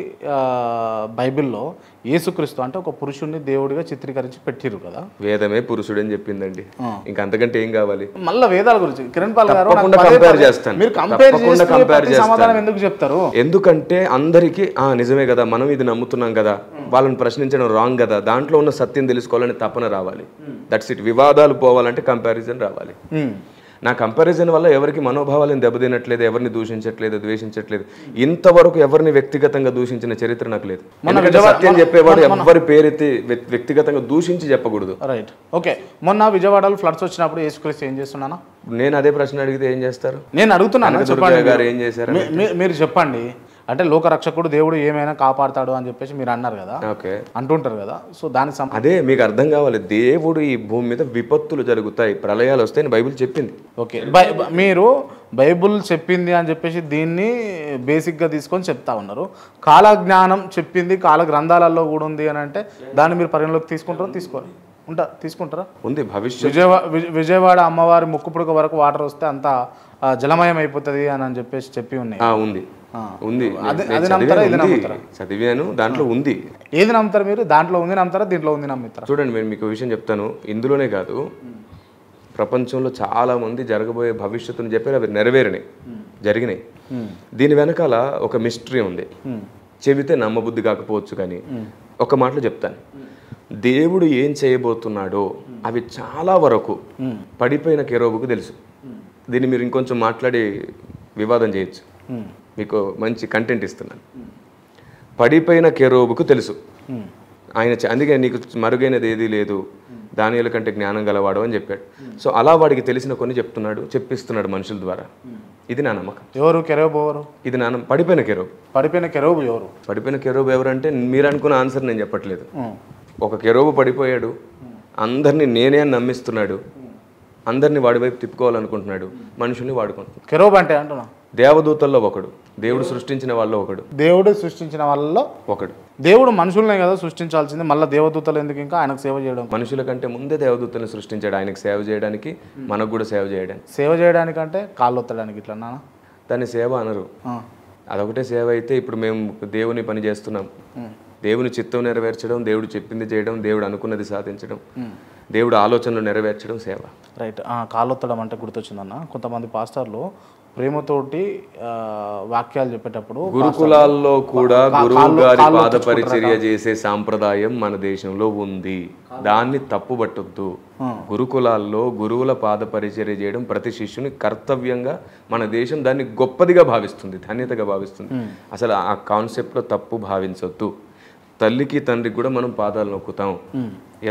బైబిల్లో యేసుక్రీస్తు అంటే ఒక పురుషుడిని దేవుడిగా చిత్రీకరించి పెట్టిరు కదా. వేదమే పురుషుడు అని చెప్పిందండి, ఇంకా అంతకంటే ఏం కావాలి? మళ్ళీ వేదాల గురించి కిరణ్ పాల్ గారు కంపేర్ చేస్తాను. మీరు కంపేర్ సమాధానం ఎందుకు చెప్తారు? ఎందుకంటే అందరికీ నిజమే కదా, మనం ఇది నమ్ముతున్నాం కదా, వాళ్ళని ప్రశ్నించడం రాంగ్ కదా, దాంట్లో ఉన్న సత్యం తెలుసుకోవాలని తపన రావాలి. That's it. వివాదాలు పోవాలంటే కంపారిజన్ రావాలి. నా కంపారిజన్ వల్ల ఎవరికి మనోభావాలను దెబ్బతినట్లేదు, ఎవరిని దూషించట్లేదు, ద్వేషించట్లేదు. ఇంతవరకు ఎవరిని వ్యక్తిగతంగా దూషించిన చరిత్ర నాకు లేదు. సత్యం చెప్పేవాడు ఎవరి పేరెత్తి వ్యక్తిగతంగా దూషించి చెప్పకూడదు. Right, okay. మొన్న విజయవాడలో ఫ్లడ్స్ వచ్చినప్పుడు యేసుక్రీస్తు ఏం చేస్తున్నానా? నేను అదే ప్రశ్న అడిగితే ఏం చేస్తారు? నేను అడుగుతున్నాను, గారు ఏం చేశారు మీరు చెప్పండి. అంటే లోకరక్షకుడు దేవుడు ఏమైనా కాపాడతాడు అని చెప్పేసి మీరు అన్నారు కదా, ఓకే, అంటుంటారు కదా. సో దానికి అదే మీకు అర్థం కావాలి. దేవుడు ఈ భూమి మీద విపత్తులు జరుగుతాయి, ప్రళయాలు వస్తాయని బైబిల్ చెప్పింది. ఓకే, మీరు బైబుల్ చెప్పింది అని చెప్పేసి దీన్ని బేసిక్గా తీసుకొని చెప్తా ఉన్నారు. కాలజ్ఞానం చెప్పింది కాల గ్రంథాలలో కూడా ఉంది అని అంటే దాన్ని మీరు పరిగణలోకి తీసుకుంటారా? ఉంది. విజయవాడ అమ్మవారి ముక్కుపుడక వరకు వాటర్ వస్తే అంతా జలమయం అయిపోతుంది అని చెప్పేసి చెప్పి ఉన్నాయి. ఉంది, చదివాను, దాంట్లో ఉంది. ఏది నమ్ముతారు మీరు? దాంట్లో ఉంది నమ్ముతారా, దీంట్లో ఉంది నమ్ముతారా? చూడండి, నేను మీకు విషయం చెప్తాను. ఇందులోనే కాదు, ప్రపంచంలో చాలా మంది జరగబోయే భవిష్యత్తును చెప్పారు, అవి జరిగినాయి. దీని వెనకాల ఒక మిస్టరీ ఉంది. చెబితే నమ్మబుద్ధి కాకపోవచ్చు, కానీ ఒక మాటలో చెప్తాను. దేవుడు ఏం చేయబోతున్నాడో అవి చాలా వరకు పడిపోయిన కెరూబుకు తెలుసు. దీన్ని మీరు ఇంకొంచెం మాట్లాడి వివాదం చేయొచ్చు, మీకు మంచి కంటెంట్ ఇస్తున్నాను. పడిపోయిన కెరూబుకు తెలుసు ఆయన, అందుకే నీకు మరుగైనది ఏదీ లేదు, దానియేలు కంటే జ్ఞానం గలవాడు అని చెప్పాడు. సో అలా వాడికి తెలిసిన కొన్ని చెప్పిస్తున్నాడు మనుషుల ద్వారా. ఇది నా నమ్మకం. ఎవరు కెరూబు? ఎవరు? ఇది నా పడిపోయిన కెరూబు ఎవరు? పడిపోయిన కెరూబు ఎవరంటే మీరు అనుకున్న ఆన్సర్ నేను చెప్పట్లేదు. ఒక కెరూబు పడిపోయాడు, అందరినీ నేనే అని నమ్మిస్తున్నాడు, అందరినీ వాడి వైపు తిప్పుకోవాలనుకుంటున్నాడు, మనుషుల్ని వాడుకుంటున్నాడు. కెరూబు అంటే అంటున్నా దేవదూతల్లో ఒకడు, దేవుడు సృష్టించిన వాళ్ళలో ఒకడు. దేవుడు మనుషులనే కదా సృష్టించాల్సింది, మళ్ళీ దేవదూతలు ఎందుకు ఇంకా ఆయనకు సేవ చేయడం? మనుషుల కంటే ముందే దేవదూతలను సృష్టించాడు, ఆయనకు సేవ చేయడానికి, మనకు కూడా సేవ చేయడానికి అంటే కాళ్ళు ఒత్తడానికి ఇట్లా దాన్ని సేవ అనరు. అదొకటే సేవ అయితే ఇప్పుడు మేము దేవుని పని చేస్తున్నాం. దేవుని చిత్తం నెరవేర్చడం, దేవుడు చెప్పింది చేయడం, దేవుడు అనుకున్నది సాధించడం, దేవుడు ఆలోచనలు నెరవేర్చడం సేవ. రైట్. కాళ్ళొత్తడం అంటే గుర్తొచ్చిందన్న, కొంతమంది పాస్టర్లు ప్రేమతోటి వాక్యాలు చెప్పేటప్పుడు గురుకులాల్లో కూడా గురువు గారి పాద పరిచర్య చేసే సాంప్రదాయం మన దేశంలో ఉంది, దాన్ని తప్పుబట్టొద్దు. గురుకులాల్లో గురువుల పాద పరిచర్య చేయడం ప్రతి శిష్యుని కర్తవ్యంగా మన దేశం దాన్ని గొప్పదిగా భావిస్తుంది, ధన్యతగా భావిస్తుంది. అసలు ఆ కాన్సెప్ట్లో తప్పు భావించొద్దు. తల్లికి తండ్రికి కూడా మనం పాదాలు నొక్కుతాం.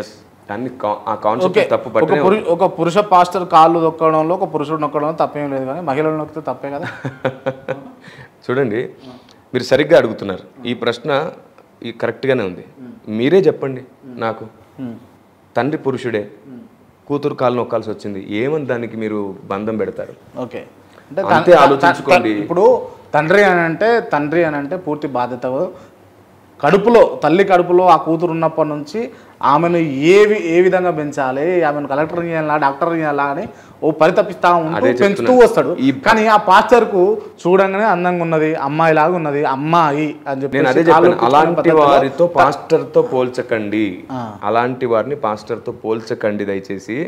ఎస్, దాన్ని ఆ కాన్సెప్ట్ తప్పు పట్టే. ఒక పురుష పాస్టర్ కాళ్ళు నొక్కడంలో ఒక పురుషుడు నొక్కడంలో తప్పేం లేదు, కానీ మహిళలు నొక్కితే తప్పే కదా. చూడండి, మీరు సరిగ్గా అడుగుతున్నారు. ఈ ప్రశ్న కరెక్ట్గానే ఉంది. మీరే చెప్పండి నాకు, తండ్రి పురుషుడే, కూతురు కాళ్ళు నొక్కాల్సి వచ్చింది, ఏమని దానికి మీరు బంధం పెడతారు? ఓకే, అంతే ఆలోచించుకోండి. ఇప్పుడు తండ్రి అని అంటే పూర్తి బాధ్యత, కడుపులో తల్లి కడుపులో ఆ కూతురు ఉన్నప్పటి నుంచి ఆమెను ఏ విధంగా పెంచాలి, ఆమెను కలెక్టర్ చేయాలా, డాక్టర్ చేయాలా అని ఓ పరితపిస్తా ఉంటూ పెంచుతూ వస్తాడు. కానీ ఆ పాస్టర్కు చూడంగానే అందంగా ఉన్నది, అమ్మాయి లాగా ఉన్నది, అమ్మాయి అని చెప్పి అలాంటి వారితో పాస్టర్తో పోల్చకండి, అలాంటి వారిని పాస్టర్తో పోల్చకండి దయచేసి.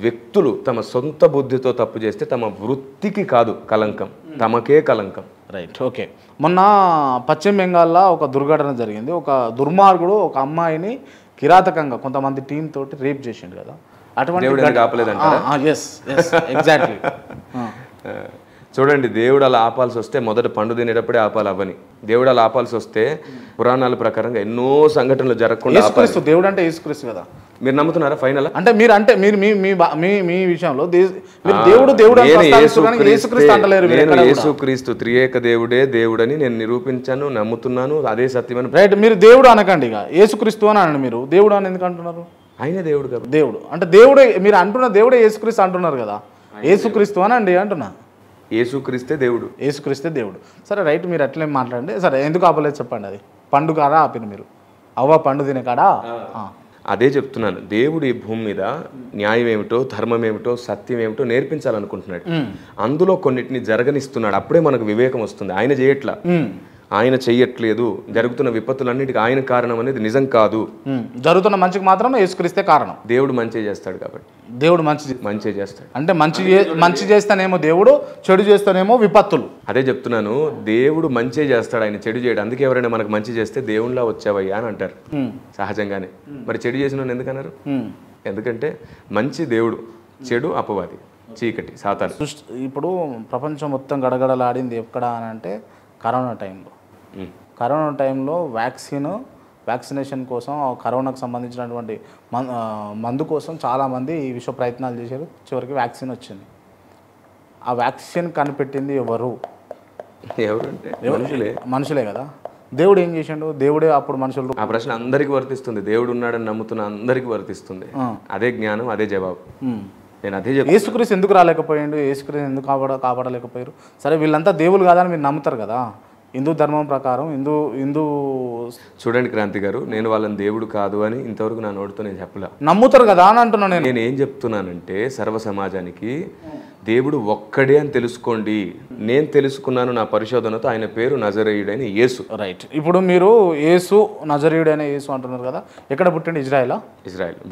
వ్యక్తులు తమ సొంత బుద్ధితో తప్పు చేస్తే తమ వృత్తికి కాదు కలంకం, తమకే కలంకం. Right, okay. మొన్న పశ్చిమ బెంగాల్లో ఒక దుర్ఘటన జరిగింది. ఒక దుర్మార్గుడు ఒక అమ్మాయిని కిరాతకంగా కొంతమంది టీం తోటి రేప్ చేసిండు కదా. ఎగ్జాక్ట్లీ. చూడండి, దేవుడు అలా ఆపాల్సి వస్తే మొదట పండు తినేటప్పుడే ఆపాలి అవని. దేవుడు అలా ఆపాల్సి వస్తే పురాణాల ప్రకారంగా ఎన్నో సంఘటనలు జరగకుండా దేవుడు అంటే యేసుక్రీస్తు కదా. మీరు నమ్ముతున్నారా ఫైనల్? అంటే మీరు మీ విషయంలో దేవుడు యేసుక్రీస్తు త్రియేక దేవుడే దేవుడని నేను నిరూపించాను, నమ్ముతున్నాను, అదే సత్యమని. రైట్, మీరు దేవుడు అనకండి, ఇక యేసుక్రీస్తు అని అనండి. మీరు దేవుడు అని ఎందుకు అంటున్నారు? ఆయనే దేవుడు కదా. దేవుడు అంటే దేవుడే, మీరు అంటున్న దేవుడే యేసుక్రీస్తు అంటున్నారు కదా. యేసుక్రీస్తు అనండి అంటున్నా. యేసుక్రీస్తే దేవుడు, యేసుక్రీస్తే దేవుడు. సరే రైట్, మీరు అట్లే మాట్లాడండి. సరే, ఎందుకు ఆపలేదు చెప్పండి. అది పండు కాడా ఆపిన మీరు? అవ్వ పండు తినే కాడా? అదే చెప్తున్నాను. దేవుడు ఈ భూమి మీద న్యాయం ఏమిటో, ధర్మం ఏమిటో, సత్యం ఏమిటో నేర్పించాలనుకుంటున్నాడు. అందులో కొన్నిటిని జరగనిస్తున్నాడు. అప్పుడే మనకు వివేకం వస్తుంది. ఆయన చేయట్లా, ఆయన చెయ్యట్లేదు. జరుగుతున్న విపత్తులన్నిటికీ ఆయన కారణం అనేది నిజం కాదు. జరుగుతున్న మంచికి మాత్రం యేసుక్రీస్తే కారణం. దేవుడు మంచి చేస్తాడు కాబట్టి. దేవుడు మంచి చేస్తాడు అంటే మంచి చేస్తానేమో దేవుడు, చెడు చేస్తానేమో విపత్తులు. అదే చెప్తున్నాను, దేవుడు మంచి చేస్తాడు, ఆయన చెడు చేయడు. అందుకే ఎవరైనా మనకు మంచి చేస్తే దేవుళ్ళ వచ్చావయ్యా అని అంటారు సహజంగానే. మరి చెడు చేసిన ఎందుకన్నారు? ఎందుకంటే మంచి దేవుడు, చెడు అపవాది, చీకటి, సాతాను. ఇప్పుడు ప్రపంచం మొత్తం గడగడలాడింది ఎక్కడ అని అంటే కరోనా టైంలో. కరోనా టైంలో వ్యాక్సినేషన్ కోసం, కరోనాకు సంబంధించినటువంటి మందు కోసం చాలామంది విశ్వ ప్రయత్నాలు చేశారు. చివరికి వ్యాక్సిన్ వచ్చింది. ఆ వ్యాక్సిన్ కనిపెట్టింది ఎవరు? మనుషులే కదా. దేవుడు ఏం చేసిండు? దేవుడే అప్పుడు మనుషులు. ఆ ప్రశ్న అందరికీ వర్తిస్తుంది. దేవుడు ఉన్నాడని నమ్ముతున్న అందరికీ వర్తిస్తుంది. అదే జ్ఞానం, అదే జవాబు. నేను అదే చెప్పాను. యేసుక్రీస్తు ఎందుకు రాలేకపోయాడు? యేసుక్రీస్తు ఎందుకు కాపాడలేకపోయారు? సరే, వీళ్ళంతా దేవుళ్ళు కాదని మీరు నమ్ముతారు కదా. హిందూ ధర్మం ప్రకారం హిందూ చూడండి క్రాంతి గారు, నేను వాళ్ళని దేవుడు కాదు అని ఇంతవరకు నా నోటితో నేను చెప్పలే. నమ్ముతారు కదా అని అంటున్నాను. నేను ఏం చెప్తున్నానంటే, సర్వ సమాజానికి దేవుడు ఒక్కడే అని తెలుసుకోండి. నేను తెలుసుకున్నాను నా పరిశోధనతో. ఆయన పేరు నజరేయుడైన యేసు. రైట్, ఇప్పుడు మీరు యేసు, నజరేయుడైన యేసు అంటున్నారు కదా. ఎక్కడ పుట్టిండు? ఇజ్రాయెల్.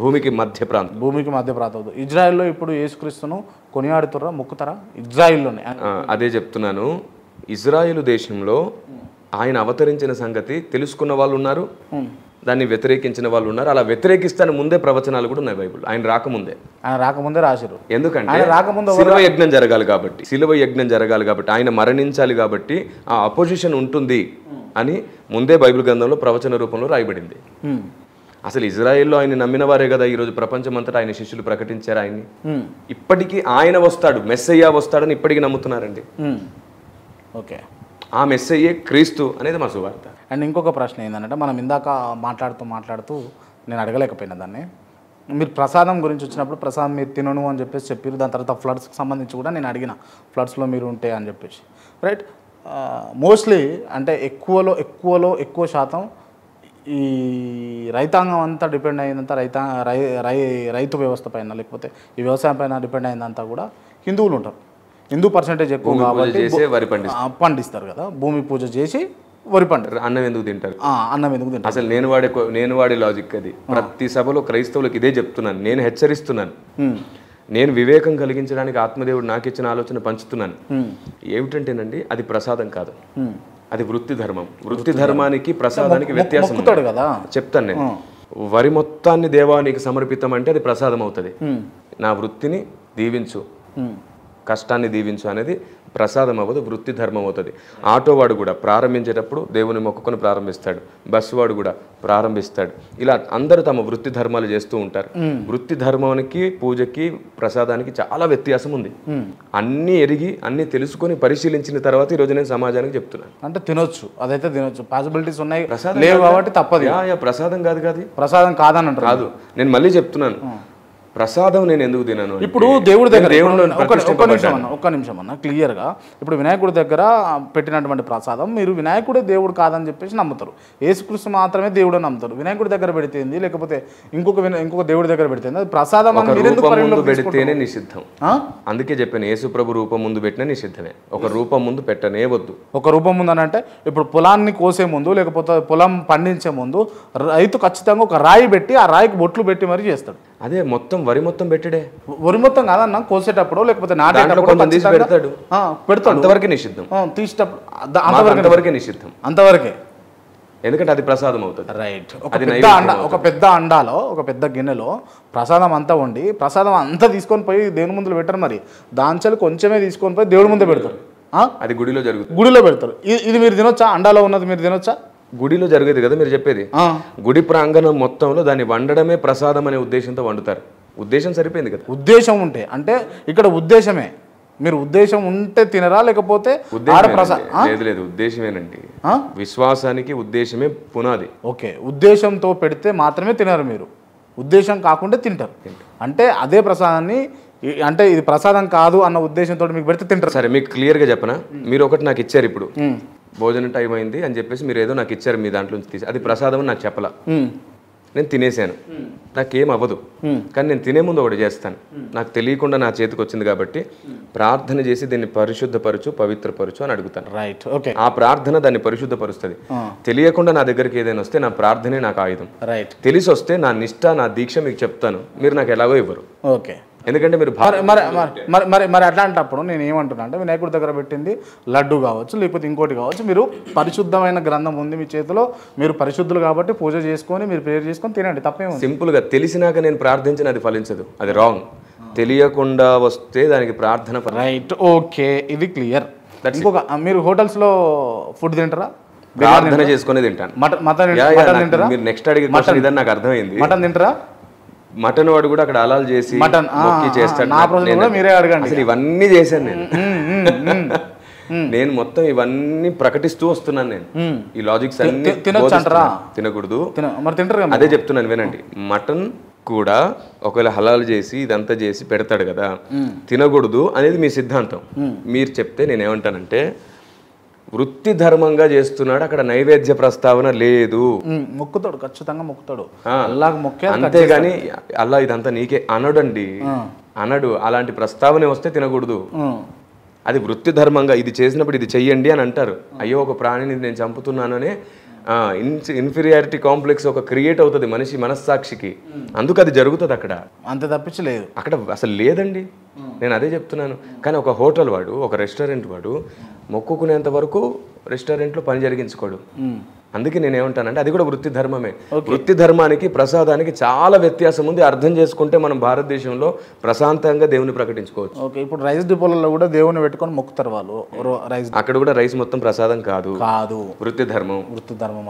భూమికి మధ్య ప్రాంతం. ఇజ్రాయెల్లో ఇప్పుడు యేసుక్రీస్తును కొనియాడుతారా, మొక్కుతారా? ఇజ్రాయిల్లోనే. అదే చెప్తున్నాను. ఇజ్రాయేలు దేశంలో ఆయన అవతరించిన సంగతి తెలుసుకున్న వాళ్ళు ఉన్నారు, దాన్ని వ్యతిరేకించిన వాళ్ళు ఉన్నారు. అలా వ్యతిరేకిస్తాను ముందే ప్రవచనాలు కూడా ఉన్నాయి బైబిల్. ఆయన రాకముందే రాశారు. ఎందుకంటే శిలువ యజ్ఞం జరగాలి కాబట్టి, ఆయన మరణించాలి కాబట్టి ఆ అపోజిషన్ ఉంటుంది అని ముందే బైబిల్ గ్రంథంలో ప్రవచన రూపంలో రాయబడింది. అసలు ఇజ్రాయెల్లో ఆయన నమ్మిన వారే కదా ఈరోజు ప్రపంచమంతటా ఆయన శిష్యులు ప్రకటించారు ఆయన్ని. ఇప్పటికీ ఆయన వస్తాడు, మెస్సయ్య వస్తాడని ఇప్పటికీ నమ్ముతున్నారండి. ఓకే, ఆ మెస్సయ్యే క్రీస్తు అనేది మా సువార్త. అండ్ ఇంకొక ప్రశ్న ఏంటంటే, మనం ఇందాక మాట్లాడుతూ నేను అడగలేకపోయినా దాన్ని. మీరు ప్రసాదం గురించి వచ్చినప్పుడు ప్రసాదం మీరు తినను అని చెప్పారు. దాని తర్వాత ఫ్లడ్స్కి సంబంధించి కూడా నేను అడిగిన, ఫ్లడ్స్లో మీరు ఉంటే అని చెప్పేసి. రైట్, మోస్ట్లీ అంటే ఎక్కువ శాతం ఈ రైతాంగం అంతా డిపెండ్ అయిందంతా రైతు వ్యవస్థ పైన, లేకపోతే ఈ వ్యవసాయం పైన డిపెండ్ అయిందంతా కూడా హిందువులు ఉంటారు. హిందూ పర్సెంటేజ్ ఎక్కువ కాబట్టి పండిస్తారు కదా. భూమి పూజ చేసి వరి పంట. అన్నం ఎందుకు తింటారు? అసలు నేను వాడే లాజిక్ అది. ప్రతి సభలో క్రైస్తవులకు ఇదే చెప్తున్నాను, నేను హెచ్చరిస్తున్నాను. నేను వివేకం కలిగించడానికి ఆత్మదేవుడు నాకు ఇచ్చిన ఆలోచన పంచుతున్నాను. ఏమిటంటేనండి, అది ప్రసాదం కాదు, అది వృత్తి ధర్మం. వృత్తి ధర్మానికి ప్రసాదానికి వ్యత్యాసం చెప్తాను నేను. వరి మొత్తాన్ని దేవానికి సమర్పితం అంటే అది ప్రసాదం అవుతుంది. నా వృత్తిని దీవించు, కష్టాన్ని దీవించు అనేది ప్రసాదం అవ్వదు, వృత్తి ధర్మం అవుతుంది. ఆటో వాడు కూడా ప్రారంభించేటప్పుడు దేవుని మొక్కుకొని ప్రారంభిస్తాడు, బస్సు వాడు కూడా ప్రారంభిస్తాడు. ఇలా అందరూ తమ వృత్తి ధర్మాలు చేస్తూ ఉంటారు. వృత్తి ధర్మానికి, పూజకి, ప్రసాదానికి చాలా వ్యత్యాసం ఉంది. అన్నీ ఎరిగి అన్నీ తెలుసుకొని పరిశీలించిన తర్వాత ఈరోజు నేను సమాజానికి చెప్తున్నాను. అంటే తినొచ్చు, అదైతే తినొచ్చు, పాసిబిలిటీస్ ఉన్నాయి లేవు కాబట్టి తప్పదు. ప్రసాదం కాదు, ప్రసాదం కాదని అంటారు. కాదు, నేను మళ్ళీ చెప్తున్నాను, ప్రసాదం నేను ఎందుకు తినను? ఇప్పుడు దేవుడి దగ్గర ఒక్క నిమిషం అన్న క్లియర్గా, ఇప్పుడు వినాయకుడి దగ్గర పెట్టినటువంటి ప్రసాదం మీరు వినాయకుడే దేవుడు కాదని చెప్పేసి నమ్ముతారు, యేసుక్రీస్తు మాత్రమే దేవుడు నమ్ముతారు. వినాయకుడి దగ్గర పెడితేంది, లేకపోతే ఇంకొక దేవుడి దగ్గర పెడితేంది, అది ప్రసాదం పెడితేనే నిషిద్ధం. అందుకే చెప్పాను, యేసు ప్రభు రూపం ముందు పెట్టినా నిషిద్ధమే. ఒక రూపం ముందు పెట్టనే వద్దు. ఒక రూపం ముందు అని అంటే ఇప్పుడు పొలాన్ని కోసే ముందు, లేకపోతే పొలం పండించే ముందు రైతు ఖచ్చితంగా ఒక రాయి పెట్టి ఆ రాయికి బొట్లు పెట్టి మరీ చేస్తాడు. అదే మొత్తం వరి మొత్తం పెట్టడే, వరి మొత్తం కాదన్న, కోసేటప్పుడు లేకపోతే నాటేటప్పుడు పెడతాడు, అంతవరకే నిషిద్ధం. తీసేటప్పుడు అంతవరకే నిషిద్ధం, అంతవరకే. ఎందుకంటే అది ప్రసాదం అవుతుంది. రైట్. ఒక పెద్ద అండాలో, ఒక పెద్ద గిన్నెలో ప్రసాదం అంతా వండి, ప్రసాదం అంతా తీసుకొని పోయి దేవుని ముందు పెట్టరు. మరి దాంచలు కొంచెమే తీసుకొని పోయి దేవుడి ముందే పెడతారు. అది గుడిలో జరుగుతుంది, గుడిలో పెడతారు. ఇది మీరు తినొచ్చా? అండాలో ఉన్నది మీరు తినొచ్చా? గుడిలో జరిగేది కదా మీరు చెప్పేది. గుడి ప్రాంగణం మొత్తంలో దాన్ని వండడమే ప్రసాదం అనే ఉద్దేశంతో వండుతారు. ఉద్దేశం సరిపోయింది కదా. ఉద్దేశం ఉంటే అంటే ఇక్కడ ఉద్దేశమే, మీరు ఉద్దేశం ఉంటే తినరా, లేకపోతే లేదు ఉద్దేశమేనండి. విశ్వాసానికి ఉద్దేశమే పునాది. ఓకే, ఉద్దేశంతో పెడితే మాత్రమే తినరు మీరు, ఉద్దేశం కాకుండా తింటారు. అంటే అదే ప్రసాదాన్ని, అంటే ఇది ప్రసాదం కాదు అన్న ఉద్దేశంతో మీకు పెడితే తింటారు. సరే, మీకు క్లియర్గా చెప్పనా, మీరు ఒకటి నాకు ఇచ్చారు, ఇప్పుడు భోజనం టైం అయింది అని చెప్పేసి మీరు ఏదో నాకు ఇచ్చారు, మీ దాంట్లో నుంచి తీసి, అది ప్రసాదం అని నాకు చెప్పలా, నేను తినేసాను, నాకేం అవ్వదు. కానీ నేను తినే ముందు ఒకటి చేస్తాను, నాకు తెలియకుండా నా చేతికి వచ్చింది కాబట్టి ప్రార్థన చేసి దీన్ని పరిశుద్ధపరచు, పవిత్రపరచు అని అడుగుతాను. రైట్. ఓకే, ఆ ప్రార్థన దాన్ని పరిశుద్ధపరుస్తుంది. తెలియకుండా నా దగ్గరికి ఏదైనా వస్తే నా ప్రార్థనే నాకు ఆయుధం. రైట్. తెలిసి వస్తే నా నిష్ఠ, నా దీక్ష మీకు చెప్తాను, మీరు నాకు ఎలాగో ఇవ్వరు. ఓకే, ఎందుకంటే మీరు మరి అట్లాంటప్పుడు నేను ఏమంటున్నా అంటే, వినాయకుడి దగ్గర పెట్టింది లడ్డు కావచ్చు, లేకపోతే ఇంకోటి కావచ్చు, మీరు పరిశుద్ధమైన గ్రంథం ఉంది మీ చేతిలో, మీరు పరిశుద్ధులు కాబట్టి పూజ చేసుకొని మీరు ప్రేయర్ చేసుకొని తినండి, తప్పేముంది. సింపుల్గా తెలిసినాక నేను ప్రార్థించిన అది ఫలించదు, అది రాంగ్. తెలియకుండా వస్తే దానికి ప్రార్థన. రైట్. ఓకే, ఇది క్లియర్. ఇంకొక, మీరు హోటల్స్లో ఫుడ్ తింటారా? ప్రార్థన చేసుకునే తింటాను. మటన్ తింటారా? మీరు నెక్స్ట్ అడిగే క్వశ్చన్ ఇదని నాకు అర్థమైంది. మటన్ తింటారా? మటన్ వాడు కూడా అక్కడ అలాల్ చేసి చేస్తాడు. అసలు ఇవన్నీ చేశాను నేను మొత్తం ఇవన్నీ ప్రకటిస్తూ వస్తున్నాను. నేను ఈ లాజిక్స్ అన్ని తినకూడదు, అదే చెప్తున్నాను వినండి. మటన్ కూడా ఒకవేళ హలాల్ చేసి ఇదంతా చేసి పెడతాడు కదా, తినకూడదు అనేది మీ సిద్ధాంతం. మీరు చెప్తే నేనేమంటానంటే, వృత్తి ధర్మంగా చేస్తున్నాడు, అక్కడ నైవేద్య ప్రస్తావన లేదు. మొక్కుతాడు, ఖచ్చితంగా మొక్కుతాడు, అంతేగాని అల్లా ఇదంతా నీకే అనడండి, అనడు. అలాంటి ప్రస్తావన వస్తే తినకూడదు. అది వృత్తి ధర్మంగా ఇది చేసినప్పుడు ఇది చెయ్యండి అని అంటారు. అయ్యో, ఒక ప్రాణిని నేను చంపుతున్నాననే ఇన్ఫీరియారిటీ కాంప్లెక్స్ ఒక క్రియేట్ అవుతుంది మనిషి మనస్సాక్షికి. అందుకు అది జరుగుతుంది అక్కడ, అంతే తప్పించలేదు. అక్కడ అసలు లేదండి, నేను అదే చెప్తున్నాను. కానీ ఒక హోటల్ వాడు, ఒక రెస్టారెంట్ వాడు మొక్కుకునేంత వరకు రెస్టారెంట్లో పని జరిగించుకోడు. అందుకే నేనేమంటానంటే అది కూడా వృత్తి ధర్మమే. వృత్తి ధర్మానికి ప్రసాదానికి చాలా వ్యత్యాసం ఉంది. అర్థం చేసుకుంటే మనం భారతదేశంలో ప్రశాంతంగా దేవుని ప్రకటించుకోవచ్చు. ఓకే, ఇప్పుడు రైస్ డిపోలలో కూడా దేవుని పెట్టుకొని మొక్కుతారు వాళ్ళు. రైస్ అక్కడ కూడా రైస్ మొత్తం ప్రసాదం కాదు, వృత్తి ధర్మం.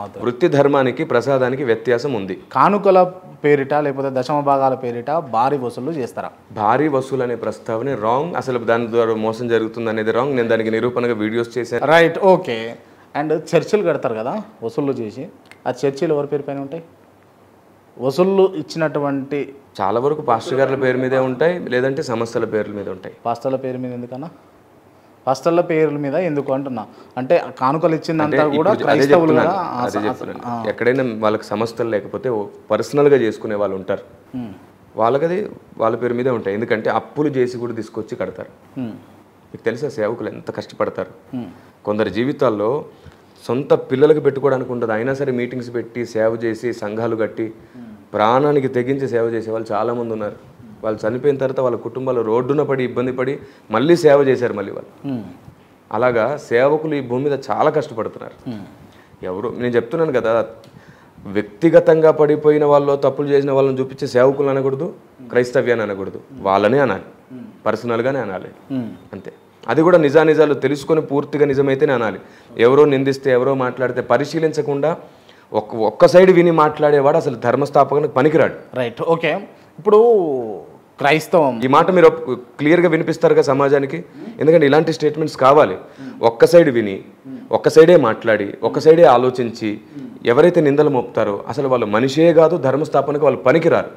మాత్రం వృత్తి ధర్మానికి ప్రసాదానికి వ్యత్యాసం ఉంది. కానుకల పేరిట లేకపోతే దశమ భాగాల పేరిట భారీ వసూలు చేస్తారా? భారీ వసూలు అనే ప్రస్తావన రాంగ్. అసలు దాని ద్వారా మోసం జరుగుతుంది అనేది రాంగ్. నేను దానికి నిరూపణగా వీడియోస్ చేశాను. రైట్. ఓకే. అండ్ చర్చిలు కడతారు కదా వసూళ్ళు చేసి, ఆ చర్చిలు ఎవరి పేరు పైన ఉంటాయి? వసూళ్ళు ఇచ్చినటువంటి చాలా వరకు పాస్టర్ గారుల పేరు మీదే ఉంటాయి, లేదంటే సంస్థల పేర్ల మీద ఉంటాయి. పాస్టర్ల పేరు మీద ఎందుకన్నా? పాస్టర్ల పేర్ల మీద ఎందుకు అంటున్నా అంటే, కానుకలు ఇచ్చిందంతా కూడా క్రైస్తవులు కదా. ఎక్కడైనా వాళ్ళకి సంస్థలు లేకపోతే పర్సనల్గా చేసుకునే వాళ్ళు ఉంటారు, వాళ్ళకది వాళ్ళ పేరు మీదే ఉంటాయి. ఎందుకంటే అప్పులు చేసి కూడా తీసుకొచ్చి కడతారు. మీకు తెలుసా సేవకులు ఎంత కష్టపడతారు? కొందరి జీవితాల్లో సొంత పిల్లలకు పెట్టుకోవడానికి ఉండదు, అయినా సరే మీటింగ్స్ పెట్టి సేవ చేసి సంఘాలు కట్టి ప్రాణానికి తెగించి సేవ చేసే వాళ్ళు చాలామంది ఉన్నారు. వాళ్ళు చనిపోయిన తర్వాత వాళ్ళ కుటుంబాలు రోడ్డున పడి ఇబ్బంది పడి మళ్ళీ సేవ చేశారు మళ్ళీ వాళ్ళు. అలాగా సేవకులు ఈ భూమి మీద చాలా కష్టపడుతున్నారు. ఎవరు, నేను చెప్తున్నాను కదా, వ్యక్తిగతంగా పడిపోయిన వాళ్ళు తప్పులు చేసిన వాళ్ళని చూపించే సేవకులు అనకూడదు, క్రైస్తవ్యాన్ని అనకూడదు, వాళ్ళనే అనాలి, పర్సనల్గానే అనాలి అంతే. అది కూడా నిజానిజాలు తెలుసుకొని పూర్తిగా నిజమైతేనే అనాలి. ఎవరో నిందిస్తే ఎవరో మాట్లాడితే పరిశీలించకుండా ఒక్క సైడ్ విని మాట్లాడేవాడు అసలు ధర్మస్థాపకునికి పనికిరాడు. రైట్. ఓకే, ఇప్పుడు క్రైస్తవం, ఈ మాట మీరు క్లియర్గా వినిపిస్తారుగా సమాజానికి, ఎందుకంటే ఇలాంటి స్టేట్మెంట్స్ కావాలి. ఒక్క సైడ్ విని ఒక్క సైడే మాట్లాడి ఒక్క సైడే ఆలోచించి ఎవరైతే నిందలు మోపుతారో అసలు వాళ్ళు మనిషే కాదు, ధర్మస్థాపనకు వాళ్ళు పనికిరారు.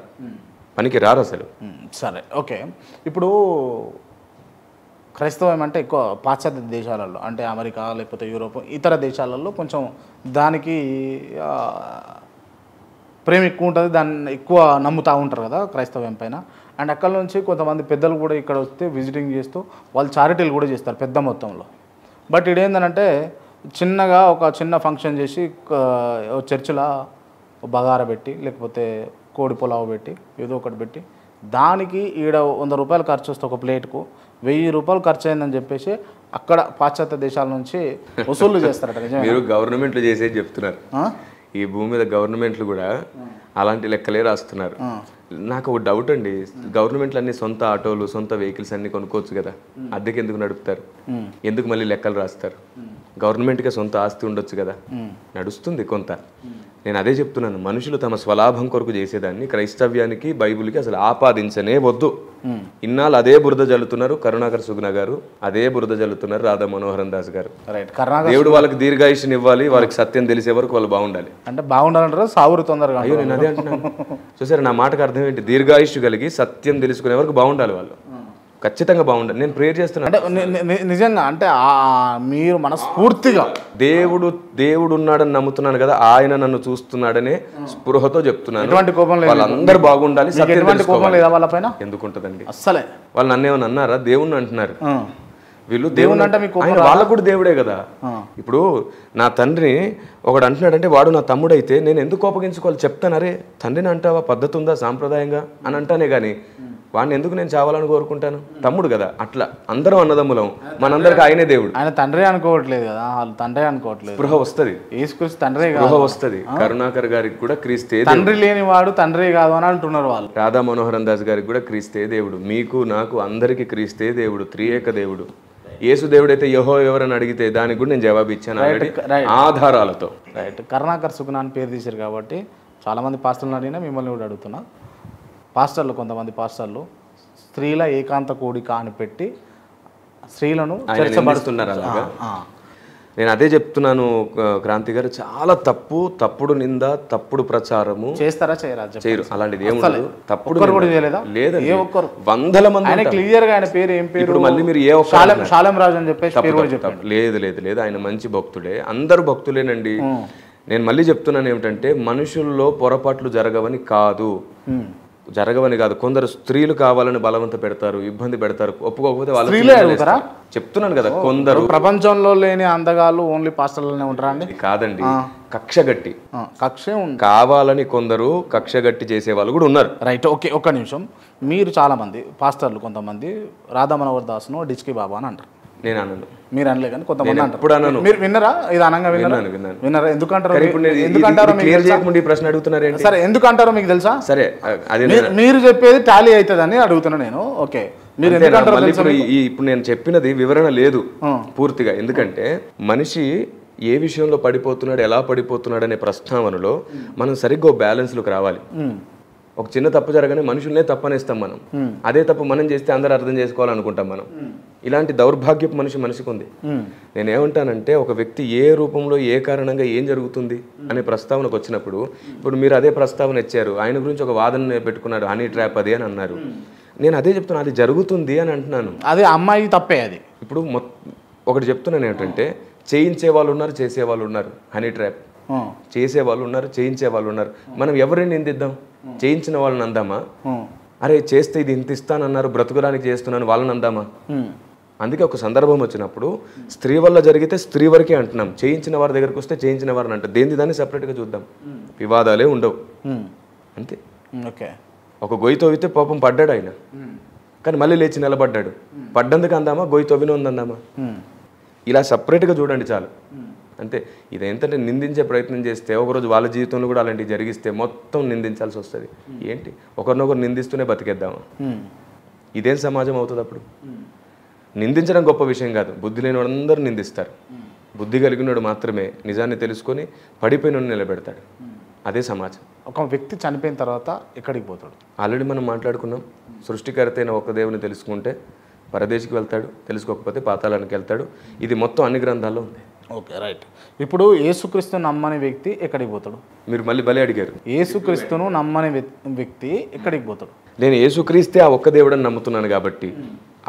పనికి రారు అసలు. సరే, ఓకే. ఇప్పుడు క్రైస్తవం అంటే ఎక్కువ పాశ్చాత్య దేశాలలో, అంటే అమెరికా లేకపోతే యూరోప్ ఇతర దేశాలలో కొంచెం దానికి ప్రేమ ఎక్కువ ఉంటుంది, దాన్ని ఎక్కువ నమ్ముతూ ఉంటారు కదా క్రైస్తవం పైన. అండ్ అక్కడ నుంచి కొంతమంది పెద్దలు కూడా ఇక్కడ వస్తే విజిటింగ్ చేస్తూ వాళ్ళు చారిటీలు కూడా చేస్తారు పెద్ద మొత్తంలో. బట్ ఇదేంటంటే చిన్నగా ఒక చిన్న ఫంక్షన్ చేసి చర్చిలో బగారా పెట్టి లేకపోతే కోడి పులావ్ పెట్టి ఏదో ఒకటి పెట్టి దానికి ఈడ 100 రూపాయలు ఖర్చు వస్తే ఒక ప్లేట్కు 1000 రూపాయలు ఖర్చు అయిందని చెప్పేసి అక్కడ పాశ్చాత్య దేశాల నుంచి వసూళ్లు చేస్తారట. మీరు గవర్నమెంట్లు చేసేది చెప్తున్నారు, ఈ భూమి మీద గవర్నమెంట్లు కూడా అలాంటి లెక్కలే రాస్తున్నారు. నాకు ఒక డౌట్ అండి, గవర్నమెంట్లు అన్ని సొంత ఆటోలు సొంత వెహికల్స్ అన్ని కొనుక్కోవచ్చు కదా, అద్దెకి ఎందుకు నడుపుతారు? ఎందుకు మళ్ళీ లెక్కలు రాస్తారు? గవర్నమెంట్కే సొంత ఆస్తి ఉండొచ్చు కదా, నడుస్తుంది కొంత. నేను అదే చెప్తున్నాను, మనుషులు తమ స్వలాభం కొరకు చేసేదాన్ని క్రైస్తవ్యానికి బైబిల్కి అసలు ఆపాదించనే వద్దు. ఇన్నాళ్ళు అదే బురద జల్లుతున్నారు కరుణాకర్ సుగుణ గారు, అదే బురద జల్లుతున్నారు రాధా మనోహరన్ దాస్ గారు. దేవుడు వాళ్ళకి దీర్ఘాయుష్ని ఇవ్వాలి, వాళ్ళకి సత్యం తెలిసే వరకు వాళ్ళు బాగుండాలి. అంటే బాగుండాలంటారు సావురు తొందరగా. అయ్యో నేను అదే అంటున్నాను. చూసారు నా మాటకు అర్థం ఏంటి? దీర్ఘాయుష్ కలిగి సత్యం తెలుసుకునే వరకు బాగుండాలి వాళ్ళు, ఖచ్చితంగా బాగుండాలి. నేను ప్రేయర్ చేస్తున్నాను. అంటే నిజంగా అంటే మీరు మనస్ఫూర్తిగా దేవుడు ఉన్నాడని నమ్ముతున్నాను కదా, ఆయన నన్ను చూస్తున్నాడనే స్పృహతో చెప్తున్నాను. ఎటువంటి కోపం లేదు, వాళ్ళందరూ బాగుండాలి. ఎటువంటి కోపం లేదా వాళ్ళ పైన? ఎందుకుంటదండి అస్సలే. వాళ్ళు నన్ను ఏమన్నా అన్నారా? దేవుణ్ణి అంటున్నారు వీళ్ళు. దేవుడు అంటే వాళ్ళకు కూడా దేవుడే కదా. ఇప్పుడు నా తండ్రిని ఒకడు అంటున్నాడంటే వాడు నా తమ్ముడు అయితే నేను ఎందుకు కోపగించుకోవాలి? చెప్తాను, అరే తండ్రిని అంటావా, పద్ధతి ఉందా సాంప్రదాయంగా అని అంటానే కానీ వాడిని ఎందుకు నేను చావాలని కోరుకుంటాను? తమ్ముడు కదా. అట్లా అందరం అన్నదమ్ములం, మనందరికి ఆయనే దేవుడు. ఆయన తండ్రి అనుకోవట్లేదు కదా, వాళ్ళు తండ్రి అనుకోవట్లేదు. స్పృహ వస్తుంది, తండ్రి స్పృహ వస్తుంది. కరుణాకర్ గారికి కూడా క్రీస్తే తండ్రి లేని వాడు తండ్రి కాదు అని అంటున్నారు వాళ్ళు. రాధా మనోహరన్ దాస్ గారికి కూడా క్రీస్తే దేవుడు, మీకు నాకు అందరికి క్రీస్తే దేవుడు, త్రియేక దేవుడు. యేసు దేవుడైతే యెహోవా ఎవరని అడిగితే దానికి కూడా నేను జవాబు ఇచ్చాను ఆధారాలతో. రైట్. కరుణాకర్ సుగుణ అని పేరు తీశారు కాబట్టి చాలామంది పాస్టర్లను అడిగినా మిమ్మల్ని కూడా అడుగుతున్నా. పాస్టర్లు, కొంతమంది పాస్టర్లు స్త్రీల ఏకాంత కోడిక అని పెట్టి స్త్రీలను చర్చబడుతున్నారు. అలాగా నేను అదే చెప్తున్నాను క్రాంతి గారు, చాలా తప్పుడు నింద, తప్పుడు ప్రచారము చేస్తారా చేయరు. అలాంటిది ఏముండదు. తప్పుడు లేదండి, వందల మంది. ఆయన క్లియర్ గా ఆయన పేరు ఏం పేరు? ఇప్పుడు మళ్ళీ మీరు ఏ శాలం రాజు అని చెప్పేసి లేదు, ఆయన మంచి భక్తుడే, అందరు భక్తులేనండి. నేను మళ్ళీ చెప్తున్నాను ఏమిటంటే, మనుషుల్లో పొరపాట్లు జరగవని కాదు, కొందరు స్త్రీలు కావాలని బలవంత పెడతారు, ఇబ్బంది పెడతారు, ఒప్పుకోకపోతే వాళ్ళు చెప్తున్నాను కదా. కొందరు ప్రపంచంలో లేని అందగాళ్ళు ఓన్లీ పాస్టర్లోనే ఉంటారా అండి? కాదండి, కక్షగట్టి కావాలని కొందరు కక్షగట్టి చేసే వాళ్ళు కూడా ఉన్నారు. Right, okay. ఒక్క నిమిషం. మీరు చాలా మంది పాస్టర్లు, కొంతమంది రాధా మనోహర్ దాస్ను డిచ్కి బాబా అని అంటారు. నేను అన్నాను, మీరు అనలే కానీ కొంతమంది అంటారు. మీరు విన్నారా? ఇది అనంగా విన్నారా? ఎందుకంటారు ప్రశ్న అడుగుతున్నారు. సరే, ఎందుకంటారో మీకు తెలుసా? సరే, మీరు చెప్పేది టాలీ అవుతుందని అడుగుతున్నా నేను. ఓకే, మీరు ఇప్పుడు నేను చెప్పినది వివరణ లేదు పూర్తిగా. ఎందుకంటే మనిషి ఏ విషయంలో పడిపోతున్నాడు, ఎలా పడిపోతున్నాడు అనే ప్రస్తావనలో మనం సరిగ్గా బ్యాలెన్స్లోకి రావాలి. ఒక చిన్న తప్పు జరగానే మనుషులనే తప్పనేస్తాం మనం. అదే తప్పు మనం చేస్తే అందరూ అర్థం చేసుకోవాలనుకుంటాం మనం. ఇలాంటి దౌర్భాగ్యపు మనిషికి ఉంది. నేనేమంటానంటే, ఒక వ్యక్తి ఏ రూపంలో ఏ కారణంగా ఏం జరుగుతుంది అనే ప్రస్తావనకు వచ్చినప్పుడు, ఇప్పుడు మీరు అదే ప్రస్తావన ఇచ్చారు, ఆయన గురించి ఒక వాదన పెట్టుకున్నారు, హనీ ట్రాప్ అది అని అన్నారు. నేను అదే చెప్తున్నాను, అది జరుగుతుంది అని అంటున్నాను. అదే అమ్మాయి తప్పే అది. ఇప్పుడు ఒకటి చెప్తున్నాను ఏంటంటే, చేయించే వాళ్ళు ఉన్నారు, చేసే వాళ్ళు ఉన్నారు. హనీ ట్రాప్ చేసే వాళ్ళు ఉన్నారు, చేయించే వాళ్ళు ఉన్నారు. మనం ఎవరిని నిందిద్దాం? చేయించిన వాళ్ళని అందామా? అరే చేస్తే ఇది ఇంత ఇస్తానన్నారు, బ్రతుకుడానికి చేస్తున్నాను వాళ్ళని అందామా? అందుకే ఒక సందర్భం వచ్చినప్పుడు స్త్రీ వల్ల జరిగితే స్త్రీ వరకే అంటున్నాం, చేయించిన వారి దగ్గరకు వస్తే చేయించిన వారిని అంటాం. దేని దాన్ని సపరేట్గా చూద్దాం, వివాదాలే ఉండవు అంతే. ఓకే, ఒక గొయ్యి తవ్వితే పాపం పడ్డాడు ఆయన, కానీ మళ్ళీ లేచి నిలబడ్డాడు. పడ్డందుకు అందామా, గొయ్యి తవ్విన ఉందందామా? ఇలా సపరేట్గా చూడండి చాలు అంతే. ఇది ఏంటంటే నిందించే ప్రయత్నం చేస్తే ఒకరోజు వాళ్ళ జీవితంలో కూడా అలాంటివి జరిగిస్తే మొత్తం నిందించాల్సి వస్తుంది. ఏంటి, ఒకరినొకరు నిందిస్తూనే బతికేద్దామా? ఇదేం సమాజం అవుతుంది అప్పుడు? నిందించడం గొప్ప విషయం కాదు, బుద్ధి లేని వాళ్ళందరూ నిందిస్తారు. బుద్ధి కలిగినోడు మాత్రమే నిజాన్ని తెలుసుకొని పడిపోయిన నిలబెడతాడు. అదే సమాజం. ఒక వ్యక్తి చనిపోయిన తర్వాత ఎక్కడికి పోతాడు? ఆల్రెడీ మనం మాట్లాడుకున్నాం. సృష్టికర్త అయిన ఒక దేవుని తెలుసుకుంటే పరదేశికి వెళ్తాడు, తెలుసుకోకపోతే పాతాళానికి వెళ్తాడు. ఇది మొత్తం అన్ని గ్రంథాల్లో ఉంది. Okay right. ఇప్పుడు యేసుక్రీస్తును నమ్మని వ్యక్తి ఎక్కడికి పోతాడు? మీరు మళ్ళీ భలే అడిగారు. యేసుక్రీస్తును నమ్మని వ్యక్తి ఎక్కడికి పోతాడు? నేను యేసుక్రీస్తే ఆ ఒక్క దేవుడని నమ్ముతున్నాను కాబట్టి,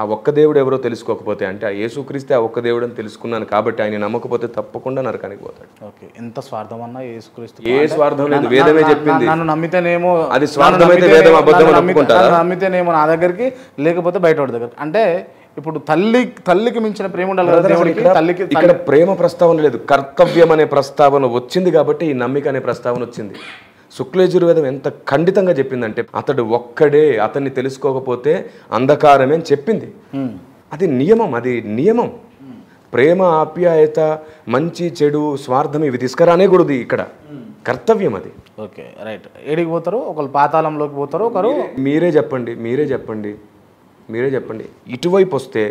ఆ ఒక్క దేవుడు ఎవరో తెలుసుకోకపోతే, అంటే ఆ యేసుక్రీస్తే ఆ ఒక్క దేవుడని తెలుసుకున్నాను కాబట్టి ఆయన నమ్మకపోతే తప్పకుండా నరకానికి పోతాడు. ఓకే, ఎంత స్వార్థం అన్నా యేసుక్రీస్తు. ఏ స్వార్థం లేదు, వేదమే చెప్పింది. నన్ను నమ్మితేనేమో అది స్వార్థమైతే వేదం అబద్ధం అనుకుంటారా? నమ్మితేనేమో నా దగ్గరికి, లేకపోతే బయట వాడి దగ్గరికి. అంటే ఇప్పుడు తల్లికి మించిన ప్రేమ ఉండాలి కదా దేవుడికి. తల్లికి ఇక్కడ ప్రేమ ప్రస్తావన లేదు, కర్తవ్యం అనే ప్రస్తావన వచ్చింది కాబట్టి ఈ నమ్మిక అనే ప్రస్తావన వచ్చింది. శుక్లయజుర్వేదం ఎంత ఖండితంగా చెప్పిందంటే అతడు ఒక్కడే, అతన్ని తెలుసుకోకపోతే అంధకారమే అని చెప్పింది. అది నియమం, అది నియమం. ప్రేమ, ఆప్యాయత, మంచి చెడు, స్వార్థం ఇవి తీసుకురానేకూడదు ఇక్కడ, కర్తవ్యం అది. Okay right. ఏడికి పోతారు? ఒకరు పాతాళంలోకి పోతారు, ఒకరు. మీరే చెప్పండి. ఇటువైపు వస్తే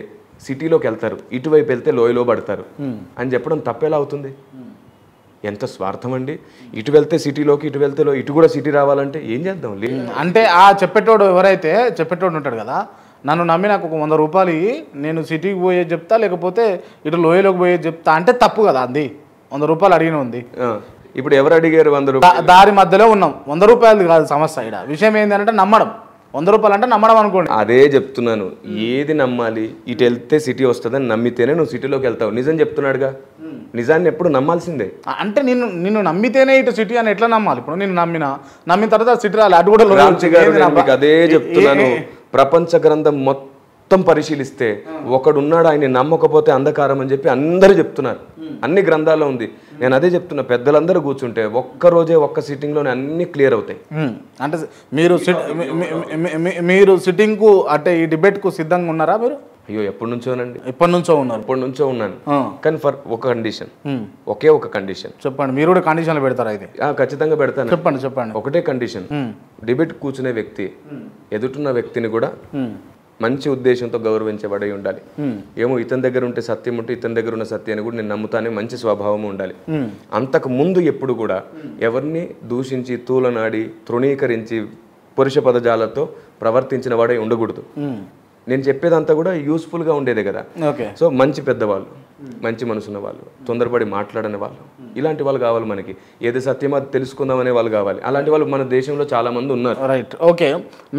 సిటీలోకి వెళ్తారు, ఇటువైపు వెళ్తే లోయలో పడతారు అని చెప్పడం తప్పేలా అవుతుంది? ఎంత స్వార్థం అండి. ఇటు వెళ్తే సిటీలోకి, ఇటు వెళ్తే ఇటు కూడా సిటీ రావాలంటే ఏం చేద్దాం? అంటే ఆ చెప్పేటోడు ఎవరైతే చెప్పేటోడు ఉంటాడు కదా, నన్ను నమ్మి నాకు ఒక 100 రూపాయలు ఇవి, నేను సిటీకి పోయేది చెప్తా, లేకపోతే ఇటు లోయలోకి పోయేది చెప్తా అంటే తప్పు కదా. అది 100 రూపాయలు అడిగిన ఉంది. ఇప్పుడు ఎవరు అడిగారు 100 రూపాయలు? దారి మధ్యలో ఉన్నాం. 100 రూపాయలు కాదు సమస్య. ఇక్కడ విషయం ఏంటంటే నమ్మడం. 100 రూపాయలు అంటే నమ్మడం అనుకోండి. అదే చెప్తున్నాను, ఏది నమ్మాలి? ఇటు వెళ్తే సిటీ వస్తుందని నమ్మితేనే నువ్వు సిటీలోకి వెళ్తావు. నిజం చెప్తున్నాడుగా, నిజాన్ని ఎప్పుడు నమ్మాల్సిందే. అంటే నిన్ను నమ్మితేనే ఇటు సిటీ అని ఎట్లా నమ్మాలి? ఇప్పుడు నేను నమ్మిన తర్వాత సిటీ రాలి అటు కూడా. అదే చెప్తున్నాను, ప్రపంచ గ్రంథం మొత్తం పరిశీలిస్తే ఒకడున్నాడు, ఆయన నమ్మకపోతే అంధకారం అని చెప్పి అందరూ చెప్తున్నారు. అన్ని గ్రంథాల్లో ఉంది. నేను అదే చెప్తున్నా, పెద్దలందరూ కూర్చుంటే ఒక్కరోజే ఒక్క సిట్టింగ్లోనే అన్ని క్లియర్ అవుతాయి. అంటే మీరు సిట్టింగ్కు అంటే ఈ డిబేట్కు సిద్ధంగా ఉన్నారా మీరు? అయ్యో ఎప్పటి నుంచోనండి. ఎప్పటి నుంచో ఉన్నాను. కానీ ఫర్ ఒక కండిషన్, ఒకే ఒక కండిషన్. చెప్పండి. మీరు కూడా కండిషన్లు పెడతారా? అయితే ఖచ్చితంగా పెడతాను. చెప్పండి. ఒకటే కండిషన్, డిబేట్ కూర్చునే వ్యక్తి ఎదుటిన్న వ్యక్తిని కూడా మంచి ఉద్దేశంతో గౌరవించబడి ఉండాలి. ఏమో ఇతని దగ్గర ఉంటే సత్యం ఉంటే ఇతని దగ్గర ఉన్న సత్యాన్ని కూడా నేను నమ్ముతానే మంచి స్వభావం ఉండాలి. అంతకు ముందు ఎప్పుడు కూడా ఎవరిని దూషించి, తూలనాడి, తృణీకరించి, పురుష పదజాలతో ప్రవర్తించిన వాడే ఉండకూడదు. నేను చెప్పేదంతా కూడా యూస్ఫుల్గా ఉండేదే కదా. సో మంచి పెద్దవాళ్ళు, మంచి మనసున్న వాళ్ళు, తొందరపడి మాట్లాడని వాళ్ళు, ఇలాంటి వాళ్ళు కావాలి మనకి. ఏది సత్యమో అది తెలుసుకుందామనే వాళ్ళు కావాలి. అలాంటి వాళ్ళు మన దేశంలో చాలా మంది ఉన్నారు. రైట్. ఓకే.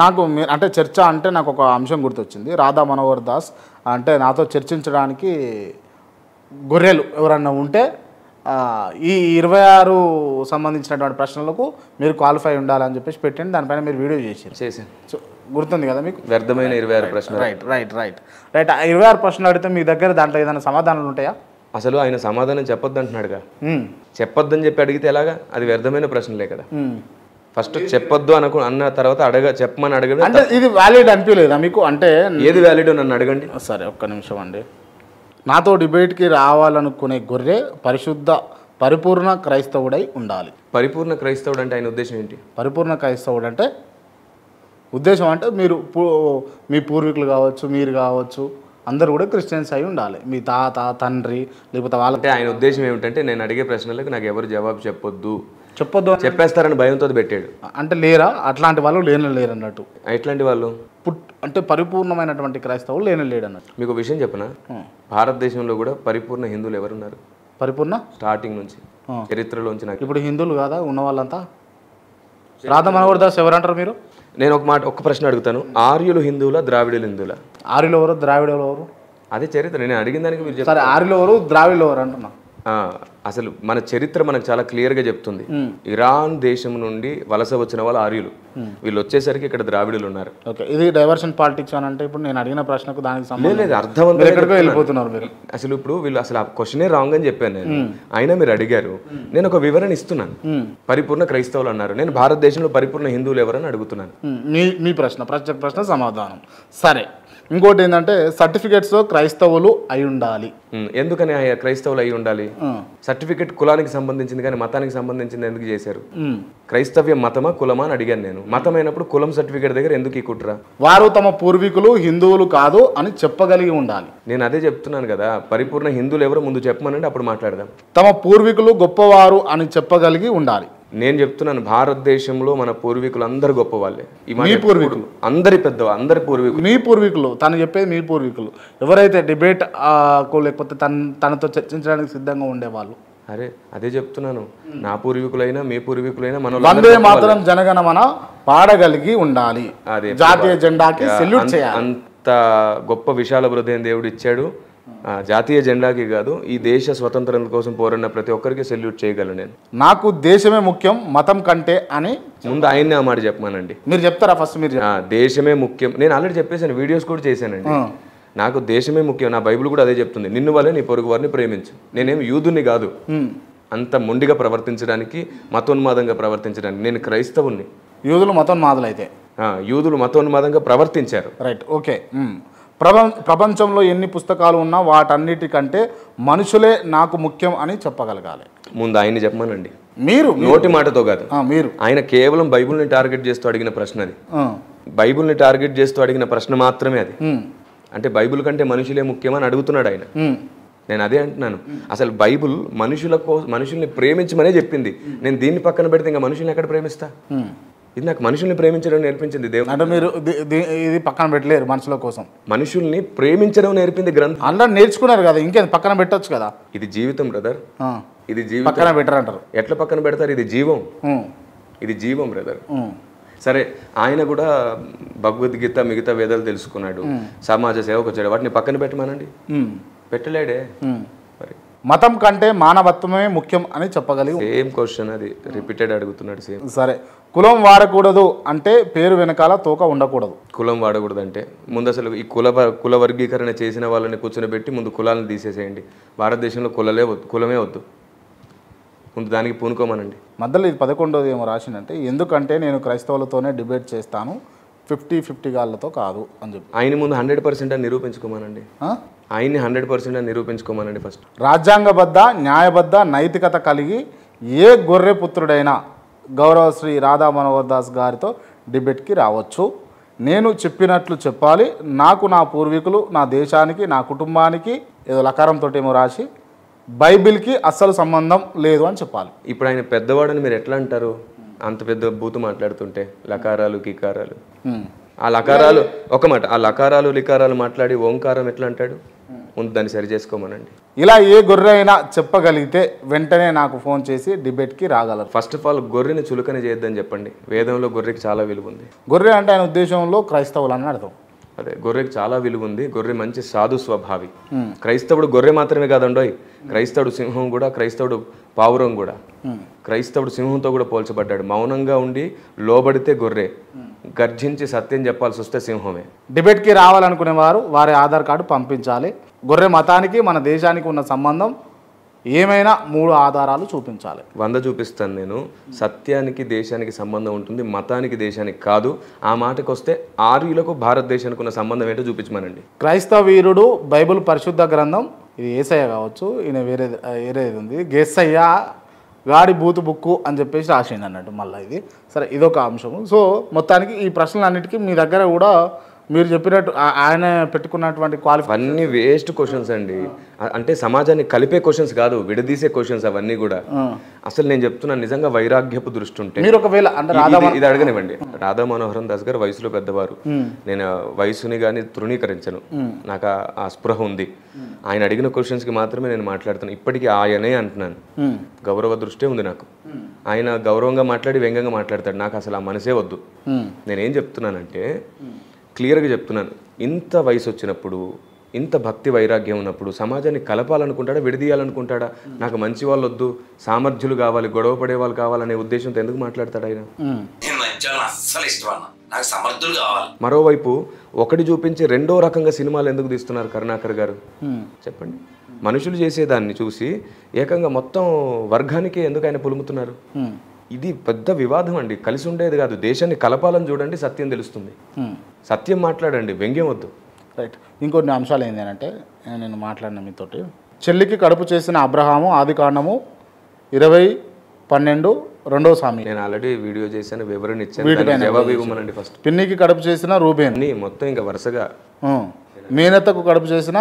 నాకు అంటే చర్చ అంటే నాకు ఒక అంశం గుర్తొచ్చింది. రాధా మనోహర్ దాస్ అంటే నాతో చర్చించడానికి గొర్రెలు ఎవరన్నా ఉంటే ఈ 26 సంబంధించినటువంటి ప్రశ్నలకు మీరు క్వాలిఫై ఉండాలని చెప్పేసి పెట్టండి. దానిపైన మీరు వీడియో చేశాను. సో గుర్తుంది కదా మీకు? వ్యర్థమైన 26 ప్రశ్నలు. రైట్. 26 ప్రశ్నలు అడిగితే మీ దగ్గర దాంట్లో ఏదైనా సమాధానాలు ఉంటాయా? అసలు ఆయన సమాధానం చెప్పొద్దు అంటున్నాడుగా. చెప్పొద్దని చెప్పి అడిగితే ఎలాగా? అది వ్యర్థమైన ప్రశ్నలే కదా. ఫస్ట్ చెప్పొద్దు అన్న తర్వాత చెప్పమని అడగడం అంటే ఇది వ్యాలిడ్ అనిపించలేదా మీకు? అంటే ఏది వ్యాలిడ్ నన్ను అడగండి. సరే ఒక్క నిమిషం అండి. నాతో డిబేట్కి రావాలనుకునే గొర్రె పరిపూర్ణ క్రైస్తవుడై ఉండాలి. పరిపూర్ణ క్రైస్తవుడు అంటే ఆయన ఉద్దేశం ఏంటి? పరిపూర్ణ క్రైస్తవుడు అంటే ఉద్దేశం అంటే మీరు మీ పూర్వీకులు కావచ్చు, మీరు కావచ్చు, అందరూ కూడా క్రిస్టియన్స్ అయి ఉండాలి. మీ తాత, తండ్రి, లేకపోతే వాళ్ళంటే ఆయన ఉద్దేశం ఏమిటంటే నేను అడిగే ప్రశ్నలకు నాకు ఎవరు జవాబు చెప్పొద్దు చెప్పేస్తారని భయంతో పెట్టాడు. అంటే లేరా అట్లాంటి వాళ్ళు? లేరు అన్నట్టు. ఎట్లాంటి వాళ్ళు? అంటే పరిపూర్ణమైనటువంటి క్రైస్తవులు లేడు అన్నట్టు. మీకు విషయం చెప్పనా, భారతదేశంలో కూడా పరిపూర్ణ హిందువులు ఎవరున్నారు? పరిపూర్ణ స్టార్టింగ్ నుంచి చరిత్రలోంచి నాకు ఇప్పుడు హిందువులు కాదా ఉన్న వాళ్ళంతా? రాధా మనోహర్ దాస్ ఎవరంటారు మీరు? నేను ఒక్క ప్రశ్న అడుగుతాను, ఆర్యులు హిందువులా, ద్రావిడులు హిందువులా? ఆర్యులు ఎవరు, ద్రావిడులు ఎవరు? అదే చరిత్ర. నేను అడిగిన దానికి మీరు సరే, ఆర్యులు ఎవరు, ద్రావిడులు ఎవరు అంటున్నా. అసలు మన చరిత్ర మనకు చాలా క్లియర్గా చెప్తుంది. ఇరాన్ దేశం నుండి వలస వచ్చిన వాళ్ళు ఆర్యులు, వీళ్ళు వచ్చేసరికి ఇక్కడ ద్రావిడులు ఉన్నారు. ఓకే, ఇది డైవర్షన్ పాలిటిక్స్ అని అంటే ఇప్పుడు నేను అడిగిన ప్రశ్నకు దానికి సంబంధం లేదు, అర్థవంతంగా వెళ్ళిపోతున్నారు మీరు. అసలు ఇప్పుడు వీళ్ళు అసలు ఆ క్వశ్చనే రాంగ్ అని చెప్పాను నేను. అయినా మీరు అడిగారు, నేను ఒక వివరణ ఇస్తున్నాను. పరిపూర్ణ క్రైస్తవులు అన్నారు, నేను భారతదేశంలో పరిపూర్ణ హిందువులు ఎవరని అడుగుతున్నాను. మీ ప్రశ్న సమాధానం. సరే, ఇంకోటి ఏంటంటే సర్టిఫికేట్స్ క్రైస్తవులు అయి ఉండాలి. ఎందుకని క్రైస్తవులు అయి ఉండాలి? సర్టిఫికేట్ కులానికి సంబంధించింది కానీ మతానికి సంబంధించింది ఎందుకు చేశారు? క్రైస్తవ్యం మతమా కులమా అని అడిగాను నేను. మతమైనప్పుడు కులం సర్టిఫికేట్ దగ్గర ఎందుకు ఈ కుట్ర? వారు తమ పూర్వీకులు హిందువులు కాదు అని చెప్పగలిగి ఉండాలి. నేను అదే చెప్తున్నాను కదా, పరిపూర్ణ హిందువులు ఎవరో ముందు చెప్పమనండి, అప్పుడు మాట్లాడదాం. తమ పూర్వీకులు గొప్పవారు అని చెప్పగలిగి ఉండాలి. నేను చెప్తున్నాను, భారతదేశంలో మన పూర్వీకులు అందరు గొప్ప వాళ్ళే. మీ పూర్వీకులు అందరి అందరి పూర్వీకులు, మీ పూర్వీకులు, తను చెప్పేది మీ పూర్వీకులు ఎవరైతే డిబేట్ లేకపోతే తనతో చర్చించడానికి సిద్ధంగా ఉండేవాళ్ళు. అరే అదే చెప్తున్నాను, నా పూర్వీకులైనా మీ పూర్వీకులైనా మన వందే మాతరం జనగణమన పాడగలిగి ఉండాలి, అదే జాతీయ జెండాకి సెల్యూట్ చేయాలి. అంత గొప్ప విశాల హృదయం దేవుడు ఇచ్చాడు. జాతీయ జెండాకి కాదు, ఈ దేశ స్వతంత్రం కోసం పోరాడిన ప్రతి ఒక్కరికి సెల్యూట్ చేయగలను నేను. నాకు దేశమే ముఖ్యం మతం కంటే అని ముందు ఆయన్ని ఆ మాట చెప్పమానండి. మీరు చెప్తారా ఫస్ట్? మీరు దేశమే ముఖ్యం, నేను ఆల్రెడీ చెప్పేశాను, వీడియోస్ కూడా చేశానండి. నాకు దేశమే ముఖ్యం, నా బైబిల్ కూడా అదే చెప్తుంది, నిన్ను వల్లే నీ పొరుగు వారిని ప్రేమించు. నేనేం యూదుని కాదు అంత మొండిగా ప్రవర్తించడానికి, మతోన్మాదంగా ప్రవర్తించడానికి. నేను క్రైస్తవుని. యూదులు మతోన్మాదులు అయితే యూదులు మతోన్మాదంగా ప్రవర్తించారు. Right, okay. ప్రపంచంలో ఎన్ని పుస్తకాలు ఉన్నా వాటన్నిటికంటే మనుషులే నాకు ముఖ్యం అని చెప్పగలగాలి. ముందు ఆయన్ని చెప్పమానండి. మీరు నోటి మాటతో కాదు, మీరు ఆయన కేవలం బైబిల్ని టార్గెట్ చేస్తూ అడిగిన ప్రశ్న అది. బైబిల్ని టార్గెట్ చేస్తూ అడిగిన ప్రశ్న మాత్రమే అది. అంటే బైబిల్ కంటే మనుషులే ముఖ్యమని అడుగుతున్నాడు ఆయన. నేను అదే అంటున్నాను, అసలు బైబిల్ మనుషుల్ని ప్రేమించమనే చెప్పింది. నేను దీన్ని పక్కన పెడితే ఇంకా మనుషుల్ని ఎక్కడ ప్రేమిస్తా? ఇది నాకు మనుషుల్ని ప్రేమించడం నేర్పించింది దేవుడు. అంటే మీరు ఇది పక్కన పెట్టలేరు, మనుషుల కోసం మనుషుల్ని ప్రేమించడం నేర్పింది గ్రంథం. అలా నేర్చుకున్నారు కదా, ఇంకేం పక్కన పెట్టొచ్చు కదా. ఇది జీవితం బ్రదర్, ఇది జీవితం. పక్కన పెట్టరంటారు. ఎట్లా పక్కన పెడతారు? ఇది జీవం, ఇది జీవం బ్రదర్. సరే, ఆయన కూడా భగవద్గీత మిగతా వేదాలు తెలుసుకున్నాడు, సమాజ సేవకు వచ్చాడు, వాటిని పక్కన పెట్టమానండి. పెట్టలేడే. మరి మతం కంటే మానవత్వమే ముఖ్యం అని చెప్పగలిగి సేమ్ క్వశ్చన్ అది రిపీటెడ్ అడుగుతున్నాడు. సేమ్. సరే, కులం వాడకూడదు అంటే పేరు వెనకాల తోక ఉండకూడదు. కులం వాడకూడదు అంటే ముందు అసలు ఈ కుల వర్గీకరణ చేసిన వాళ్ళని కూర్చొని ముందు కులాలను తీసేసేయండి. భారతదేశంలో కులమే వద్దు, ముందు దానికి పూనుకోమనండి. మధ్యలో ఇది 11వ ఏమో రాసిందంటే, ఎందుకంటే నేను క్రైస్తవులతోనే డిబేట్ చేస్తాను 50-50 గాళ్ళతో కాదు అని చెప్పి ఆయన ముందు 100% అని నిరూపించుకోమనండి. ఆయన్ని 100% అని నిరూపించుకోమనండి ఫస్ట్. రాజ్యాంగబద్ధ న్యాయబద్ధ నైతికత కలిగి ఏ గొర్రె పుత్రుడైనా గౌరవ శ్రీ రాధా మనోహర్ దాస్ గారితో డిబేట్కి రావచ్చు. నేను చెప్పినట్లు చెప్పాలి. నాకు నా పూర్వీకులు, నా దేశానికి, నా కుటుంబానికి ఏదో లకారంతో ఏమో రాసి బైబిల్కి అస్సలు సంబంధం లేదు అని చెప్పాలి. ఇప్పుడు ఆయన పెద్దవాడని మీరు ఎట్లా అంటారు? అంత పెద్ద బూతు మాట్లాడుతుంటే లకారాలు కికారాలు. ఆ లకారాలు ఒక మాట, ఆ లకారాలు లికారాలు మాట్లాడి ఓంకారం ఎట్లా అంటాడు? ముందు దాన్ని సరి చేసుకోమనండి. ఇలా ఏ గొర్రె అయినా చెప్పగలిగితే వెంటనే నాకు ఫోన్ చేసి డిబేట్కి రాగలరు. ఫస్ట్ ఆఫ్ ఆల్ గొర్రెని చులకన చేయొద్దని చెప్పండి. వేదంలో గొర్రెకి చాలా విలువ ఉంది. గొర్రె అంటే ఆయన ఉద్దేశంలో క్రైస్తవులు అని అర్థం. అదే, గొర్రెకి చాలా విలువ ఉంది. గొర్రె మంచి సాధు స్వభావి. క్రైస్తవుడు గొర్రె మాత్రమే కాదండోయ్, క్రైస్తవుడు సింహం కూడా, క్రైస్తవుడు పావురం కూడా. క్రైస్తవుడు సింహంతో కూడా పోల్చబడ్డాడు. మౌనంగా ఉండి లోబడితే గొర్రె, గర్జించి సత్యం చెప్పాల్సి వస్తే సింహమే. డిబేట్కి రావాలనుకునే వారు వారి ఆధార్ కార్డు పంపించాలి. గొర్రె మతానికి మన దేశానికి ఉన్న సంబంధం ఏమైనా 3 ఆధారాలు చూపించాలి. 100 చూపిస్తాను నేను. సత్యానికి దేశానికి సంబంధం ఉంటుంది, మతానికి దేశానికి కాదు. ఆ మాటకు వస్తే ఆర్యులకు భారతదేశానికి ఉన్న సంబంధం ఏంటో చూపించమనండి. క్రైస్తవ వీరుడు బైబిల్ పరిశుద్ధ గ్రంథం, ఇది ఏసయ్య కావచ్చు, ఈయన వేరేది ఉంది, గేసయ్య గాడి బూతు బుక్కు అని చెప్పేసి రాసిండు అన్నట్టు. మళ్ళీ ఇది సరే, ఇదొక అంశము. సో మొత్తానికి ఈ ప్రశ్నలన్నిటికీ మీ దగ్గర కూడా మీరు చెప్పినట్టు ఆయన పెట్టుకున్నటువంటి అన్ని వేస్ట్ క్వశ్చన్స్ అండి. అంటే సమాజాన్ని కలిపే క్వశ్చన్స్ కాదు, విడదీసే క్వశ్చన్స్ అవన్నీ కూడా. అసలు నేను చెప్తున్నాను, నిజంగా వైరాగ్యపు దృష్టి ఉంటే మీరు ఒకవేళ అంటే ఇది అడగనివ్వండి. రాధా మనోహర్ దాస్ గారు వయసులో పెద్దవారు. నేను వయసుని కానీ తృణీకరించను, నాకు ఆ స్పృహ ఉంది. ఆయన అడిగిన క్వశ్చన్స్కి మాత్రమే నేను మాట్లాడుతాను. ఇప్పటికీ ఆయనే అంటున్నాను, గౌరవ దృష్టే ఉంది నాకు. ఆయన గౌరవంగా మాట్లాడి వ్యంగ్యంగా మాట్లాడతాడు, నాకు అసలు ఆ మనసే వద్దు. నేనేం చెప్తున్నానంటే క్లియర్గా చెప్తున్నాను, ఇంత వయసు వచ్చినప్పుడు, ఇంత భక్తి వైరాగ్యం ఉన్నప్పుడు సమాజాన్ని కలపాలనుకుంటాడా, విడదీయాలనుకుంటాడా? నాకు మంచి వాళ్ళు వద్దు, సామర్థ్యులు కావాలి, గొడవ పడే వాళ్ళు కావాలనే ఉద్దేశంతో ఎందుకు మాట్లాడతాడు ఆయన? మరోవైపు ఒకటి చూపించి రెండో రకంగా సినిమాలు ఎందుకు తీస్తున్నారు కరుణాకర్ గారు? చెప్పండి. మనుషులు చేసేదాన్ని చూసి ఏకంగా మొత్తం వర్గానికి ఎందుకు ఆయన పులుముతున్నారు? ఇది పెద్ద వివాదం అండి. కలిసి ఉండేది కాదు. దేశాన్ని కలపాలని చూడండి, సత్యం తెలుస్తుంది. సత్యం మాట్లాడండి, వ్యంగ్యం వద్దు. రైట్. ఇంకొన్ని అంశాలు ఏంటి అంటే, నేను మాట్లాడిన మీతోటి, చెల్లికి కడుపు చేసిన అబ్రహాము ఆదికాండము 20:12 సామి. నేను ఆల్రెడీ వీడియో చేశాను, వివరణ ఇచ్చాను, జవాబు ఇవ్వమనండి ఫస్ట్. పిన్నికి కడుపు చేసిన రూబేన్, మొత్తం ఇంకా వరుసగా. మేనత్తకు కడుపు చేసిన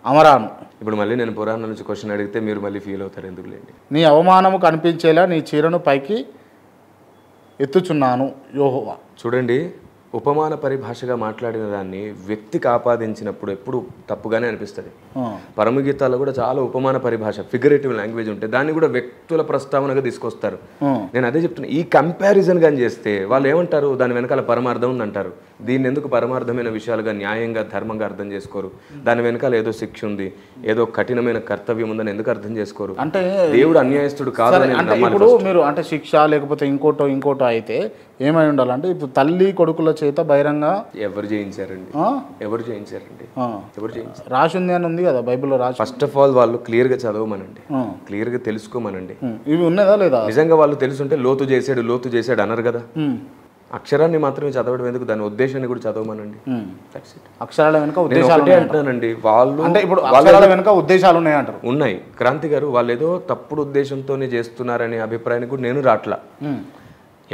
అమరాను. ఇప్పుడు మళ్ళీ నేను పురాణం నుంచి క్వశ్చన్ అడిగితే మీరు మళ్ళీ ఫీల్ అవుతారు, ఎందుకులేండి. నీ అవమానము కనిపించేలా నీ చీరను పైకి ఎత్తుచున్నాను యెహోవా. చూడండి, ఉపమాన పరిభాషగా మాట్లాడిన దాన్ని వ్యక్తికి ఆపాదించినప్పుడు ఎప్పుడు తప్పుగానే అనిపిస్తుంది. పరమగీతాల్లో కూడా చాలా ఉపమాన పరిభాష, ఫిగరేటివ్ లాంగ్వేజ్ ఉంటే దాన్ని కూడా వ్యక్తుల ప్రస్తావనగా తీసుకొస్తారు. నేను అదే చెప్తున్నా, ఈ కంపారిజన్ కానీ చేస్తే వాళ్ళు ఏమంటారు, దాని వెనకాల పరమార్థం ఉందంటారు. దీన్ని ఎందుకు పరమార్థమైన విషయాలుగా న్యాయంగా ధర్మంగా అర్థం చేసుకోరు? దాని వెనకాల ఏదో శిక్ష ఉంది, ఏదో కఠినమైన కర్తవ్యం ఉందని ఎందుకు అర్థం చేసుకోరు? అంటే దేవుడు అన్యాయస్తుడు కాదని ఇప్పుడు మీరు అంటే శిక్ష లేకపోతే ఇంకోటో అయితే ఏమై ఉండాలంటే, ఇప్పుడు తల్లి కొడుకుల చేత బహిరంగ ఎవరు చేయించారండి? ఎవరు చేయించారు? రాసి ఉంది అని ఉంది కదా బైబిల్లో రాసి. ఫస్ట్ ఆఫ్ ఆల్ వాళ్ళు క్లియర్గా చదవమనండి, క్లియర్గా తెలుసుకోమనండి. ఇవి ఉన్నదా లేదా? నిజంగా వాళ్ళు తెలుసుంటే లోతు చేశాడు అనరు కదా. అక్షరాన్ని మాత్రమే చదవడం ఎందుకు, దాని ఉద్దేశాన్ని కూడా చదవమనండి. అక్షరాల వెనుక ఉద్దేశాలు అంటున్నానండి. వాళ్ళు అంటే ఇప్పుడు అక్షరాల వెనుక ఉద్దేశాలు ఉన్నాయంటారు. ఉన్నాయి. క్రాంతి గారు, వాళ్ళు ఏదో తప్పుడు ఉద్దేశంతోనే చేస్తున్నారనే అభిప్రాయానికి కూడా నేను రాట్లా.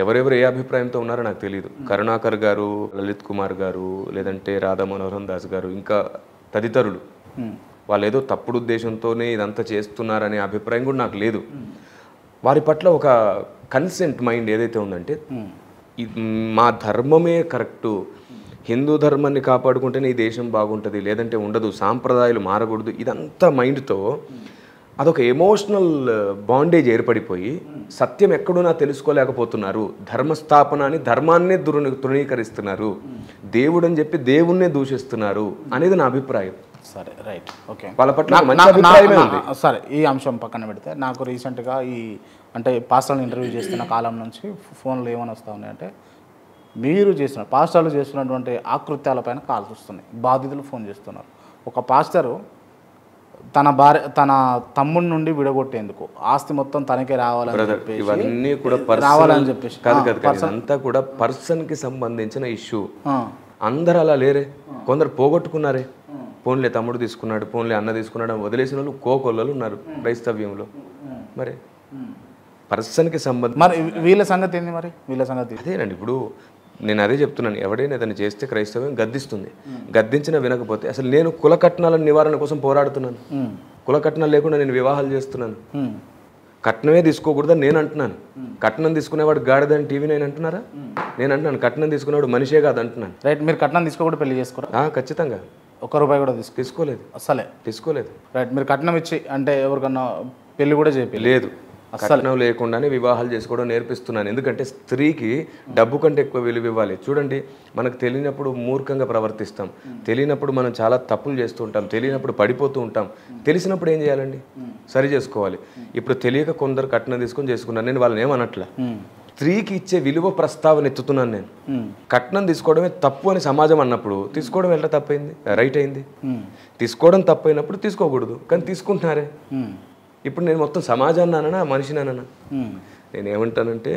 ఎవరెవరు ఏ అభిప్రాయంతో ఉన్నారో నాకు తెలియదు. కరుణాకర్ గారు, లలిత్ కుమార్ గారు, లేదంటే రాధా మనోహరన్ దాస్ గారు, ఇంకా తదితరులు వాళ్ళు ఏదో తప్పుడు ఉద్దేశంతోనే ఇదంతా చేస్తున్నారనే అభిప్రాయం కూడా నాకు లేదు. వారి పట్ల ఒక కన్సెంట్ మైండ్ ఏదైతే ఉందంటే, మా ధర్మమే కరెక్టు, హిందూ ధర్మాన్ని కాపాడుకుంటేనే ఈ దేశం బాగుంటుంది, లేదంటే ఉండదు, సాంప్రదాయాలు మారకూడదు, ఇదంతా మైండ్తో అదొక ఎమోషనల్ బాండేజ్ ఏర్పడిపోయి సత్యం ఎక్కడున్నా తెలుసుకోలేకపోతున్నారు. ధర్మస్థాపన అని ధర్మాన్నే తృణీకరిస్తున్నారు, దేవుడు అని చెప్పి దేవుణ్ణే దూషిస్తున్నారు అనేది నా అభిప్రాయం. సరే, రైట్, ఓకే. వాళ్ళ పట్ల మంచి అభిప్రాయమే ఉంది. సరే, ఈ అంశం పక్కన పెడితే, నాకు రీసెంట్గా అంటే పాస్టర్లను ఇంటర్వ్యూ చేస్తున్న కాలం నుంచి ఫోన్లో ఏమని వస్తూ ఉన్నాయంటే, మీరు పాస్టర్లు చేస్తున్నటువంటి ఆకృత్యాలపైన కాల్స్ వస్తున్నాయి. బాధితులు ఫోన్ చేస్తున్నారు. ఒక పాస్టరు తన తమ్ముడి నుండి విడగొట్టేందుకు ఆస్తి మొత్తం తనకే రావాలని చెప్పేసి, ఇవన్నీ కూడా అంతా కూడా పర్సన్ కి సంబంధించిన ఇష్యూ. అందరు అలా లేరే, కొందరు పోగొట్టుకున్నారే. పోన్లే తమ్ముడు తీసుకున్నాడు, పోన్లే అన్న తీసుకున్నాడు అని వదిలేసిన వాళ్ళు కోకొల్లలు ఉన్నారు క్రైస్తవ్యంలో. మరి పర్సన్ కి సంబంధించి మరి వీళ్ళ సంగతి ఏంది? మరి వీళ్ళ సంగతి అదేనండి. ఇప్పుడు నేను అదే చెప్తున్నాను, ఎవడైనా ఏదైనా చేస్తే క్రైస్తవ్యం గద్దిస్తుంది. గద్దించిన వినకపోతే, అసలు నేను కుల కట్నాల నివారణ కోసం పోరాడుతున్నాను. కుల కట్నాలు లేకుండా నేను వివాహాలు చేస్తున్నాను. కట్నమే తీసుకోకూడదని నేను అంటున్నాను. కట్నం తీసుకునేవాడు గాడిదని టీవీ నేను అంటున్నారా? నేను అంటున్నాను కట్నం తీసుకునేవాడు మనిషే కాదు అంటున్నాను. రైట్. మీరు కట్నం తీసుకోకూడదు, పెళ్లి చేసుకోరా? ఖచ్చితంగా. ₹1 కూడా తీసుకోలేదు. అసలే తీసుకోలేదు. రైట్. మీరు కట్నం ఇచ్చి అంటే ఎవరికన్నా పెళ్లి కూడా చేయాలి? లేదు. కట్నం లేకుండానే వివాహాలు చేసుకోవడం నేర్పిస్తున్నాను. ఎందుకంటే స్త్రీకి డబ్బు కంటే ఎక్కువ విలువ ఇవ్వాలి. చూడండి, మనకు తెలియనప్పుడు మూర్ఖంగా ప్రవర్తిస్తాం, తెలియనప్పుడు మనం చాలా తప్పులు చేస్తూ ఉంటాం, తెలియనప్పుడు పడిపోతూ ఉంటాం. తెలిసినప్పుడు ఏం చేయాలండి? సరి చేసుకోవాలి. ఇప్పుడు తెలియక కొందరు కట్నం తీసుకొని చేసుకున్నాను. నేను వాళ్ళని ఏమనట్లా. స్త్రీకి ఇచ్చే విలువ ప్రస్తావన ఎత్తుతున్నాను నేను. కట్నం తీసుకోవడమే తప్పు అని సమాజం అన్నప్పుడు తీసుకోవడం ఎలా తప్పైంది? రైట్ అయింది. తీసుకోవడం తప్పైనప్పుడు తీసుకోకూడదు, కానీ తీసుకుంటున్నారే. ఇప్పుడు నేను మొత్తం సమాజాన్ని అన్నా మనిషిని అన్నా నేనేమంటానంటే,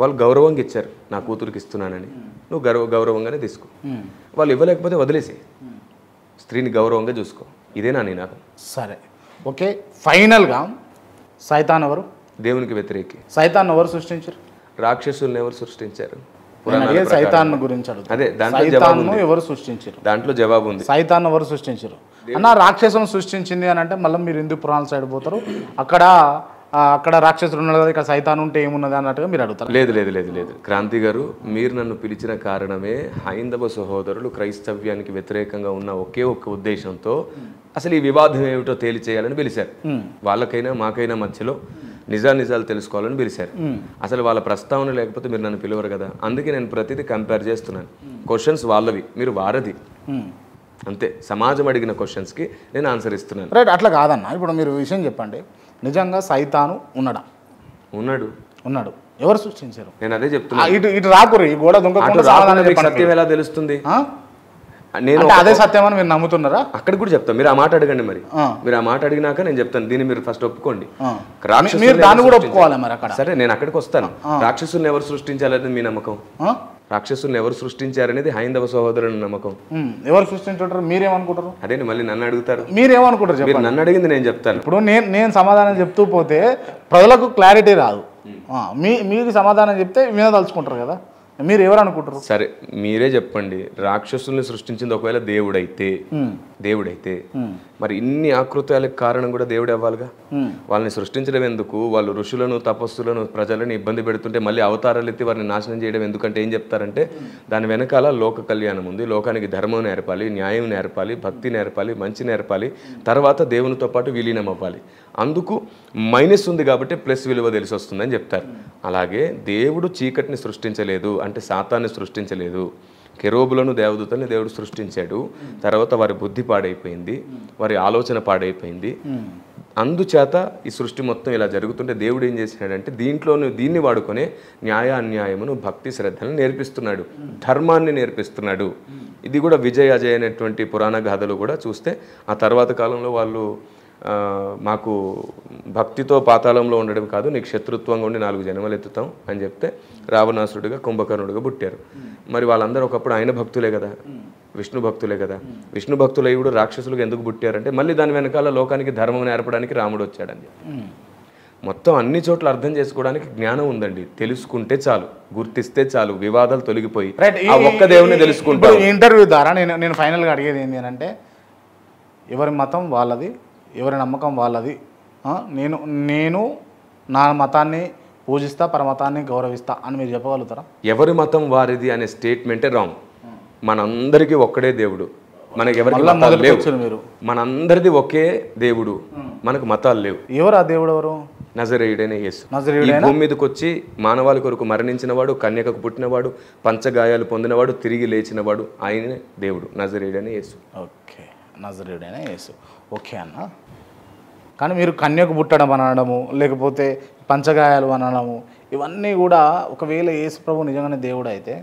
వాళ్ళు గౌరవంగా ఇచ్చారు, నా కూతురికి ఇస్తున్నానని, నువ్వు గౌరవంగానే తీసుకో. వాళ్ళు ఇవ్వలేకపోతే వదిలేసి స్త్రీని గౌరవంగా చూసుకో. ఇదే నా నినాదం. సరే, ఓకే. ఫైనల్గా సైతాన్ ఎవరు? దేవునికి వ్యతిరేకి. సైతాన్ ఎవరు సృష్టించారు? రాక్షసుల్ని ఎవరు సృష్టించారు? సైతాన్ గురించి అదే ఎవరు సృష్టించారు? దాంట్లో జవాబు ఉంది. సైతాన్ ఎవరు సృష్టించారు అన్న? రాక్షసం సృష్టించింది అని అంటే మళ్ళీ మీరు ఎందుకు పురాణ సైడ్ పోతారు? అక్కడ రాక్షసులు ఉన్నది, ఇక్కడ సైతాన్ ఉంటే ఏమున్నది అన్నట్టుగా మీరు అడుగుతారు. లేదు లేదు లేదు లేదు క్రాంతి గారు, మీరు నన్ను పిలిచిన కారణమే హైందవ సహోదరులు క్రైస్తవ్యానికి వ్యతిరేకంగా ఉన్న ఒకే ఒక్క ఉద్దేశంతో అసలు ఈ వివాదం ఏమిటో తేలిచేయాలని పిలిచారు. వాళ్ళకైనా మాకైనా మధ్యలో నిజాలు తెలుసుకోవాలని పిలిచారు. అసలు వాళ్ళ ప్రస్తావన లేకపోతే మీరు నన్ను పిలవరు కదా. అందుకే నేను ప్రతిదీ కంపేర్ చేస్తున్నాను. క్వశ్చన్స్ వాళ్ళవి, మీరు వారది, అంతే. సమాజం అడిగిన క్వశ్చన్స్కి నేను ఆన్సర్ ఇస్తున్నాను. రైట్. అట్లా కాదన్న, ఇప్పుడు మీరు విషయం చెప్పండి, నిజంగా సైతాను ఉన్నాడా? ఉన్నాడు. ఎవరు సృష్టించారు? నేను అదే చెప్తున్నాను. ఇటు రాకురు, ఈ గోడ సత్యం ఎలా తెలుస్తుంది? నేను అదే సత్యం అని మీరు నమ్ముతున్నారా? అక్కడ కూడా చెప్తాను. మీరు ఆ మాట అడగండి. మరి మీరు ఆ మాట అడిగినాక నేను చెప్తాను. దీన్ని మీరు ఫస్ట్ ఒప్పుకోండి. దాన్ని కూడా ఒప్పుకోవాలి. మరి అక్కడ సరే, నేను అక్కడికి వస్తాను. రాక్షసుల్ని ఎవరు సృష్టించాలనేది మీ నమ్మకం. రాక్షసుల్ని ఎవరు సృష్టించారనేది హైందవ సహోదరుల నమ్మకం. ఎవరు సృష్టించుంటారు? మీరేమనుకుంటారు? అదే మళ్ళీ నన్ను అడుగుతారు. మీరేమనుకుంటారు? మీరు నన్ను అడిగింది నేను చెప్తాను. ఇప్పుడు నేను సమాధానం చెప్తూ పోతే ప్రజలకు క్లారిటీ రాదు. మీకు సమాధానం చెప్తే వినదలుచుకుంటారు కదా. మీరు ఎవరు అనుకుంటారు? సరే మీరే చెప్పండి, రాక్షసుల్ని సృష్టించింది ఒకవేళ దేవుడైతే మరి ఇన్ని ఆకృతాలకు కారణం కూడా దేవుడే అవ్వాలిగా. వాళ్ళని సృష్టించడం ఎందుకు? వాళ్ళు ఋషులను తపస్సులను ప్రజలను ఇబ్బంది పెడుతుంటే మళ్ళీ అవతారాలు ఎత్తి వారిని నాశనం చేయడం ఎందుకంటే ఏం చెప్తారంటే దాని వెనకాల లోక కళ్యాణం ఉంది, లోకానికి ధర్మం నేర్పాలి, న్యాయం నేర్పాలి, భక్తి నేర్పాలి, మంచి నేర్పాలి, తర్వాత దేవునితో పాటు విలీనం అవ్వాలి. అందుకు మైనస్ ఉంది కాబట్టి ప్లస్ విలువ తెలిసి వస్తుందని చెప్తారు. అలాగే దేవుడు చీకటిని సృష్టించలేదు అంటే సాతాన్ని సృష్టించలేదు. కెరూబులను దేవదూతల్ని దేవుడు సృష్టించాడు. తర్వాత వారి బుద్ధి పాడైపోయింది, వారి ఆలోచన పాడైపోయింది. అందుచేత ఈ సృష్టి మొత్తం ఇలా జరుగుతుంటే దేవుడు ఏం చేసినాడంటే దీన్ని వాడుకొని న్యాయ అన్యాయమును భక్తి శ్రద్ధలను నేర్పిస్తున్నాడు, ధర్మాన్ని నేర్పిస్తున్నాడు. ఇది కూడా విజయ అజయ్ అనేటువంటి పురాణ గాథలు కూడా చూస్తే ఆ తర్వాత కాలంలో వాళ్ళు మాకు భక్తితో పాతాళంలో ఉండడం కాదు, నీకు శత్రుత్వంగా ఉండి 4 జన్మలు ఎత్తుతాం అని చెప్తే రావణాసురుడిగా కుంభకర్ణుడిగా పుట్టారు. మరి వాళ్ళందరూ ఒకప్పుడు ఆయన భక్తులే కదా, విష్ణు భక్తులే కదా. విష్ణు భక్తులై కూడా రాక్షసులుగా ఎందుకు పుట్టారంటే మళ్ళీ దాని వెనకాల లోకానికి ధర్మం నేర్పడానికి రాముడు వచ్చాడని. మొత్తం అన్ని చోట్ల అర్థం చేసుకోవడానికి జ్ఞానం ఉందండి, తెలుసుకుంటే చాలు, గుర్తిస్తే చాలు, వివాదాలు తొలగిపోయి ఆ ఒక్క దేవుని తెలుసుకుంటాం. ఇంటర్వ్యూ ద్వారా నేను ఫైనల్గా అడిగేది ఏంటి అంటే ఎవరి మతం వాళ్ళది, ఎవరి నమ్మకం వాళ్ళది. నేను నా మతాన్ని పూజిస్తా, పరమతాన్ని గౌరవిస్తా అని మీరు చెప్పగలుగుతారా? ఎవరి మతం వారిది అనే స్టేట్మెంటే రాంగ్. మనందరికీ ఒక్కడే దేవుడు, మనకి ఎవరికి లేవు. మనందరిది ఒకే దేవుడు, మనకు మతాలు లేవు. ఎవరు ఆ దేవుడు? ఎవరు? నజరేయుడైన యేసు. ఈ భూమి మీదకి వచ్చి మానవాళి కొరకు మరణించినవాడు, కన్యకకు పుట్టినవాడు, పంచగాయాలు పొందినవాడు, తిరిగి లేచినవాడు, ఆయనే దేవుడు, నజరేయుడైన యేసు. ఓకే, నజరేయుడైన యేసు. ఓకే అన్న. కానీ మీరు కన్యకు పుట్టడం అనడము, లేకపోతే పంచగాయాలు అనడము, ఇవన్నీ కూడా ఒకవేళ యేసు ప్రభు నిజంగానే దేవుడు అయితే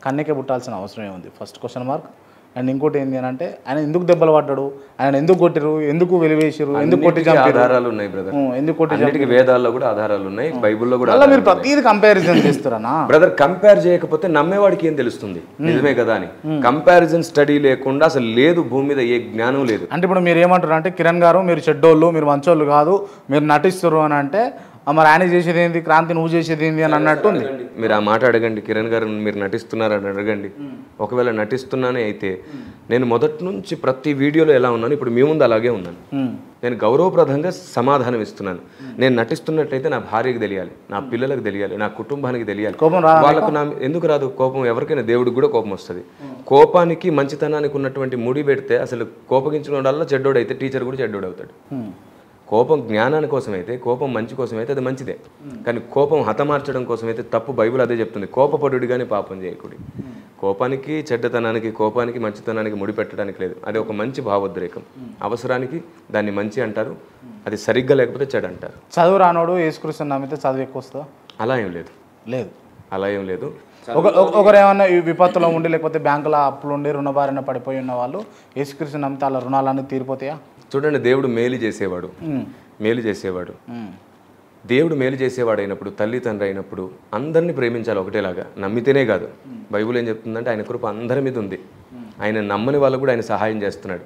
కన్యకే పుట్టాల్సిన అవసరం ఏముంది? First question mark. అండ్ ఇంకోటి ఏంటి అని అంటే ఆయన ఎందుకు దెబ్బలు పడ్డాడు, ఆయన ఎందుకు కొట్టిరు, ఎందుకు వెలివేసిరు, ఎందుకు కొట్టి ఆధారాలు ఉన్నాయి బ్రదర్, ఎందుకు కొట్టి వేదాల్లో కూడా ఆధారాలు ఉన్నాయి, బైబిల్లో కూడా. మీరు ప్రతిదీ కంపారిజన్ చేస్తారనా బ్రదర్? కంపేర్ చేయకపోతే నమ్మేవాడికి ఏం తెలుస్తుంది నిజమే కదా అని. కంపారిజన్ స్టడీ లేకుండా అసలు లేదు భూమి మీద ఏ జ్ఞానం లేదు. అంటే ఇప్పుడు మీరు ఏమంటారు అంటే కిరణ్ గారు మీరు చెడ్డోళ్ళు, మీరు మంచోళ్ళు కాదు, మీరు నటిస్తారు అని అంటే మరి ఆయన చేసేది ఏంది, క్రాంతి నువ్వు చేసేది ఏంది అని అన్నట్టు ఉంది. మీరు ఆ మాట అడగండి, కిరణ్ గారు మీరు నటిస్తున్నారని అడగండి. ఒకవేళ నటిస్తున్నానే అయితే నేను మొదటి నుంచి ప్రతి వీడియోలో ఎలా ఉన్నాను ఇప్పుడు మీ ముందు అలాగే ఉన్నాను. నేను గౌరవప్రదంగా సమాధానం ఇస్తున్నాను. నేను నటిస్తున్నట్లయితే నా భార్యకి తెలియాలి, నా పిల్లలకు తెలియాలి, నా కుటుంబానికి తెలియాలి. వాళ్ళకు నా ఎందుకు రాదు కోపం? ఎవరికైనా దేవుడికి కూడా కోపం వస్తుంది. కోపానికి మంచితనానికి ఉన్నటువంటి ముడి పెడితే అసలు కోపగించిన వాళ్ళ చెడ్డోడైతే టీచర్ కూడా చెడ్డోడు అవుతాడు. కోపం జ్ఞానాని కోసమైతే, కోపం మంచి కోసమైతే అది మంచిదే. కానీ కోపం హతమార్చడం కోసమైతే తప్పు. బైబిల్ అదే చెప్తుంది, కోపపడుడు కానీ పాపం చేయకుడి. కోపానికి చెడ్డతనానికి, కోపానికి మంచితనానికి ముడిపెట్టడానికి లేదు. అది ఒక మంచి భావోద్రేకం. అవసరానికి దాన్ని మంచి అంటారు, అది సరిగ్గా లేకపోతే చెడు అంటారు. చదువు రానోడు యేసుక్రీస్తుని నమ్మితే చదువు ఎక్కువ వస్తుందా? అలా ఏం లేదు, లేదు, అలా ఏం లేదు. ఒకరు ఏమన్నా విపత్తులో ఉండి లేకపోతే బ్యాంకులో అప్పులుండి రుణబారిన పడిపోయి ఉన్న వాళ్ళు యేసుక్రీస్తుని నమ్మితే అలా రుణాలన్నీ తీరిపోతాయా? చూడండి, దేవుడు మేలు చేసేవాడు, మేలు చేసేవాడు. దేవుడు మేలు చేసేవాడు అయినప్పుడు, తల్లి తండ్రి అయినప్పుడు అందరినీ ప్రేమించాలి ఒకటేలాగా. నమ్మితేనే కాదు. బైబుల్ ఏం చెప్తుందంటే ఆయన కృప అందరి మీద ఉంది. ఆయన నమ్మని వాళ్ళకు కూడా ఆయన సహాయం చేస్తున్నాడు.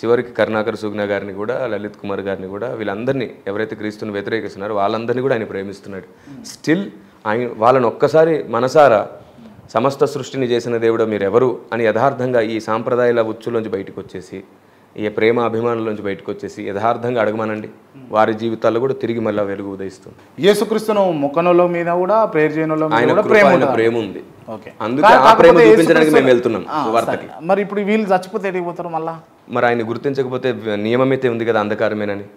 చివరికి కరుణాకర్ సుగ్నా గారిని కూడా, లలిత్ కుమార్ గారిని కూడా, వీళ్ళందరినీ ఎవరైతే క్రీస్తుని వ్యతిరేకిస్తున్నారో వాళ్ళందరినీ కూడా ఆయన ప్రేమిస్తున్నాడు. స్టిల్ ఆయన వాళ్ళని ఒక్కసారి మనసారా సమస్త సృష్టిని చేసిన దేవుడు మీరెవరు అని యథార్థంగా ఈ సాంప్రదాయాల ఉచ్చులోంచి బయటకు వచ్చేసి, ఈ ప్రేమ అభిమానుల బయటకు వచ్చేసి యథార్థంగా అడగమనండి, వారి జీవితాల్లో కూడా తిరిగి మళ్ళీ వెలుగు ఉదయిస్తుంది. యేసుక్రీస్తును మొక్కనోళ్ళ మీద కూడా ప్రేయర్ చేయనోళ్ళ మీద కూడా ప్రేమ ఉంది. అందుకే ఆ ప్రేమ చూపించడానికి మేము వెళ్తున్నాం వార్తకి. మరి ఇప్పుడు వీళ్ళు చచ్చిపోతే ఎడిగిపోతారు మళ్ళా? మరి ఆయన గుర్తించకపోతే నియమమైతే ఉంది కదా అంధకారమేనని.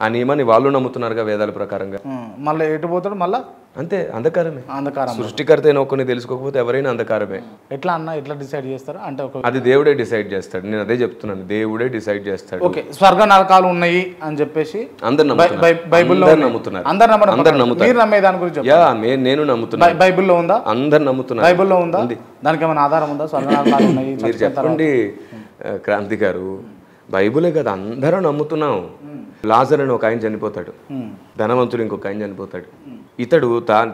ఆ నియమాన్ని వాళ్ళు నమ్ముతున్నారుగా వేదాల ప్రకారంగా. మళ్ళీ ఎటు పోతాడు మళ్ళా? అంతే, అంధకారమే. అంధకారం. సృష్టికర్త అయిన ఒక్కరిని తెలుసుకోకపోతే ఎవరైనా అంధకారమే. ఎట్లా అన్న, ఎట్లా డిసైడ్ చేస్తారు అంటే? అది దేవుడే డిసైడ్ చేస్తాడు. నేను అదే చెప్తున్నాను, దేవుడే డిసైడ్ చేస్తాడు. ఓకే, స్వర్గ నరకాలు ఉన్నాయి అని చెప్పేసి అందరు బైబిల్లో నమ్ముతున్నారు. అందరు నమ్ముతారు. మీరు నమ్మే దాని గురించి నేను నమ్ముతున్నాను. బైబిల్లో ఉందా? అందరు నమ్ముతున్నారు. బైబిల్లో ఉందా? దానికి ఏమైనా ఆధారం ఉందా? స్వర్గ నరకాలు ఉన్నాయి మీరు చెప్పండి క్రాంతి గారు. బైబులే కదా, అందరూ నమ్ముతున్నాం. లాజర్ అని ఒక ఆయన చనిపోతాడు, ధనవంతుడు ఇంకొక ఆయన చనిపోతాడు. ఇతడు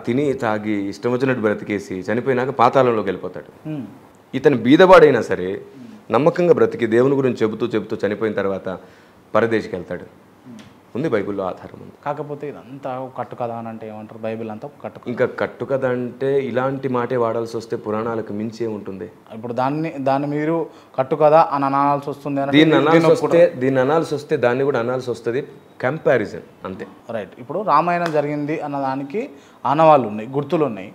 తిని తాగి ఇష్టం వచ్చినట్టు బ్రతికేసి చనిపోయినాక పాతాళంలోకి వెళ్ళిపోతాడు. ఇతను బీదవాడైనా సరే నమ్మకంగా బ్రతికి దేవుని గురించి చెబుతూ చనిపోయిన తర్వాత పరదేశికి వెళ్తాడు. ఉంది, బైబిల్లో ఆధారం ఉంది. కాకపోతే ఇదంతా కట్టు కదా అని అంటే ఏమంటారు, బైబిల్ అంతా కట్టు. ఇంకా కట్టు కథ అంటే ఇలాంటి మాటే వాడాల్సి వస్తే పురాణాలకు మించే ఉంటుంది. ఇప్పుడు దాన్ని మీరు కట్టు కదా అని అనాల్సి వస్తుంది అని దీన్ని అనాల్సి వస్తే దాన్ని కూడా అనాల్సి వస్తుంది, కంపారిజన్ అంతే. రైట్. ఇప్పుడు రామాయణం జరిగింది అన్నదానికి ఆనవాళ్ళు ఉన్నాయి, గుర్తులు ఉన్నాయి.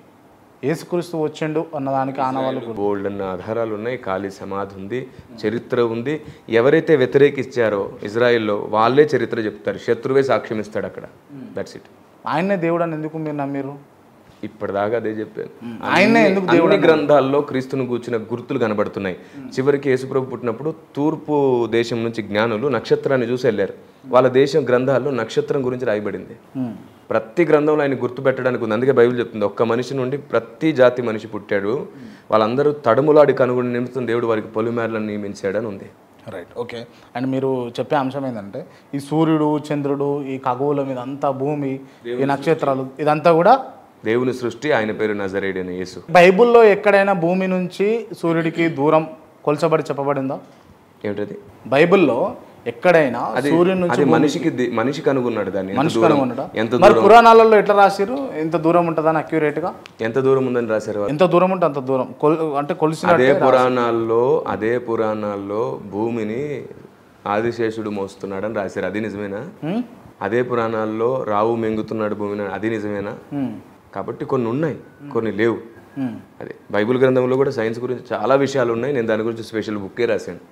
యేసుక్రీస్తు వచ్చిండు అన్నదానికి ఆనవాళ్ళు బోల్డ్ అన్న ఆధారాలు ఉన్నాయి, ఖాళీ సమాధి ఉంది, చరిత్ర ఉంది. ఎవరైతే వ్యతిరేకించారో ఇజ్రాయెల్లో వాళ్ళే చరిత్ర చెప్తారు, శత్రువే సాక్ష్యం ఇస్తాడు అక్కడ. That's it. ఆయన్నే దేవుడు అని ఎందుకు మీరు నమ్మిరు? ఇప్పటిదాకా అదే చెప్పాను. ఆయన్నే ఎందుకు దేవుడి గ్రంథాల్లో క్రీస్తును కూర్చిన గుర్తులు కనబడుతున్నాయి. చివరికి యేసుప్రభు పుట్టినప్పుడు తూర్పు దేశం నుంచి జ్ఞానులు నక్షత్రాన్ని చూసి వెళ్ళారు. వాళ్ళ దేశం గ్రంథాల్లో నక్షత్రం గురించి రాయబడింది. ప్రతి గ్రంథంలో ఆయన గుర్తు పెట్టడానికి ఉంది. అందుకే బైబిల్ చెప్తుంది, ఒక్క మనిషి నుండి ప్రతి జాతి మనిషి పుట్టాడు, వాళ్ళందరూ తడుములాడి కనుగొని నిమిత్తం దేవుడు వారికి పొలిమేరలను నియమించాడని ఉంది. రైట్. ఓకే. అండ్ మీరు చెప్పే అంశం ఏంటంటే ఈ సూర్యుడు, చంద్రుడు, ఈ ఖగోళం, ఇదంతా భూమి, ఈ నక్షత్రాలు, ఇదంతా కూడా దేవుని సృష్టి. ఆయన పేరు నజరేయుడైన యేసు. బైబిల్లో ఎక్కడైనా భూమి నుంచి సూర్యుడికి దూరం కొలచబడి చెప్పబడిందా? ఏమిటది? బైబిల్లో ఎక్కడైనా సూర్యుడి నుంచి మనిషి కనుగొన్నాడు దాన్ని. మనిషి కనుగొన్నాడా? మరి పురాణాలలో ఎట్లా రాశారు? ఎంత దూరం ఉంటుందని అక్యురేట్ గా ఎంత దూరం ఉందని రాశారు. ఎంత దూరం ఉంటే అంత దూరం అంటే కొలిసిన. అదే పురాణాల్లో భూమిని ఆదిశేషుడు మోస్తున్నాడని రాశారు. అది నిజమేనా? అదే పురాణాల్లో రావు మెంగుతున్నాడు భూమిని, అది నిజమేనా? కాబట్టి కొన్ని ఉన్నాయి, కొన్ని లేవు. అదే బైబిల్ గ్రంథంలో కూడా సైన్స్ గురించి చాలా విషయాలు ఉన్నాయి. నేను దాని గురించి స్పెషల్ బుక్కే రాశాను.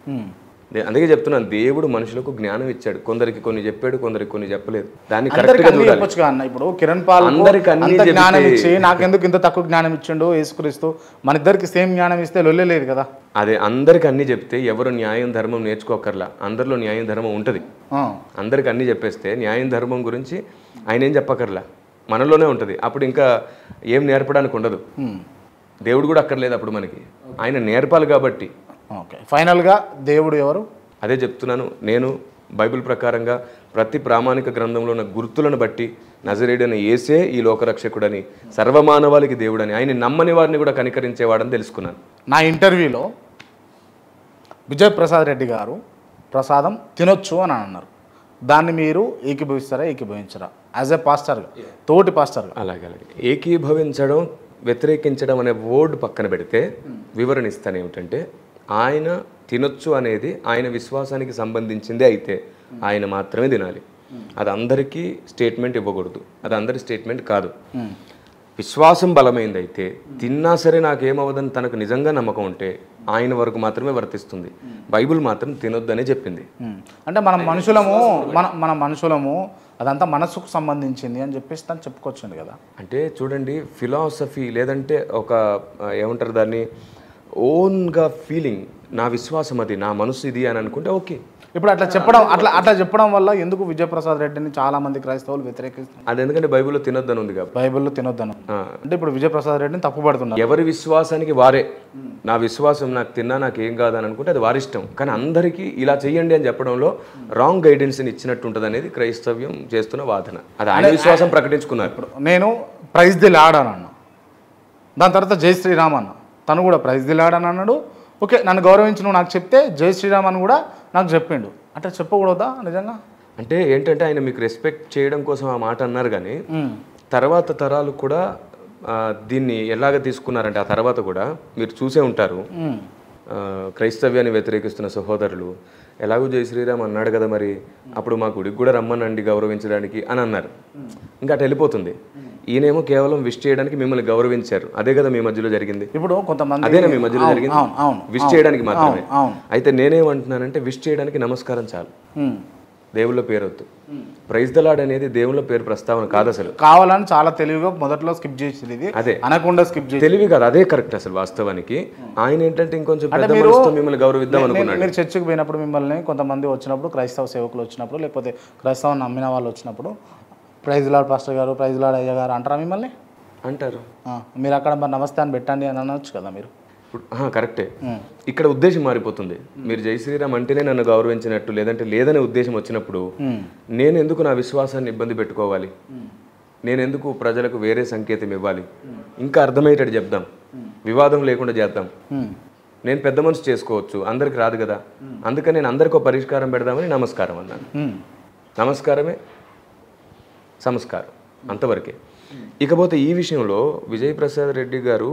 అందుకే చెప్తున్నాను, దేవుడు మనుషులకు జ్ఞానం ఇచ్చాడు. కొందరికి కొన్ని చెప్పాడు, కొందరికి కొన్ని చెప్పలేదు. దాన్ని కరెక్ట్గా చూడాలి. ఇప్పుడు కిరణ్ పాల్ అందరికి జ్ఞానం ఇచ్చి నాకెందుకు ఇంత తక్కువ జ్ఞానం ఇచ్చిండు యేసుక్రీస్తు? మన ఇద్దరికి సేమ్ జ్ఞానం ఇస్తే లొల్లే లేదు కదా. అదే అందరికి అన్ని చెప్తే ఎవరు న్యాయం ధర్మం నేర్చుకోకర్లా. అందరిలో న్యాయం ధర్మం ఉంటుంది. అందరికి అన్ని చెప్పేస్తే న్యాయం ధర్మం గురించి ఆయన ఏం చెప్పకర్లా, మనలోనే ఉంటుంది. అప్పుడు ఇంకా ఏం నేర్పడానికి ఉండదు. దేవుడు కూడా అక్కర్లేదు అప్పుడు మనకి, ఆయన నేర్పాలి కాబట్టి. ఓకే. ఫైనల్గా దేవుడు ఎవరు? అదే చెప్తున్నాను నేను. బైబిల్ ప్రకారంగా ప్రతి ప్రామాణిక గ్రంథంలో ఉన్న గుర్తులను బట్టి నజరేయుడైన యేసే ఈ లోకరక్షకుడని, సర్వమానవాళికి దేవుడని, ఆయన నమ్మని వారిని కూడా కనికరించేవాడని తెలుసుకున్నాను. నా ఇంటర్వ్యూలో విజయ్ ప్రసాద్ రెడ్డి గారు ప్రసాదం తినొచ్చు అని అన్నారు. దాన్ని మీరు ఏకీభవిస్తారా, ఏకీభవించరా? యాజ్ ఎ పాస్టర్గా, తోటి పాస్టర్గా. అలాగే ఏకీభవించడం, వ్యతిరేకించడం అనే వర్డ్ పక్కన పెడితే వివరణ ఇస్తాను. ఏమిటంటే ఆయన తినొచ్చు అనేది ఆయన విశ్వాసానికి సంబంధించిందే అయితే ఆయన మాత్రమే తినాలి. అది అందరికీ స్టేట్మెంట్ ఇవ్వకూడదు, అది అందరి స్టేట్మెంట్ కాదు. విశ్వాసం బలమైంది అయితే తిన్నా సరే నాకేమవదని తనకు నిజంగా నమ్మకం ఉంటే ఆయన వరకు మాత్రమే వర్తిస్తుంది. బైబిల్ మాత్రం తినొద్దనే చెప్పింది. అంటే మన మనుషులము అదంతా మనసుకు సంబంధించింది అని చెప్పేసి తను చెప్పుకొచ్చింది కదా. అంటే చూడండి, ఫిలాసఫీ లేదంటే ఒక ఏమంటారు దాన్ని, ఓన్గా ఫీలింగ్, నా విశ్వాసం అది, నా మనసు ఇది అని అనుకుంటే ఓకే. ఇప్పుడు అట్లా చెప్పడం వల్ల ఎందుకు విజయప్రసాద్ రెడ్డిని చాలా మంది క్రైస్తవులు వ్యతిరేకిస్తారు? అది ఎందుకంటే బైబిల్లో తినొద్దని ఉంది కాబట్టి. బైబిల్లో తినొద్దను అంటే ఇప్పుడు విజయప్రసాద్ రెడ్డిని తప్పుపడుతున్నారు. ఎవరి విశ్వాసానికి వారే, నా విశ్వాసం నాకు తిన్నా నాకు ఏం కాదని అనుకుంటే అది వారిష్టం. కానీ అందరికీ ఇలా చెయ్యండి అని చెప్పడంలో రాంగ్ గైడెన్స్ని ఇచ్చినట్టు ఉంటుంది అనేది క్రైస్తవ్యం చేస్తున్న వాదన. అది ఆయన విశ్వాసం ప్రకటించుకున్నారు. ఇప్పుడు నేను ప్రైజ్ ది లార్డ్ అని అన్నా, దాని తర్వాత జై శ్రీరామ్ అన్న, తను కూడా ప్రైజ్ ది లార్డ్ అని అన్నాడు. ఓకే, నన్ను గౌరవించి నువ్వు నాకు చెప్తే జై శ్రీరామ్ అని కూడా నాకు చెప్పిండు. అంటే చెప్పకూడదా నిజంగా? అంటే ఏంటంటే ఆయన మీకు రెస్పెక్ట్ చేయడం కోసం ఆ మాట అన్నారు. కానీ తర్వాత తరాలు కూడా దీన్ని ఎలాగ తీసుకున్నారంటే ఆ తర్వాత కూడా మీరు చూసే ఉంటారు, క్రైస్తవ్యాన్ని వ్యతిరేకిస్తున్న సహోదరులు ఎలాగో జై శ్రీరామ్ అన్నాడు కదా, మరి అప్పుడు మా గుడికి కూడా రమ్మనండి గౌరవించడానికి అని అన్నారు. ఇంకా అటు వెళ్ళిపోతుంది. ఈయనేమో కేవలం విష్ చేయడానికి మిమ్మల్ని గౌరవించారు. అదే కదా మీ మధ్యలో జరిగింది. ఇప్పుడు కొంతమంది అదేనా మీ మధ్యలో జరిగింది? విష్ చేయడానికి మాత్రమే. అయితే నేనేమంటున్నానంటే విష్ చేయడానికి నమస్కారం చాలు, దేవుళ్ళ పేరు వద్దు. ప్రైజ్ ద లార్డ్ అనేది దేవుళ్ళ పేరు ప్రస్తావన కాదు. అసలు కావాలని చాలా తెలివిగా మొదట్లో స్కిప్ చేసింది. ఇది అదే అనకుండా స్కిప్ చేసి తెలివి కాదు, అదే కరెక్ట్. అసలు వాస్తవానికి ఆయన ఏంటంటే ఇంకొంచెం పెద్ద మనసుతో మిమ్మల్ని గౌరవిద్దాం అనుకున్నాడు. మీరు చర్చికి పోయినప్పుడు మిమ్మల్ని కొంతమంది వచ్చినప్పుడు, క్రైస్తవ సేవకులు వచ్చినప్పుడు, లేకపోతే క్రైస్తవం నమ్మిన వాళ్ళు వచ్చినప్పుడు ప్రైజ్ లార్డ్ పాస్టర్ గారు, ప్రైజ్ లార్డ్ అయ్య గారు అంటారా మిమ్మల్ని? అంటారు. మీరు అక్కడ మరి నమస్తే అని పెట్టండి అని అనొచ్చు కదా మీరు. కరెక్టే. ఇక్కడ ఉద్దేశం మారిపోతుంది. మీరు జై శ్రీరామ్ అంటేనే నన్ను గౌరవించినట్టు, లేదంటే లేదనే ఉద్దేశం వచ్చినప్పుడు నేను ఎందుకు నా విశ్వాసాన్ని ఇబ్బంది పెట్టుకోవాలి? నేను ఎందుకు ప్రజలకు వేరే సంకేతం ఇవ్వాలి? ఇంకా అర్థమయ్యేటట్టు చెప్దాం, వివాదం లేకుండా చేద్దాం. నేను పెద్ద మనసు చేసుకోవచ్చు, అందరికి రాదు కదా. అందుకని నేను అందరికీ పరిష్కారం పెడదామని నమస్కారం అన్నాను. నమస్కారమే సంస్కారం అంతవరకే. ఇకపోతే ఈ విషయంలో విజయప్రసాద్ రెడ్డి గారు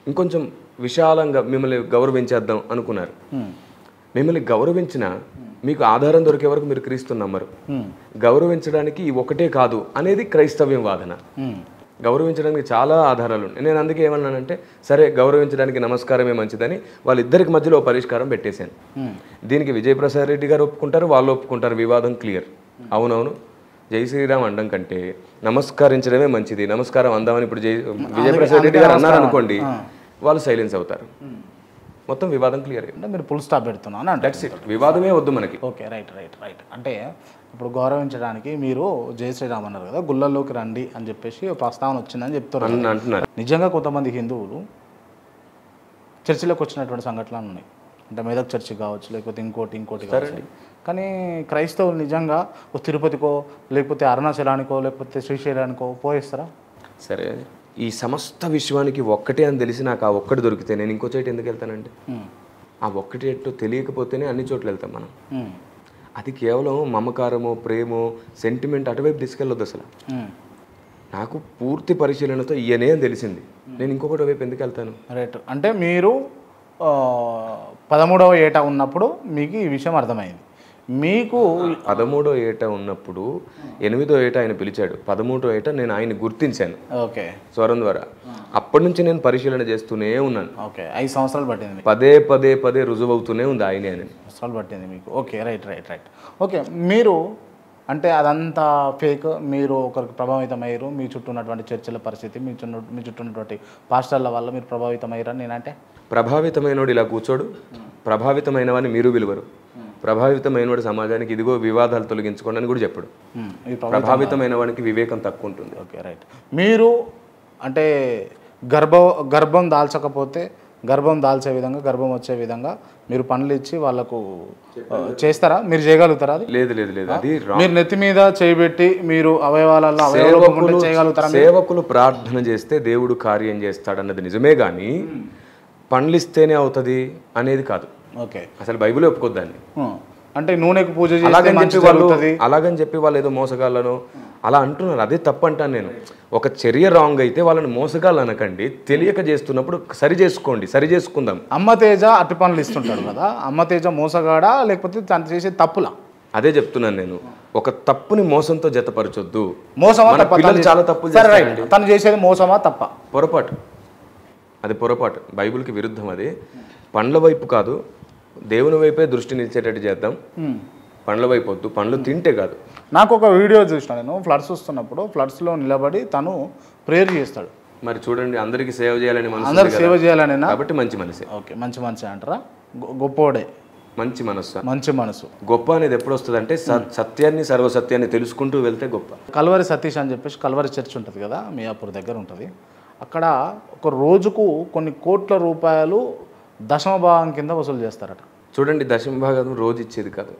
ఇంకొంచెం విశాలంగా మిమ్మల్ని గౌరవించేద్దాం అనుకున్నారు. మిమ్మల్ని గౌరవించిన మీకు ఆధారం దొరికే వరకు మీరు క్రీస్తుని నమ్మరు. గౌరవించడానికి ఈ ఒకటే కాదు అనేది క్రైస్తవ్యం వాదన. గౌరవించడానికి చాలా ఆధారాలు ఉన్నాయి. నేను అందుకే ఏమన్నానంటే సరే గౌరవించడానికి నమస్కారమే మంచిదని వాళ్ళిద్దరికి మధ్యలో పరిష్కారం పెట్టేశాను. దీనికి విజయప్రసాద్ రెడ్డి గారు ఒప్పుకుంటారు, వాళ్ళు ఒప్పుకుంటారు, వివాదం క్లియర్. అవునవును, జై శ్రీరామ్ అండం కంటే నమస్కరించడమే మంచిది, నమస్కారం అందామని ఇప్పుడు విజయప్రసాద్ రెడ్డి గారు అన్నారు అనుకోండి, వాళ్ళు సైలెన్స్ అవుతారు, మొత్తం వివాదం క్లియర్. అంటే మీరు ఫుల్ స్టాప్ పెడుతున్నాను అంటే దట్స్ ఇట్, వివాదమే వద్దు మనకి. Okay, right right right. అంటే ఇప్పుడు గౌరవించడానికి మీరు జై శ్రీరామ్ అన్నారు కదా, గుళ్ళల్లోకి రండి అని చెప్పేసి ప్రస్తావన వచ్చిందని అంటున్నారు. నిజంగా కొంతమంది హిందువులు చర్చిలోకి వచ్చినటువంటి సంఘటనలు ఉన్నాయి. అంటే మెదక్ చర్చి కావచ్చు, లేకపోతే ఇంకోటి కావచ్చు. కానీ క్రైస్తవులు నిజంగా తిరుపతికో లేకపోతే అరుణాచలానికో లేకపోతే శ్రీశైలానికో పోయిస్తారా? సరే, ఈ సమస్త విశ్వానికి ఒక్కటే అని తెలిసి నాకు ఆ ఒక్కటి దొరికితే నేను ఇంకో చోట ఎందుకు వెళ్తానండి? ఆ ఒక్కటి ఎట్టో తెలియకపోతేనే అన్ని చోట్ల వెళ్తాం మనం. అది కేవలం మమకారమో ప్రేమో సెంటిమెంట్ అటువైపు తీసుకెళ్ళొద్దు అసలు. నాకు పూర్తి పరిశీలనతో ఈయనే అని తెలిసింది, నేను ఇంకొకటి వైపు ఎందుకు వెళ్తాను? రైట్. అంటే మీరు 13వ ఏట ఉన్నప్పుడు మీకు ఈ విషయం అర్థమైంది. మీకు 13వ ఏట ఉన్నప్పుడు 8వ ఏట ఆయన పిలిచాడు, 13వ ఏట నేను ఆయన్ని గుర్తించాను. ఓకే, స్వరం ద్వారా. అప్పటి నుంచి నేను పరిశీలన చేస్తూనే ఉన్నాను. ఓకే, 5 సంవత్సరాలు పట్టింది. పదే రుజువు అవుతూనే ఉంది ఆయనే అని. సంవత్సరాలు పట్టింది మీకు. Okay, right right right. Okay, మీరు అంటే అదంతా ఫేక్, మీరు ఒకరికి ప్రభావితం అయ్యారు, మీ చుట్టూ ఉన్నటువంటి చర్చల పరిస్థితి, మీ చుట్టూ ఉన్నటువంటి పాస్టర్ల వల్ల మీరు ప్రభావితం అయ్యారని నేనంటే. ప్రభావితమైనోడు ఇలా కూర్చోడు, ప్రభావితమైన వాడిని మీరు విలువరు, ప్రభావితమైనవాడు సమాజానికి ఇదిగో వివాదాలు తొలగించుకోండి అని కూడా చెప్పడు. ప్రభావితమైన వాడికి వివేకం తక్కువ ఉంటుంది. Okay, right. మీరు అంటే గర్భం దాల్చకపోతే గర్భం దాల్చే విధంగా, గర్భం వచ్చే విధంగా మీరు పనులు ఇచ్చి వాళ్ళకు చేస్తారా? మీరు చేయగలుగుతారా? అది లేదు లేదు లేదు, అది మీరు నెత్తి మీద చేయబెట్టి మీరు అవయవాలలో చేయగలుగుతారా? సేవకులు ప్రార్థన చేస్తే దేవుడు కార్యం చేస్తాడన్నది నిజమే కానీ పండ్లు ఇస్తేనే అవుతుంది అనేది కాదు. ఓకే, అసలు బైబిల్ ఒప్పుకోద్దాన్ని. అంటే నూనెకు పూజ అలాగని చెప్పి వాళ్ళు ఏదో మోసగాళ్ళను అలా అంటున్నారు, అదే తప్పు అంటాను నేను. ఒక చర్య రాంగ్ అయితే వాళ్ళని మోసగాళ్ళు అనకండి, తెలియక చేస్తున్నప్పుడు సరి చేసుకోండి, సరి చేసుకుందాం. అమ్మతేజ అట్టి పనులు ఇస్తుంటాడు కదా, అమ్మతేజ మోసగాడా లేకపోతే తను చేసే తప్పులా? అదే చెప్తున్నాను నేను, ఒక తప్పుని మోసంతో జతపరచొద్దు. మోసమా పిల్లలు చాలా తప్పులు తను చేసేది మోసమా తప్ప? పొరపాటు, అది పొరపాటు, బైబిల్కి విరుద్ధం. అది పండ్ల వైపు కాదు, దేవుని వైపే దృష్టి నిలిచేటట్టు చేద్దాం. పండ్ల వైపు వద్దు, పండ్లు తింటే కాదు. నాకు ఒక వీడియో చూసిన, నేను ఫ్లడ్స్ వస్తున్నప్పుడు ఫ్లడ్స్లో నిలబడి తను ప్రేయర్ చేస్తాడు. మరి చూడండి, అందరికీ సేవ చేయాలని మనసు, అందరికి సేవ చేయాలని కాబట్టి మంచి మనసే. ఓకే, మంచి మనసే అంటారా? గొప్పోడే, మంచి మనస్సు. మంచి మనసు. గొప్ప అనేది ఎప్పుడు వస్తుంది అంటే సత్యాన్ని, సర్వసత్యాన్ని తెలుసుకుంటూ వెళ్తే గొప్ప. కల్వరి సతీష్ అని చెప్పేసి కల్వరి చర్చ్ ఉంటుంది కదా, మియాపూర్ దగ్గర ఉంటుంది. అక్కడ ఒక రోజుకు కొన్ని కోట్ల రూపాయలు దశమ భాగం కింద వసూలు చేస్తారట. చూడండి, దశమ భాగం రోజు ఇచ్చేది కాదు,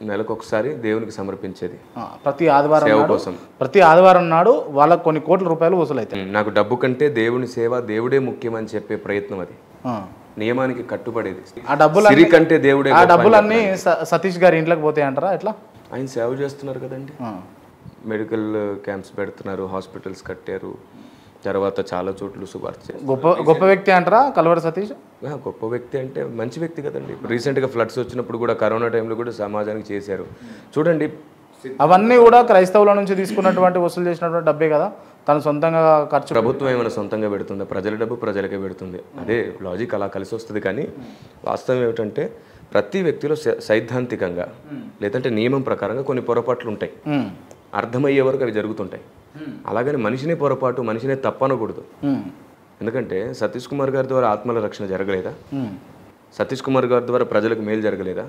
నెలకు ఒకసారి దేవునికి సమర్పించేది. ప్రతి ఆదివారం నాడు వాళ్ళకు కొన్ని కోట్ల రూపాయలు వసూలు అవుతాయి. నాకు డబ్బు కంటే దేవుని సేవ, దేవుడే ముఖ్యం అని చెప్పే ప్రయత్నం అది. నియమానికి కట్టుబడేది. ఆ డబ్బులన్నీ సతీష్ గారి ఇంట్లోకి పోతాయి అంటారా? ఎట్లా? ఆయన సేవ చేస్తున్నారు కదండి, మెడికల్ క్యాంప్స్ పెడుతున్నారు, హాస్పిటల్స్ కట్టారు, తర్వాత చాలా చోట్ల శుభార్త. గొప్ప వ్యక్తి అంటారా కల్వరి సతీష్? గొప్ప వ్యక్తి అంటే మంచి వ్యక్తి కదండి. రీసెంట్గా ఫ్లడ్స్ వచ్చినప్పుడు కూడా, కరోనా టైంలో కూడా సమాజానికి చేశారు. చూడంండి, అవన్నీ కూడా క్రైస్తవుల నుంచి తీసుకున్నటువంటి వసూలు చేసినటువంటి డబ్బే కదా, తను సొంతంగా ఖర్చు. ప్రభుత్వం ఏమైనా సొంతంగా పెడుతుందా? ప్రజల డబ్బు ప్రజలకే పెడుతుంది. అదే లాజిక్ అలా కలిసి వస్తుంది. కానీ వాస్తవం ఏమిటంటే ప్రతి వ్యక్తిలో సైద్ధాంతికంగా లేదంటే నియమం ప్రకారంగా కొన్ని పొరపాట్లు ఉంటాయి, అర్థమయ్యే వరకు అవి జరుగుతుంటాయి. అలాగని మనిషినే పొరపాటు, మనిషినే తప్పనకూడదు. ఎందుకంటే సతీష్ కుమార్ గారి ద్వారా ఆత్మల రక్షణ జరగలేదా? సతీష్ కుమార్ గారి ద్వారా ప్రజలకు మేలు జరగలేదా?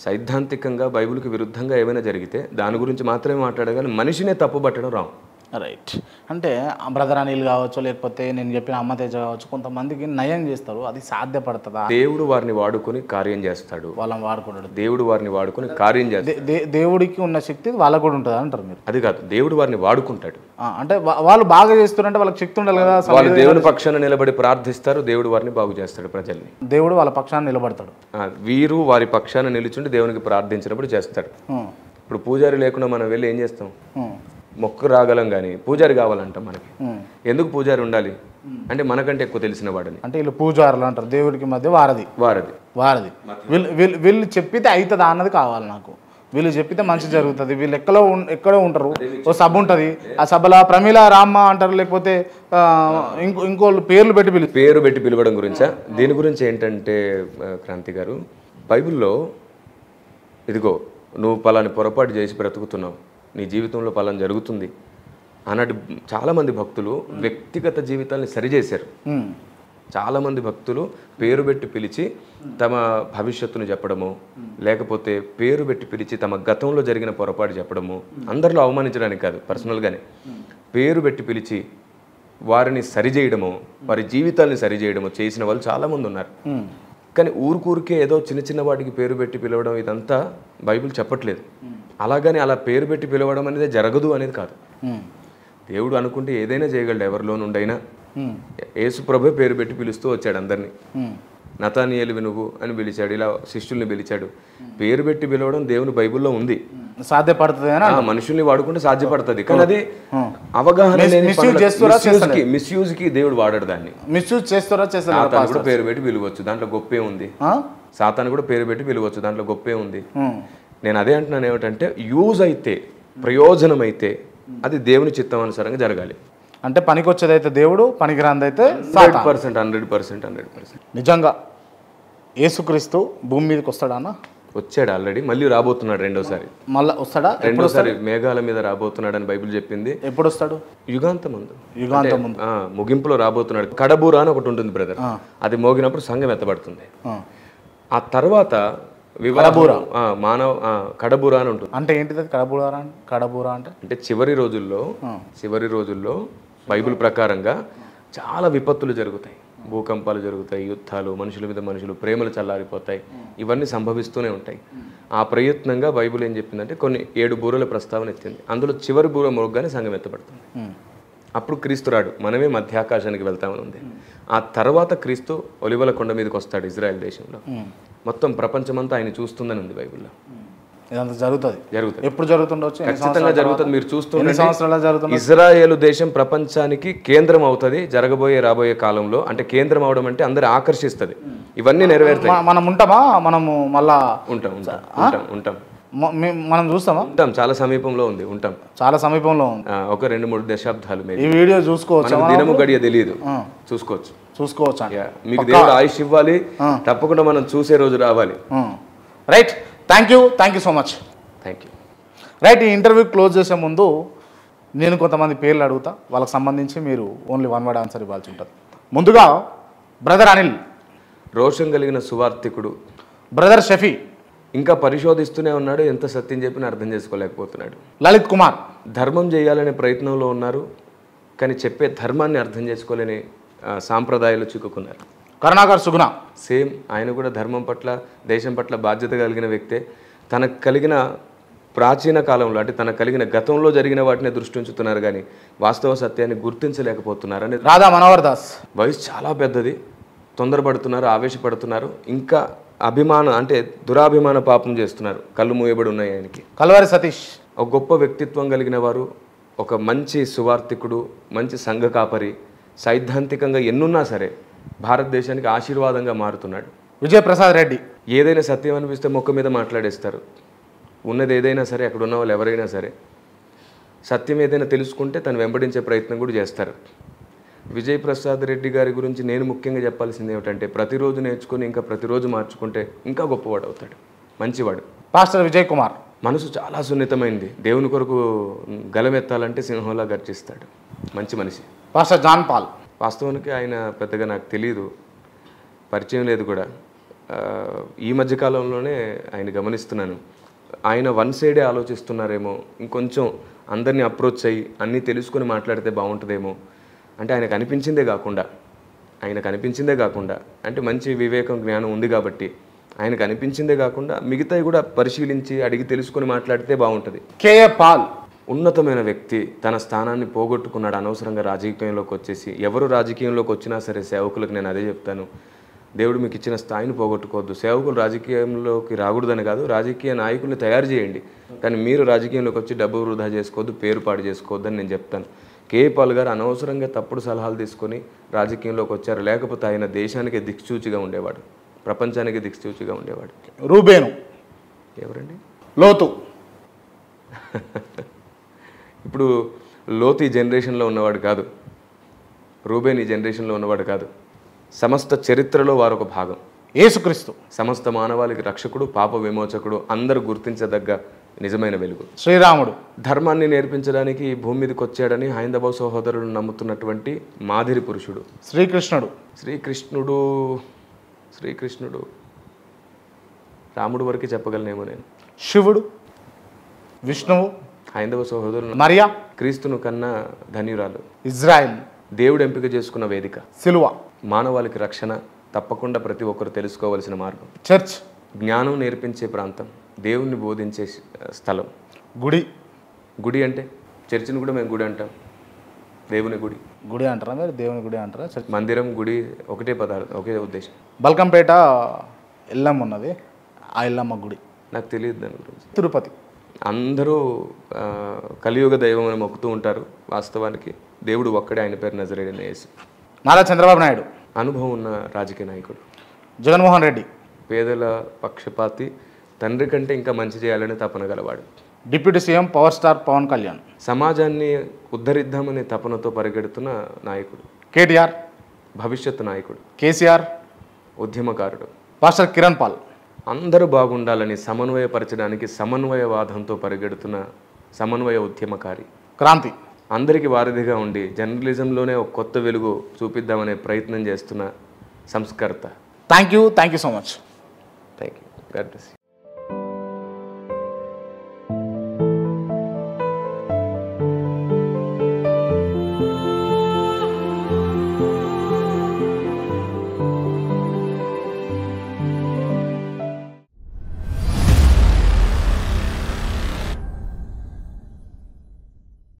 సైద్ధాంతికంగా బైబిల్కి విరుద్ధంగా ఏమైనా జరిగితే దాని గురించి మాత్రమే మాట్లాడగానే మనిషినే తప్పుపట్టడం రాంగ్. రైట్. అంటే బ్రదర్ అనిల్ కావచ్చు, లేకపోతే నేను చెప్పిన అమ్మతేజ కావచ్చు, కొంతమందికి నయం చేస్తారు, అది సాధ్యపడుతుందా? దేవుడు వారిని వాడుకొని కార్యం చేస్తాడు. వాళ్ళని వాడుకున్నాడు, దేవుడు వారిని వాడుకొని కార్యం చేస్తాడు. దేవుడికి ఉన్న శక్తి వాళ్ళకు కూడా ఉంటుంది అంటారు మీరు? అది కాదు, దేవుడు వారిని వాడుకుంటాడు. అంటే వాళ్ళు బాగా చేస్తున్నారంటే వాళ్ళకి శక్తి ఉండాలి కదా. వాళ్ళు దేవుని పక్షాన నిలబడి ప్రార్థిస్తారు, దేవుడు వారిని బాగు చేస్తాడు. ప్రజల్ని దేవుడు వాళ్ళ పక్షాన నిలబడతాడు. వీరు వారి పక్షాన నిలుచుండి దేవునికి ప్రార్థించినప్పుడు చేస్తాడు. ఇప్పుడు పూజారి లేకుండా మనం వెళ్ళి ఏం చేస్తాం? మొక్కు రాగలం కానీ పూజారి కావాలంటాం మనకి. ఎందుకు పూజారి ఉండాలి అంటే మనకంటే ఎక్కువ తెలిసిన వాడని. అంటే వీళ్ళు పూజారులు అంటారు, దేవుడికి మధ్య వారధి. వీళ్ళు చెప్పితే అవుతుందా అన్నది కావాలి నాకు. వీళ్ళు చెప్పితే మంచి జరుగుతుంది. వీళ్ళు ఎక్కడో ఉంటారు, ఓ సభ ఉంటుంది, ఆ సభలో ప్రమీల రామ్మ అంటారు, లేకపోతే ఇంకోళ్ళు పేరు పెట్టి పిలవడం గురించా? దీని గురించి ఏంటంటే క్రాంతి గారు, బైబిల్లో ఇదిగో నువ్వు పలాని పొరపాటు చేసి బ్రతుకుతున్నావు, నీ జీవితంలో పలాని జరుగుతుంది అన్నట్టు చాలామంది భక్తులు వ్యక్తిగత జీవితాన్ని సరిచేశారు. చాలామంది భక్తులు పేరు పెట్టి పిలిచి తమ భవిష్యత్తును చెప్పడము, లేకపోతే పేరు పెట్టి పిలిచి తమ గతంలో జరిగిన పొరపాటు చెప్పడము, అందరిలో అవమానించడానికి కాదు, పర్సనల్గానే పేరు పెట్టి పిలిచి వారిని సరిచేయడము, వారి జీవితాన్ని సరిచేయడము చేసిన వాళ్ళు చాలామంది ఉన్నారు. కానీ ఊరికే ఏదో చిన్న వాటికి పేరు పెట్టి పిలవడం ఇదంతా బైబిల్ చెప్పట్లేదు. అలాగని అలా పేరు పెట్టి పిలవడం అనేది జరగదు అనేది కాదు. దేవుడు అనుకుంటే ఏదైనా చేయగలడు, ఎవరిలో నుండైనా. యేసు ప్రభు పేరు పెట్టి పిలుస్తూ వచ్చాడు అందరినీ. నతానియేలు నువ్వు అని పిలిచాడు, ఇలా శిష్యుల్ని పిలిచాడు. పేరు పెట్టి పిలవడం దేవుని బైబిల్లో ఉంది, సాధ్యపడుతుంది. మనుషుల్ని వాడుకుంటే సాధ్యపడుతుంది. కానీ అది అవగాహన మిస్యూజ్ కి దేవుడు వాడాడు దాన్ని. మిస్యూజ్ చేస్తారా? సాతాను కూడా పేరు పెట్టి పిలవచ్చు, దాంట్లో గొప్పే ఉంది. సాతాను కూడా పేరు పెట్టి పిలవచ్చు, దాంట్లో గొప్పే ఉంది. నేను అదే అంటున్నాను, ఏమిటంటే యూజ్ అయితే, ప్రయోజనం అయితే అది దేవుని చిత్తం అనుసారంగా జరగాలి. అంటే పనికొచ్చేది అయితే దేవుడు, పనికిరాంది అయితే 100%. నిజంగా యేసుక్రీస్తు భూమి మీదకి వస్తాడా అన్న? వచ్చాడు ఆల్రెడీ, మళ్ళీ రాబోతున్నాడు రెండోసారి. మళ్ళీ వస్తాడా? రెండోసారి మేఘాల మీద రాబోతున్నాడు అని బైబిల్ చెప్పింది. ఎప్పుడు వస్తాడు? యుగాంతం ముందు ముగింపులో రాబోతున్నాడు. కడబూరా అని ఒకటి ఉంటుంది బ్రదర్, అది మోగినప్పుడు సంఘం ఎత్తబడుతుంది. ఆ తర్వాత కడబూరా అని ఉంటుంది. అంటే ఏంటిది కడబూరా అంటే చివరి రోజుల్లో బైబిల్ ప్రకారంగా చాలా విపత్తులు జరుగుతాయి, భూకంపాలు జరుగుతాయి, యుద్ధాలు, మనుషుల మీద మనుషులు, ప్రేమలు చల్లారిపోతాయి, ఇవన్నీ సంభవిస్తూనే ఉంటాయి. ఆ ప్రయత్నంగా బైబిల్ ఏం చెప్పిందంటే కొన్ని 7 బూరల ప్రస్తావన ఎత్తింది. అందులో చివరి బూర మోగ్గానే సంఘం ఎత్తబడుతుంది. అప్పుడు క్రీస్తు రాడు, మనమే మధ్యాకాశానికి వెళ్తామని ఉంది. ఆ తర్వాత క్రీస్తు ఒలివల కొండ మీదకి వస్తాడు ఇజ్రాయెల్ దేశంలో. మొత్తం ప్రపంచమంతా ఆయన చూస్తుందని ఉంది బైబిల్లో. ఇదంతా జరుగుతుంది. ఎప్పుడు జరుగుతుండొచ్చు? ఖచ్చితంగా జరుగుతుంది. మీరు చూస్తుంటే ఇజ్రాయేలు దేశం ప్రపంచానికి కేంద్రం అవుతుంది రాబోయే కాలంలో. అంటే కేంద్రం అవడం అంటే అందరు ఆకర్షిస్తుంది, ఇవన్నీ నెరవేరుతాయి. మనం ఉంటామా? మనము మళ్ళా ఉంటాం మనం చూస్తామా? ఉంటాం, చాలా సమీపంలో ఉంది. ఉంటాం, చాలా సమీపంలో ఉంది. ఒక 2-3 దశాబ్దాలు. ఈ వీడియో చూసుకోవచ్చు, దినము గడియ తెలియదు, చూసుకోవచ్చు. మీకు దేవుడు ఆయుష్ ఇవ్వాలి, తప్పకుండా మనం చూసే రోజు రావాలి. Right, thank you so much. Right, ఈ ఇంటర్వ్యూ క్లోజ్ చేసే ముందు నేను కొంతమంది పేర్లు అడుగుతా, వాళ్ళకి సంబంధించి మీరు ఓన్లీ 1 వర్డ్ ఆన్సర్ ఇవ్వాల్సి ఉంటుంది. ముందుగా బ్రదర్ అనిల్, రోషం కలిగిన సువార్థికుడు. బ్రదర్ షఫీ, ఇంకా పరిశోధిస్తూనే ఉన్నాడు, ఎంత సత్యం చెప్పినా అర్థం చేసుకోలేకపోతున్నాడు. లలిత్ కుమార్, ధర్మం చేయాలనే ప్రయత్నంలో ఉన్నారు, కానీ చెప్పే ధర్మాన్ని అర్థం చేసుకోలేని సాంప్రదాయాలు చిక్కుకున్నారు. కరుణాకర్ సుగుణ, సేమ్, ఆయన కూడా ధర్మం పట్ల, దేశం పట్ల బాధ్యత కలిగిన వ్యక్తే. తనకు కలిగిన ప్రాచీన కాలంలో, అంటే తనకు కలిగిన గతంలో జరిగిన వాటిని దృష్టి ఉంచుతున్నారు, కానీ వాస్తవ సత్యాన్ని గుర్తించలేకపోతున్నారు. అని రాధా మనోహర్ దాస్, వయసు చాలా పెద్దది, తొందరపడుతున్నారు, ఆవేశపడుతున్నారు, ఇంకా అంటే దురాభిమాన పాపం చేస్తున్నారు, కళ్ళు మూయబడి ఉన్నాయి ఆయనకి. కల్వారి సతీష్, ఒక గొప్ప వ్యక్తిత్వం కలిగిన వారు, ఒక మంచి సువార్థికుడు, మంచి సంఘ కాపరి, సైద్ధాంతికంగా ఎన్నున్నా సరే భారతదేశానికి ఆశీర్వాదంగా మారుతున్నాడు. విజయప్రసాద్ రెడ్డి, ఏదైనా సత్యం అనిపిస్తే మొక్క మీద మాట్లాడేస్తారు. ఉన్నది ఏదైనా సరే, అక్కడ ఉన్న వాళ్ళు ఎవరైనా సరే సత్యం ఏదైనా తెలుసుకుంటే తను వెంబడించే ప్రయత్నం కూడా చేస్తారు. విజయప్రసాద్ రెడ్డి గారి గురించి నేను ముఖ్యంగా చెప్పాల్సింది ఏమిటంటే, ప్రతిరోజు నేర్చుకుని ఇంకా ప్రతిరోజు మార్చుకుంటే ఇంకా గొప్పవాడు అవుతాడు, మంచివాడు. పాస్టర్ విజయ్ కుమార్, మనసు చాలా సున్నితమైంది, దేవుని కొరకు గలమెత్తాలంటే సింహంలా గర్జిస్తాడు, మంచి మనిషి. పాస్టర్ జాన్ పాల్, వాస్తవానికి ఆయన పెద్దగా నాకు తెలియదు, పరిచయం లేదు కూడా. ఈ మధ్యకాలంలోనే ఆయన గమనిస్తున్నాను. ఆయన వన్ సైడే ఆలోచిస్తున్నారేమో, ఇంకొంచెం అందరినీ అప్రోచ్ అయ్యి అన్నీ తెలుసుకొని మాట్లాడితే బాగుంటుందేమో. అంటే ఆయనకు అనిపించిందే కాకుండా అంటే మంచి వివేకం, జ్ఞానం ఉంది కాబట్టి ఆయనకు అనిపించిందే కాకుండా మిగతాయి కూడా పరిశీలించి అడిగి తెలుసుకొని మాట్లాడితే బాగుంటుంది. కేఏ పాల్, ఉన్నతమైన వ్యక్తి, తన స్థానాన్ని పోగొట్టుకున్నాడు అనవసరంగా రాజకీయంలోకి వచ్చేసి. ఎవరు రాజకీయంలోకి వచ్చినా సరే సేవకులకు నేను అదే చెప్తాను, దేవుడు మీకు ఇచ్చిన స్థాయిని పోగొట్టుకోవద్దు. సేవకులు రాజకీయంలోకి రాకూడదని కాదు, రాజకీయ నాయకుల్ని తయారు చేయండి, కానీ మీరు రాజకీయంలోకి వచ్చి డబ్బు వృధా చేసుకోవద్దు, పేరు పాడు చేసుకోవద్దని నేను చెప్తాను. కేఏ పాల్ గారు అనవసరంగా తప్పుడు సలహాలు తీసుకొని రాజకీయంలోకి వచ్చారు. లేకపోతే ఆయన దేశానికి దిక్సూచిగా ఉండేవాడు, ప్రపంచానికి దిక్సూచిగా ఉండేవాడు. రూబేను ఎవరండి? లోతు. ఇప్పుడు లోతు ఈ జనరేషన్లో ఉన్నవాడు కాదు, రూబేన్ ఈ జనరేషన్లో ఉన్నవాడు కాదు. సమస్త చరిత్రలో వారు ఒక భాగం. యేసుక్రీస్తు సమస్త మానవాళికి రక్షకుడు, పాప విమోచకుడు, అందరూ గుర్తించదగ్గ నిజమైన వెలుగు. శ్రీరాముడు ధర్మాన్ని నేర్పించడానికి ఈ భూమి మీదకి వచ్చాడని హైందవ సహోదరులు నమ్ముతున్నటువంటి మాదిరి పురుషుడు. శ్రీకృష్ణుడు. శ్రీకృష్ణుడు రాముడు వరకు చెప్పగలనేమో నేను. శివుడు, విష్ణువు, హైందవ సహోదరులు మరియా, క్రీస్తును కన్నా ధన్యురాలు, ఇజ్రాయెల్, దేవుడు ఎంపిక చేసుకున్న వేదిక, సిలువ, మానవాళికి రక్షణ తప్పకుండా ప్రతి ఒక్కరు తెలుసుకోవాల్సిన మార్గం, చర్చ్, జ్ఞానం నేర్పించే ప్రాంతం, దేవుణ్ణి బోధించే స్థలం, గుడి. గుడి అంటే చర్చిని కూడా మేము గుడి అంటాం, దేవుని గుడి. గుడి అంటారా మీరు? దేవుని గుడి అంటారా? చర్చ్. మందిరం, గుడి ఒకటే పదార్థం, ఒకే ఉద్దేశం. బల్కంపేట ఎల్లమ్మ ఉన్నది, ఆ ఎల్లమ్మ గుడి. నాకు తెలియదు దాని గురించి. తిరుపతి. అందరూ కలియుగ దైవం అని మొక్కుతూ ఉంటారు. వాస్తవానికి దేవుడు ఒక్కడే, ఆయన పేరు నజరేయుడైన యేసు. నారా చంద్రబాబు నాయుడు. అనుభవం ఉన్న రాజకీయ నాయకుడు. జగన్మోహన్ రెడ్డి. పేదల పక్షపాతి, తండ్రి కంటే ఇంకా మంచి చేయాలని తపన గలవాడు. Deputy CM power star Pawan Kalyan. సమాజాన్ని ఉద్ధరిద్దామనే తపనతో పరిగెడుతున్న నాయకుడు. కేటీఆర్. భవిష్యత్తు నాయకుడు. కేసీఆర్. ఉద్యమకారుడు. పాస్టర్ కిరణ్ పాల్. అందరూ బాగుండాలని సమన్వయపరచడానికి సమన్వయవాదంతో పరిగెడుతున్న సమన్వయ ఉద్యమకారి. క్రాంతి. అందరికీ వారధిగా ఉండి జర్నలిజంలోనే ఒక కొత్త వెలుగు చూపిద్దామనే ప్రయత్నం చేస్తున్న సంస్కర్త. Thank you so much. Thank you. God bless you.